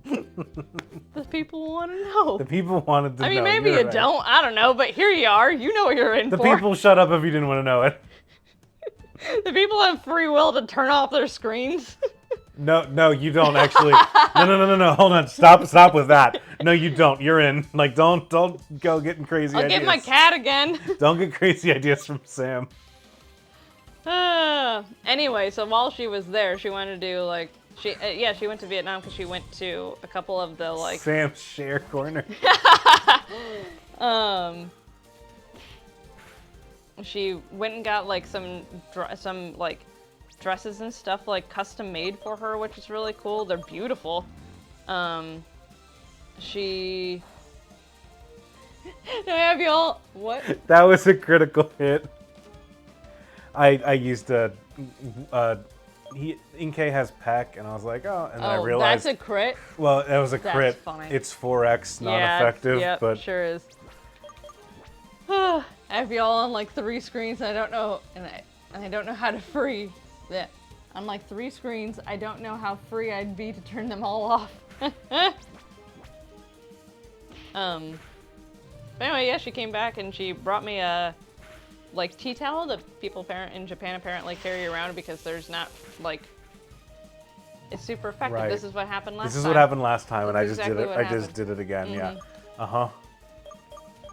The people want to know. The people wanted to know. I mean, maybe you don't. I don't know, but here you are. You know what you're in for. for. The people shut up if you didn't want to know it. The people have free will to turn off their screens. No, you don't actually. No. Hold on. Stop with that. No, you don't. You're in. Like, don't go getting crazy ideas. I'll get my cat again. Don't get crazy ideas from Sam. Anyway, so while she was there, she wanted to do like she went to Vietnam because she went to a couple of the like Sam's share corner. She went and got like some like dresses and stuff like custom made for her, which is really cool. They're beautiful. She. Now have y'all what? That was a critical hit. I used a. Inkay has Peck, and I was like, oh, and then I realized that's a crit. Well, it was a crit. Funny. It's 4x, not effective, yep, but sure is. I have y'all on like 3 screens. And I don't know, and I don't know how to free. Yeah, on like 3 screens. I don't know how free I'd be to turn them all off. But anyway, yeah, she came back and she brought me a like tea towel that people in Japan apparently carry around because there's not like it's super effective. Right. This is what happened last time. This is what happened last time, and I That's just did it. exactly I what just did it again. Mhm. Yeah.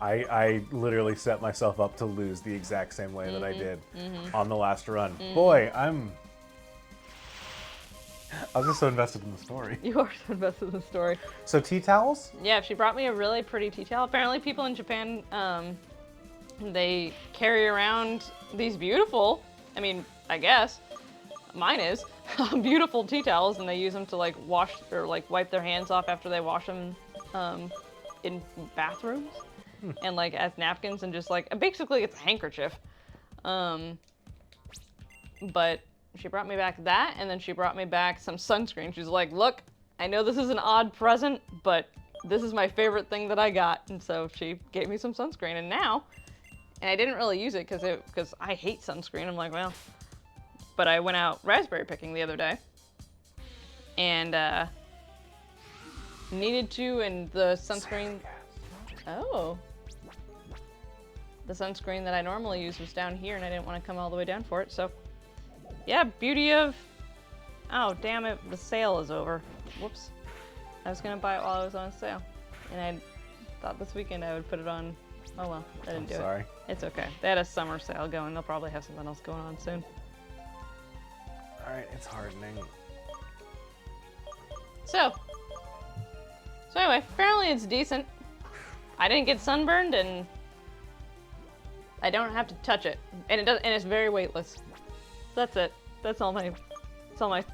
I literally set myself up to lose the exact same way that I did on the last run. Boy, I was just so invested in the story. You are so invested in the story. So tea towels? Yeah, she brought me a really pretty tea towel. Apparently people in Japan, they carry around these beautiful, I mean, I guess, mine is, beautiful tea towels, and they use them to like wash or like wipe their hands off after they wash them in bathrooms. And like as napkins and just like, basically it's a handkerchief. But she brought me back that, and then she brought me back some sunscreen. She's like, look, I know this is an odd present, but this is my favorite thing that I got. And so she gave me some sunscreen, and now, and I didn't really use it because I hate sunscreen. I'm like, well, but I went out raspberry picking the other day, and needed to, and the sunscreen, the sunscreen that I normally use was down here, and I didn't want to come all the way down for it, so yeah, beauty of, oh damn it, the sale is over. Whoops. I was gonna buy it while I was on sale, and I thought this weekend I would put it on. Oh well, I didn't do it. Sorry. It's okay. They had a summer sale going. They'll probably have something else going on soon. Alright, it's hardening. So anyway, apparently it's decent. I didn't get sunburned, and I don't have to touch it, and it's very weightless. That's it. That's all my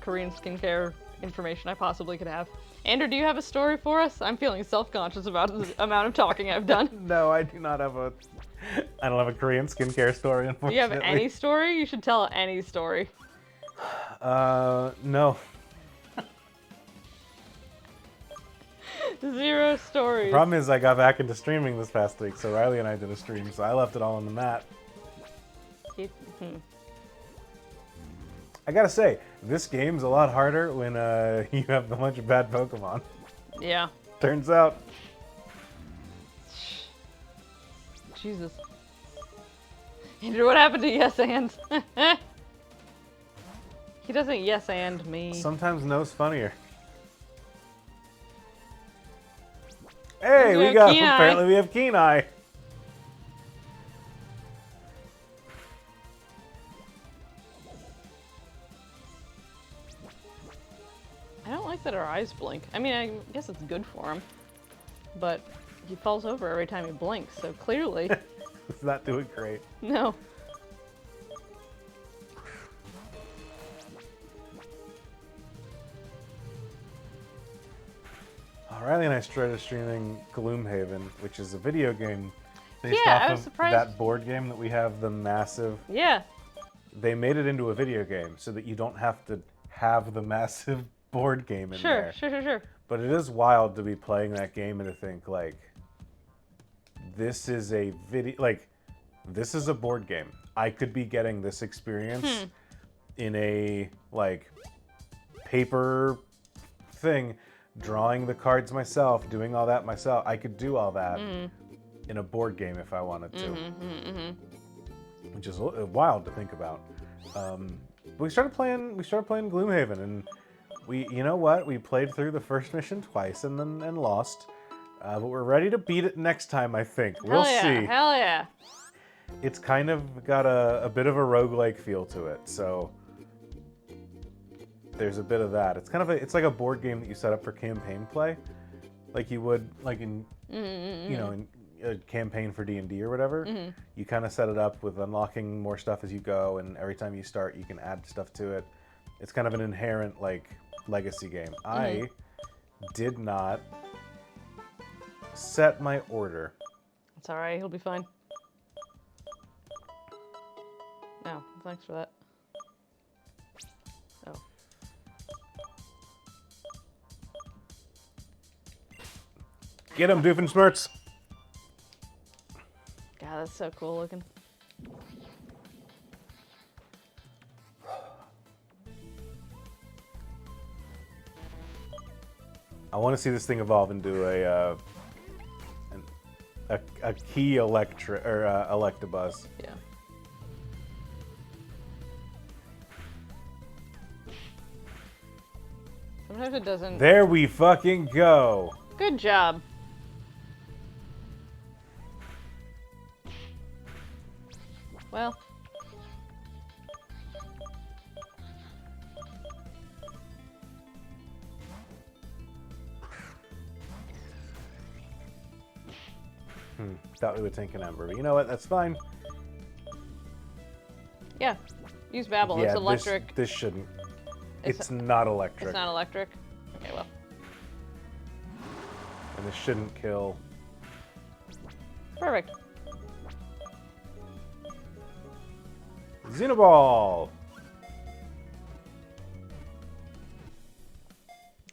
Korean skincare information I possibly could have. Andrew, do you have a story for us? I'm feeling self-conscious about the amount of talking I've done. No, I do not have I don't have a Korean skincare story, unfortunately. Do you have any story? You should tell any story. No. 0 stories. The problem is I got back into streaming this past week, so Riley and I did a stream, so I left it all on the mat. I gotta say, this game's a lot harder when you have a bunch of bad Pokemon. Yeah. Turns out. Jesus. Andrew, what happened to yes and? He doesn't yes and me. Sometimes no's funnier. Hey, apparently we have Keen Eye. I don't like that our eyes blink. I mean, I guess it's good for him, but he falls over every time he blinks, so clearly. It's not doing great. No. Riley and I started streaming Gloomhaven, which is a video game based Yeah, off I was of surprised. that board game that we have, the massive. Yeah. They made it into a video game so that you don't have to have the massive board game in there. Sure. But it is wild to be playing that game and to think, like, this is a this is a board game. I could be getting this experience in a, like, paper thing, drawing the cards myself, doing all that myself. I could do all that in a board game if I wanted to. Which is wild to think about. We started playing Gloomhaven, and you know what? We played through the first mission twice and lost. But we're ready to beat it next time, I think. We'll see. Hell yeah. It's kind of got a bit of a roguelike feel to it, so there's a bit of that. It's like a board game that you set up for campaign play, like you would in in a campaign for D&D or whatever. You kind of set it up with unlocking more stuff as you go, and every time you start, you can add stuff to it. It's kind of an inherent like legacy game. I did not set my order. It's all right. He'll be fine. No, thanks for that. Oh. Get him, Doofenshmirtz! God, that's so cool looking. I want to see this thing evolve into a key Electabuzz. Yeah. Sometimes it doesn't. There we fucking go. Good job. Well. Thought we would take an Ember, but you know what? That's fine. Yeah. Use Babble. Yeah, It's electric. This shouldn't. It's not electric. It's not electric? Okay, well. And this shouldn't kill. Perfect. Xenoball!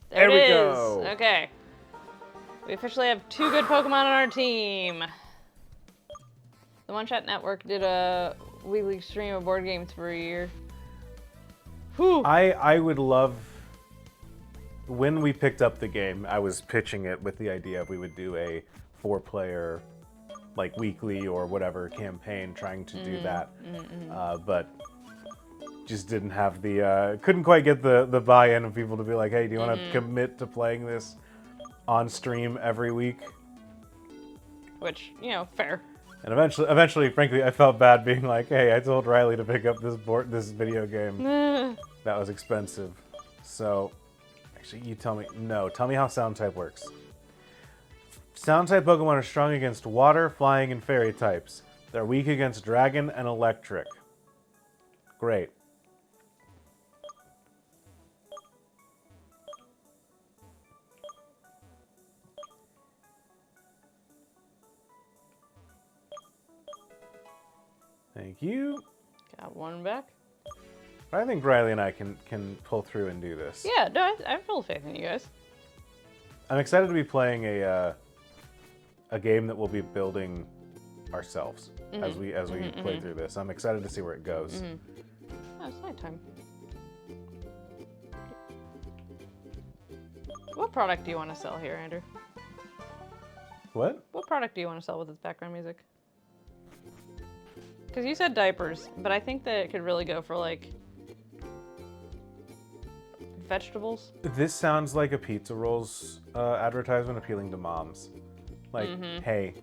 There we it is. go. Okay. We officially have 2 good Pokemon on our team. The MOONSHOT Network did a weekly stream of board games for a year. Whew. I would love... When we picked up the game, I was pitching it with the idea of we would do a 4-player, like, weekly or whatever campaign trying to do that. But just didn't have the... couldn't quite get the buy-in of people to be like, hey, do you want to commit to playing this on stream every week? Which, you know, fair. And eventually, frankly, I felt bad being like, hey, I told Riley to pick up this video game. That was expensive. So, actually, you tell me. No, tell me how Sound type works. Sound type Pokemon are strong against water, flying, and fairy types. They're weak against dragon and electric. Great. Thank you. Got one back. I think Riley and I can pull through and do this. Yeah, no, I have full faith in you guys. I'm excited to be playing a game that we'll be building ourselves as we play through this. I'm excited to see where it goes. Oh, it's nighttime. What product do you want to sell here, Andrew? What? What product do you want to sell with its background music? Because you said diapers, but I think that it could really go for like vegetables. This sounds like a pizza rolls advertisement appealing to moms. Like, hey,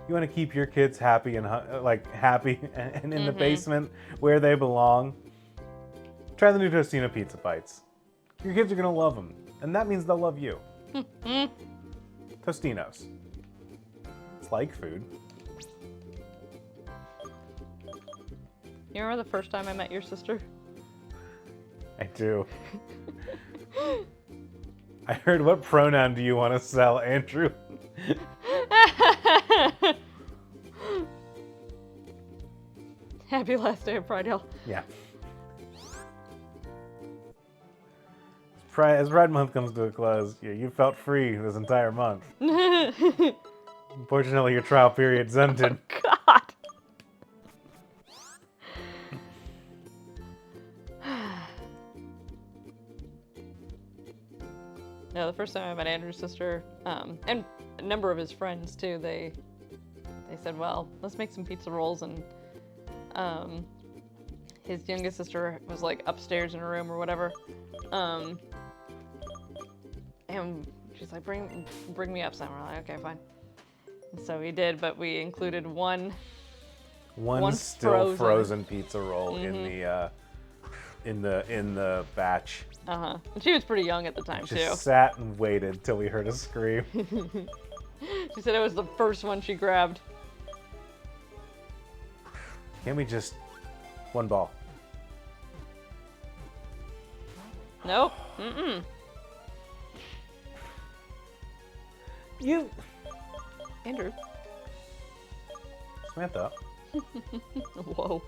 you want to keep your kids happy and happy and in the basement where they belong? Try the new Tostino pizza bites. Your kids are gonna love them, and that means they'll love you. Tostinos. It's like food. You remember the first time I met your sister? I do. I heard, what pronoun do you want to sell, Andrew? Happy last day of Pride Hill. Yeah. As Pride Month comes to a close, you felt free this entire month. Unfortunately, your trial period's ended. God. No, the first time I met Andrew's sister, and a number of his friends too, they said, well, let's make some pizza rolls, and his youngest sister was like upstairs in her room or whatever, and she's like, bring me up some. We're like, okay, fine. And so he did, but we included one still frozen pizza roll in the batch. And she was pretty young at the time, Just too. sat and waited till we heard a scream. She said it was the first one she grabbed. Can't we just... one ball? Nope. You... Andrew. Samantha. Whoa.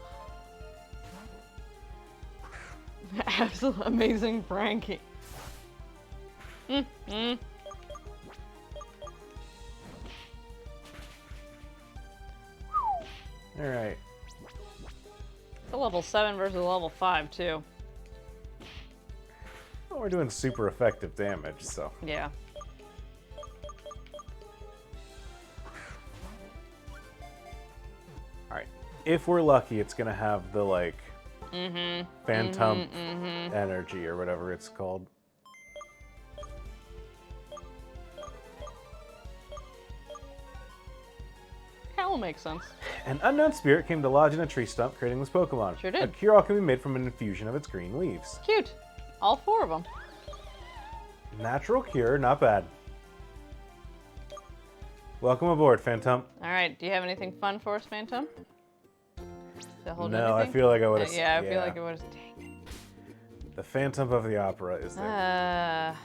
Absolutely amazing pranking. All right. It's a level 7 versus a level 5 too. Well, we're doing super effective damage, so... Yeah. Alright. If we're lucky, it's gonna have the, like... Phantom energy, or whatever it's called. That will make sense. An unknown spirit came to lodge in a tree stump, creating this Pokemon. Sure did. A cure-all can be made from an infusion of its green leaves. Cute. All 4 of them. Natural cure, not bad. Welcome aboard, Phantom. All right. Do you have anything fun for us, Phantom? No, I feel like I would have... Yeah, I feel like it would have... Dang it. The Phantom of the Opera is there.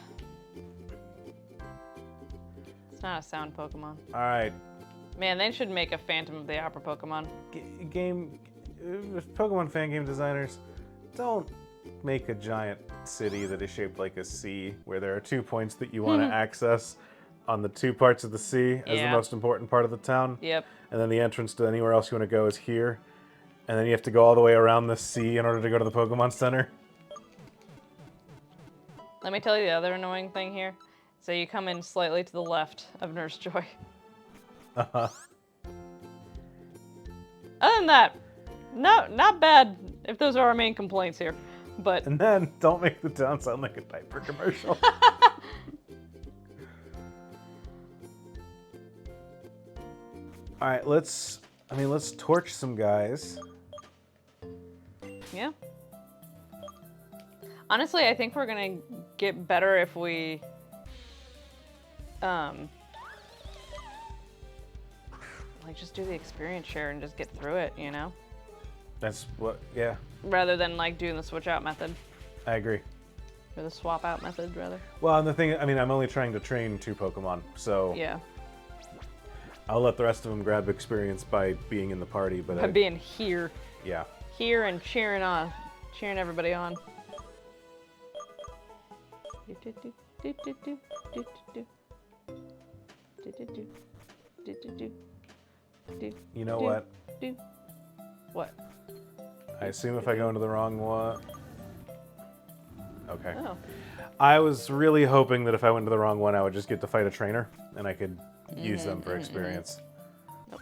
It's not a sound Pokemon. Alright. Man, they should make a Phantom of the Opera Pokemon. Pokemon fan game designers, don't make a giant city that is shaped like a C, where there are 2 points that you want to access on the 2 parts of the sea as the most important part of the town. Yep. And then the entrance to anywhere else you want to go is here. And then you have to go all the way around the sea in order to go to the Pokemon Center. Let me tell you the other annoying thing here. So you come in slightly to the left of Nurse Joy. Uh-huh. Other than that, no, not bad if those are our main complaints here. But And then, don't make the town sound like a diaper commercial. Alright, let's torch some guys. yeah. Honestly, I think we're gonna get better if we like just do the experience share and just get through it, you know? That's what, yeah, Rather than like doing the switch out method. I agree. Or the swap out method, rather. Well, and the thing, I mean, I'm only trying to train 2 Pokemon, so Yeah. I'll let the rest of them grab experience by being in the party, but By being here. yeah. Here and cheering everybody on. You know what? What? I assume if I go into the wrong one... Okay. Oh. I was really hoping that if I went to the wrong one, I would just get to fight a trainer, and I could use them for experience. Nope.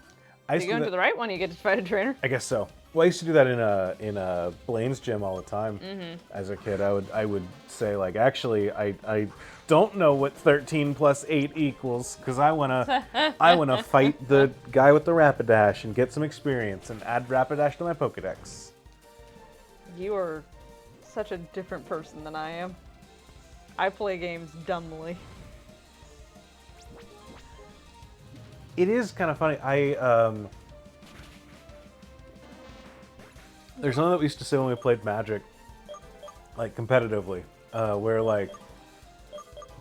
I If you go into the right one, you get to fight a trainer. I guess so. Well, I used to do that in a Blaine's gym all the time as a kid. I would say like, actually, I don't know what 13 plus 8 equals because I wanna fight the guy with the Rapidash and get some experience and add Rapidash to my Pokedex. You are such a different person than I am. I play games dumbly. It is kind of funny. There's something that we used to say when we played Magic, like competitively, where like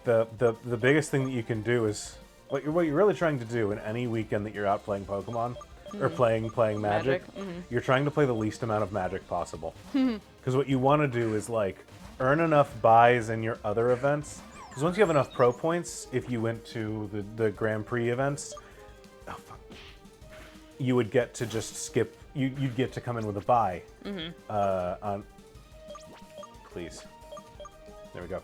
the biggest thing that you can do is what you're really trying to do in any weekend that you're out playing Pokemon or playing Magic. You're trying to play the least amount of Magic possible, because what you want to do is like earn enough buys in your other events. Because once you have enough pro points, if you went to the Grand Prix events, you would get to just skip. You'd get to come in with a buy. On please, there we go.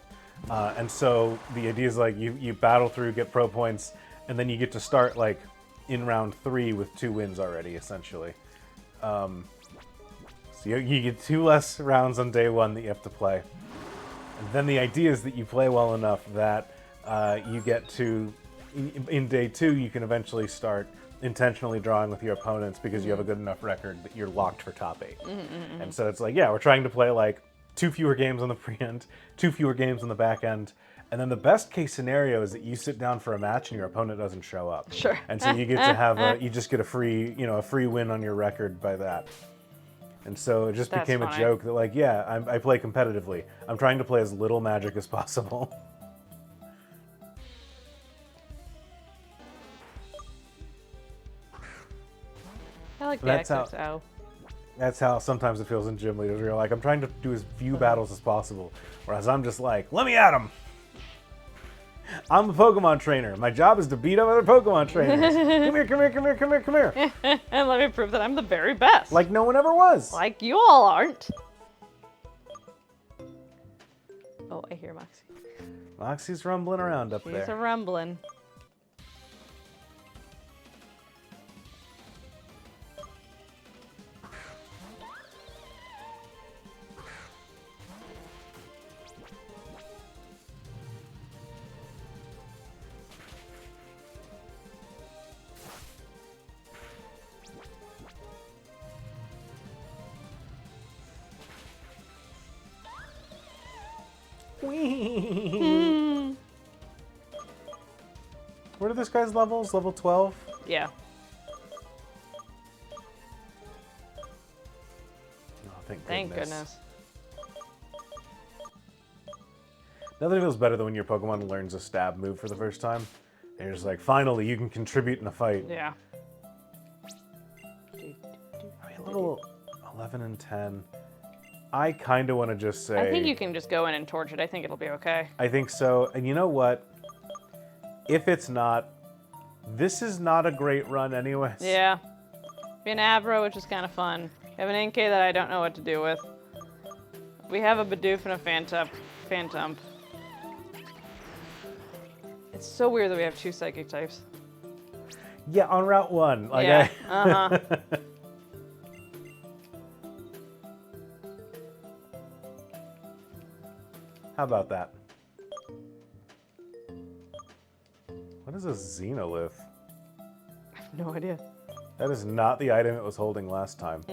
And so the idea is like you battle through, get pro points, and then you get to start like in round 3 with 2 wins already, essentially. So you get 2 less rounds on day 1 that you have to play. And then the idea is that you play well enough that you get to, in day 2, you can eventually start intentionally drawing with your opponents because you have a good enough record that you're locked for top 8. And so it's like, yeah, we're trying to play like 2 fewer games on the pre-end, 2 fewer games on the back end. And then the best case scenario is that you sit down for a match and your opponent doesn't show up. Sure. And so you get to have you just get a free win on your record by that. And so it just became a joke that like, yeah, I play competitively. I'm trying to play as little Magic as possible. I like the That's XXO. That's how sometimes it feels in gym leaders. Where you're like, I'm trying to do as few battles as possible. Whereas I'm just like, let me at him. I'm a Pokemon trainer. My job is to beat up other Pokemon trainers. Come here, come here, come here, come here, come here. And let me prove that I'm the very best. Like no one ever was. Like you all aren't. Oh, I hear Moxie. Moxie's rumbling around up She's there. a rumbling. What are this guy's levels? Level 12? Yeah. Oh, thank Thank goodness. Nothing feels better than when your Pokemon learns a stab move for the first time. And you're just like, finally, you can contribute in a fight. Yeah. I mean, level 11 and 10. I kind of want to just say... I think you can just go in and torch it. I think it'll be okay. I think so. And you know what? If it's not, this is not a great run anyways. Yeah. Be an Abra, which is kind of fun. We have an NK that I don't know what to do with. We have a Bidoof and a Phantump. It's so weird that we have 2 Psychic types. Yeah, on Route 1. Like Yeah. Uh-huh. How about that? What is a Xenolith? I have no idea. That is not the item it was holding last time.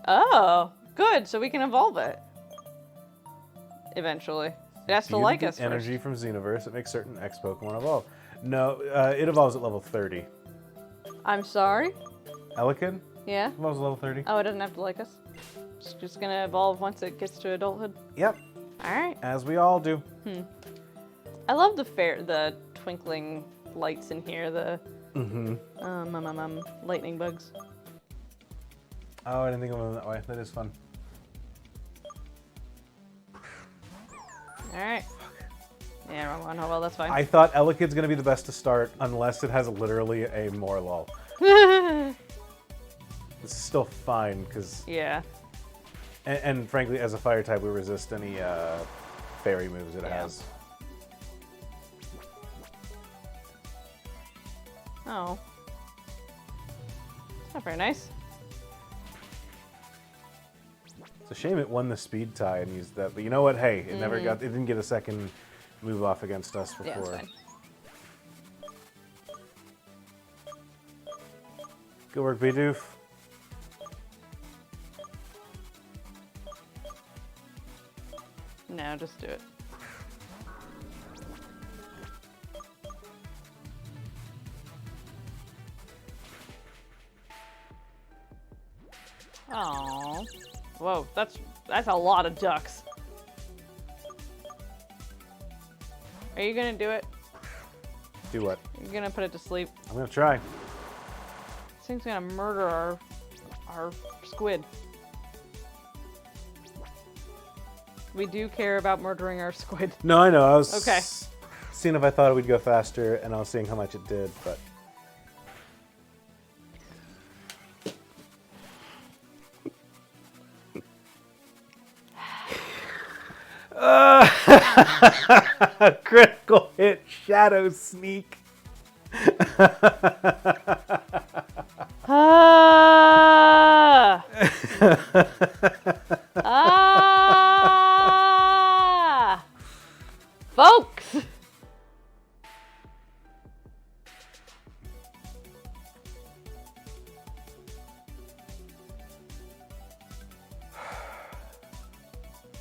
Oh, good. So we can evolve it. Eventually. It has to View like the us energy first. from Xenoverse. It makes certain X Pokemon evolve. No, it evolves at level 30. I'm sorry? Elekid Yeah? evolves at level 30. Oh, it doesn't have to like us? It's just gonna evolve once it gets to adulthood? Yep, Alright. as we all do. I love the twinkling lights in here, the lightning bugs. Oh, I didn't think of it that way. That is fun. Alright. Yeah, wrong one. Oh well, that's fine. I thought Elekid's gonna be the best to start unless it has literally a Morlul. It's still fine because, Yeah. and frankly, as a fire type, we resist any fairy moves it has. Oh. It's not very nice. It's a shame it won the speed tie and used that, but you know what? Hey, it never got. It didn't get a second move off against us before. Yeah, it's fine. Good work, Bidoof. No, just do it. Oh. Whoa, that's a lot of ducks. Are you gonna do it? Do what? You're gonna put it to sleep. I'm gonna try. This thing's gonna murder our squid. We do care about murdering our squid. No, I know. I was Okay. seeing if I thought it would go faster, and I was seeing how much it did, but. Critical hit, Shadow Sneak. Ah! Ah! Folks!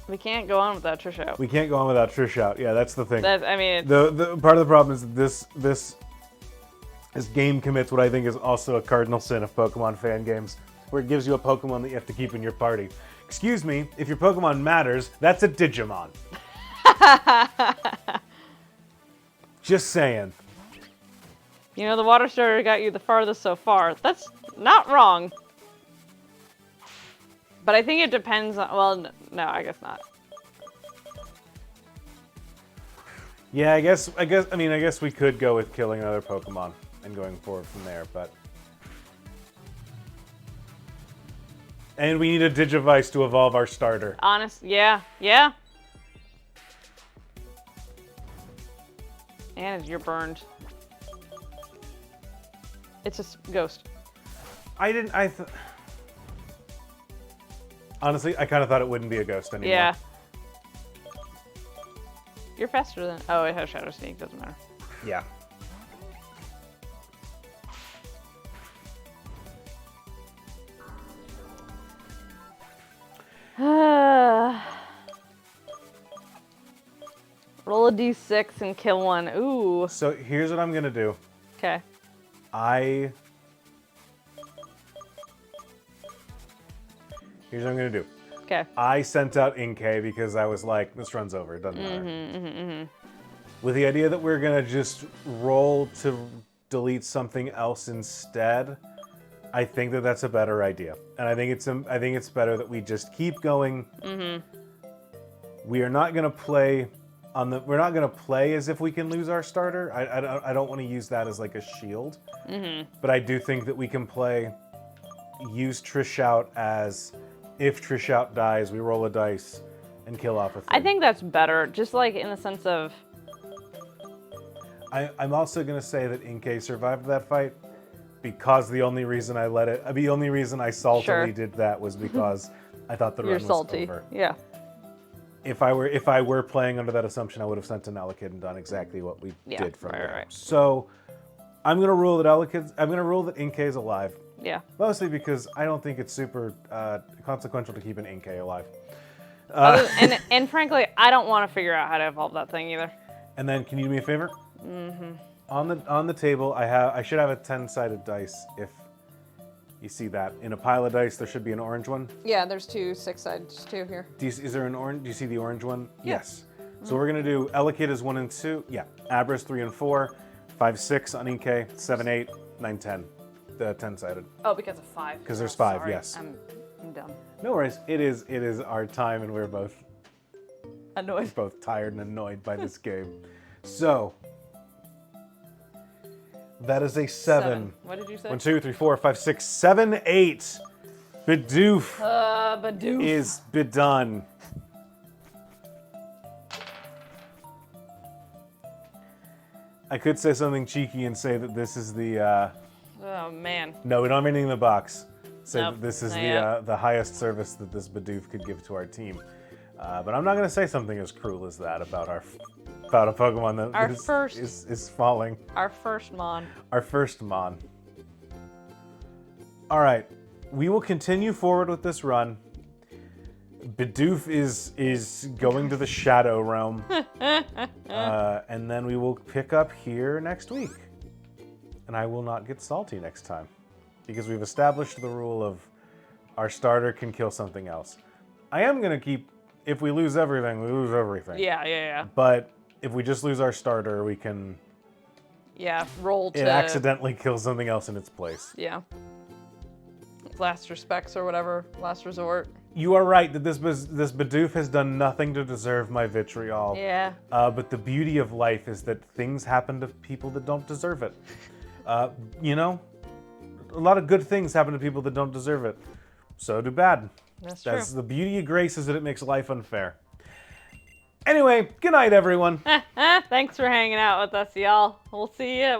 We can't go on without Trish out. We can't go on without Trish out. Yeah, that's the thing. I mean, The part of the problem is that this game commits what I think is also a cardinal sin of Pokemon fan games, where it gives you a Pokemon that you have to keep in your party. Excuse me, if your Pokemon matters, that's a Digimon. Just saying. you know, the water starter got you the farthest so far. That's not wrong. But I think it depends on, well, no, I guess not. Yeah, I guess we could go with killing another Pokemon and going forward from there, but. And we need a Digivice to evolve our starter. Yeah. And you're burned. It's a ghost. Honestly, I kind of thought it wouldn't be a ghost anymore. Yeah. You're faster than, oh, it has Shadow Sneak, doesn't matter. Yeah. Roll a d6 and kill one. Ooh. So here's what I'm gonna do. Okay. Here's what I'm gonna do. Okay. I sent out Inkay because I was like, this run's over. It doesn't matter. With the idea that we're gonna just roll to delete something else instead, I think that that's a better idea, and I think it's better that we just keep going. We are not gonna play we're not gonna play as if we can lose our starter. I don't want to use that as like a shield. But I do think that we can use Trish out as, if Trish out dies, we roll a dice and kill off a thing. I think that's better, just like in the sense of... I'm also going to say that Inkay survived that fight because the only reason I saltily did that was because I thought the run was salty. over. Yeah. If I were playing under that assumption, I would have sent an Elekid and done exactly what we did from there. Right. So I'm going to rule that Inkay's alive. Yeah. Mostly because I don't think it's super consequential to keep an Inkay alive. And frankly, I don't want to figure out how to evolve that thing either. And then, can you do me a favor? Mm-hmm. On the table, I should have a 10-sided dice. If you see that in a pile of dice, there should be an orange one. Yeah, there's 2 6-sided too here. Is there an orange? Do you see the orange one? Yeah. Yes. So we're gonna do Elekid is 1 and 2. Yeah. Abra's 3 and 4. 5, 6 on Inkay. 7, 8, 9, 10. The 10-sided. Oh, because of 5. 'Cause there's 5, Sorry. yes. I'm dumb. No worries. It is our time, and we're both Annoyed. tired and annoyed by this game. So that is a 7. What did you say? 1, 2, 3, 4, 5, 6, 7, 8. Bidoof Bidoof. is bedone. I could say something cheeky and say that this is the. Oh man. No, we don't have anything in the box. Say Nope, that this is not the highest service that this Bidoof could give to our team. But I'm not going to say something as cruel as that about a Pokemon that is falling. Our first Mon. Our first Mon. All right, we will continue forward with this run. Bidoof is going to the Shadow Realm, and then we will pick up here next week. And I will not get salty next time, because we've established the rule of our starter can kill something else. I am gonna keep. If we lose everything, we lose everything. Yeah. But if we just lose our starter, we can. Yeah, roll to. It accidentally kills something else in its place. Yeah. Last respects or whatever. Last resort. You are right that this Bidoof has done nothing to deserve my vitriol. Yeah. But the beauty of life is that things happen to people that don't deserve it. You know, a lot of good things happen to people that don't deserve it. So do bad. That's the beauty of grace is that it makes life unfair. Anyway, good night, everyone. Thanks for hanging out with us, y'all. We'll see you.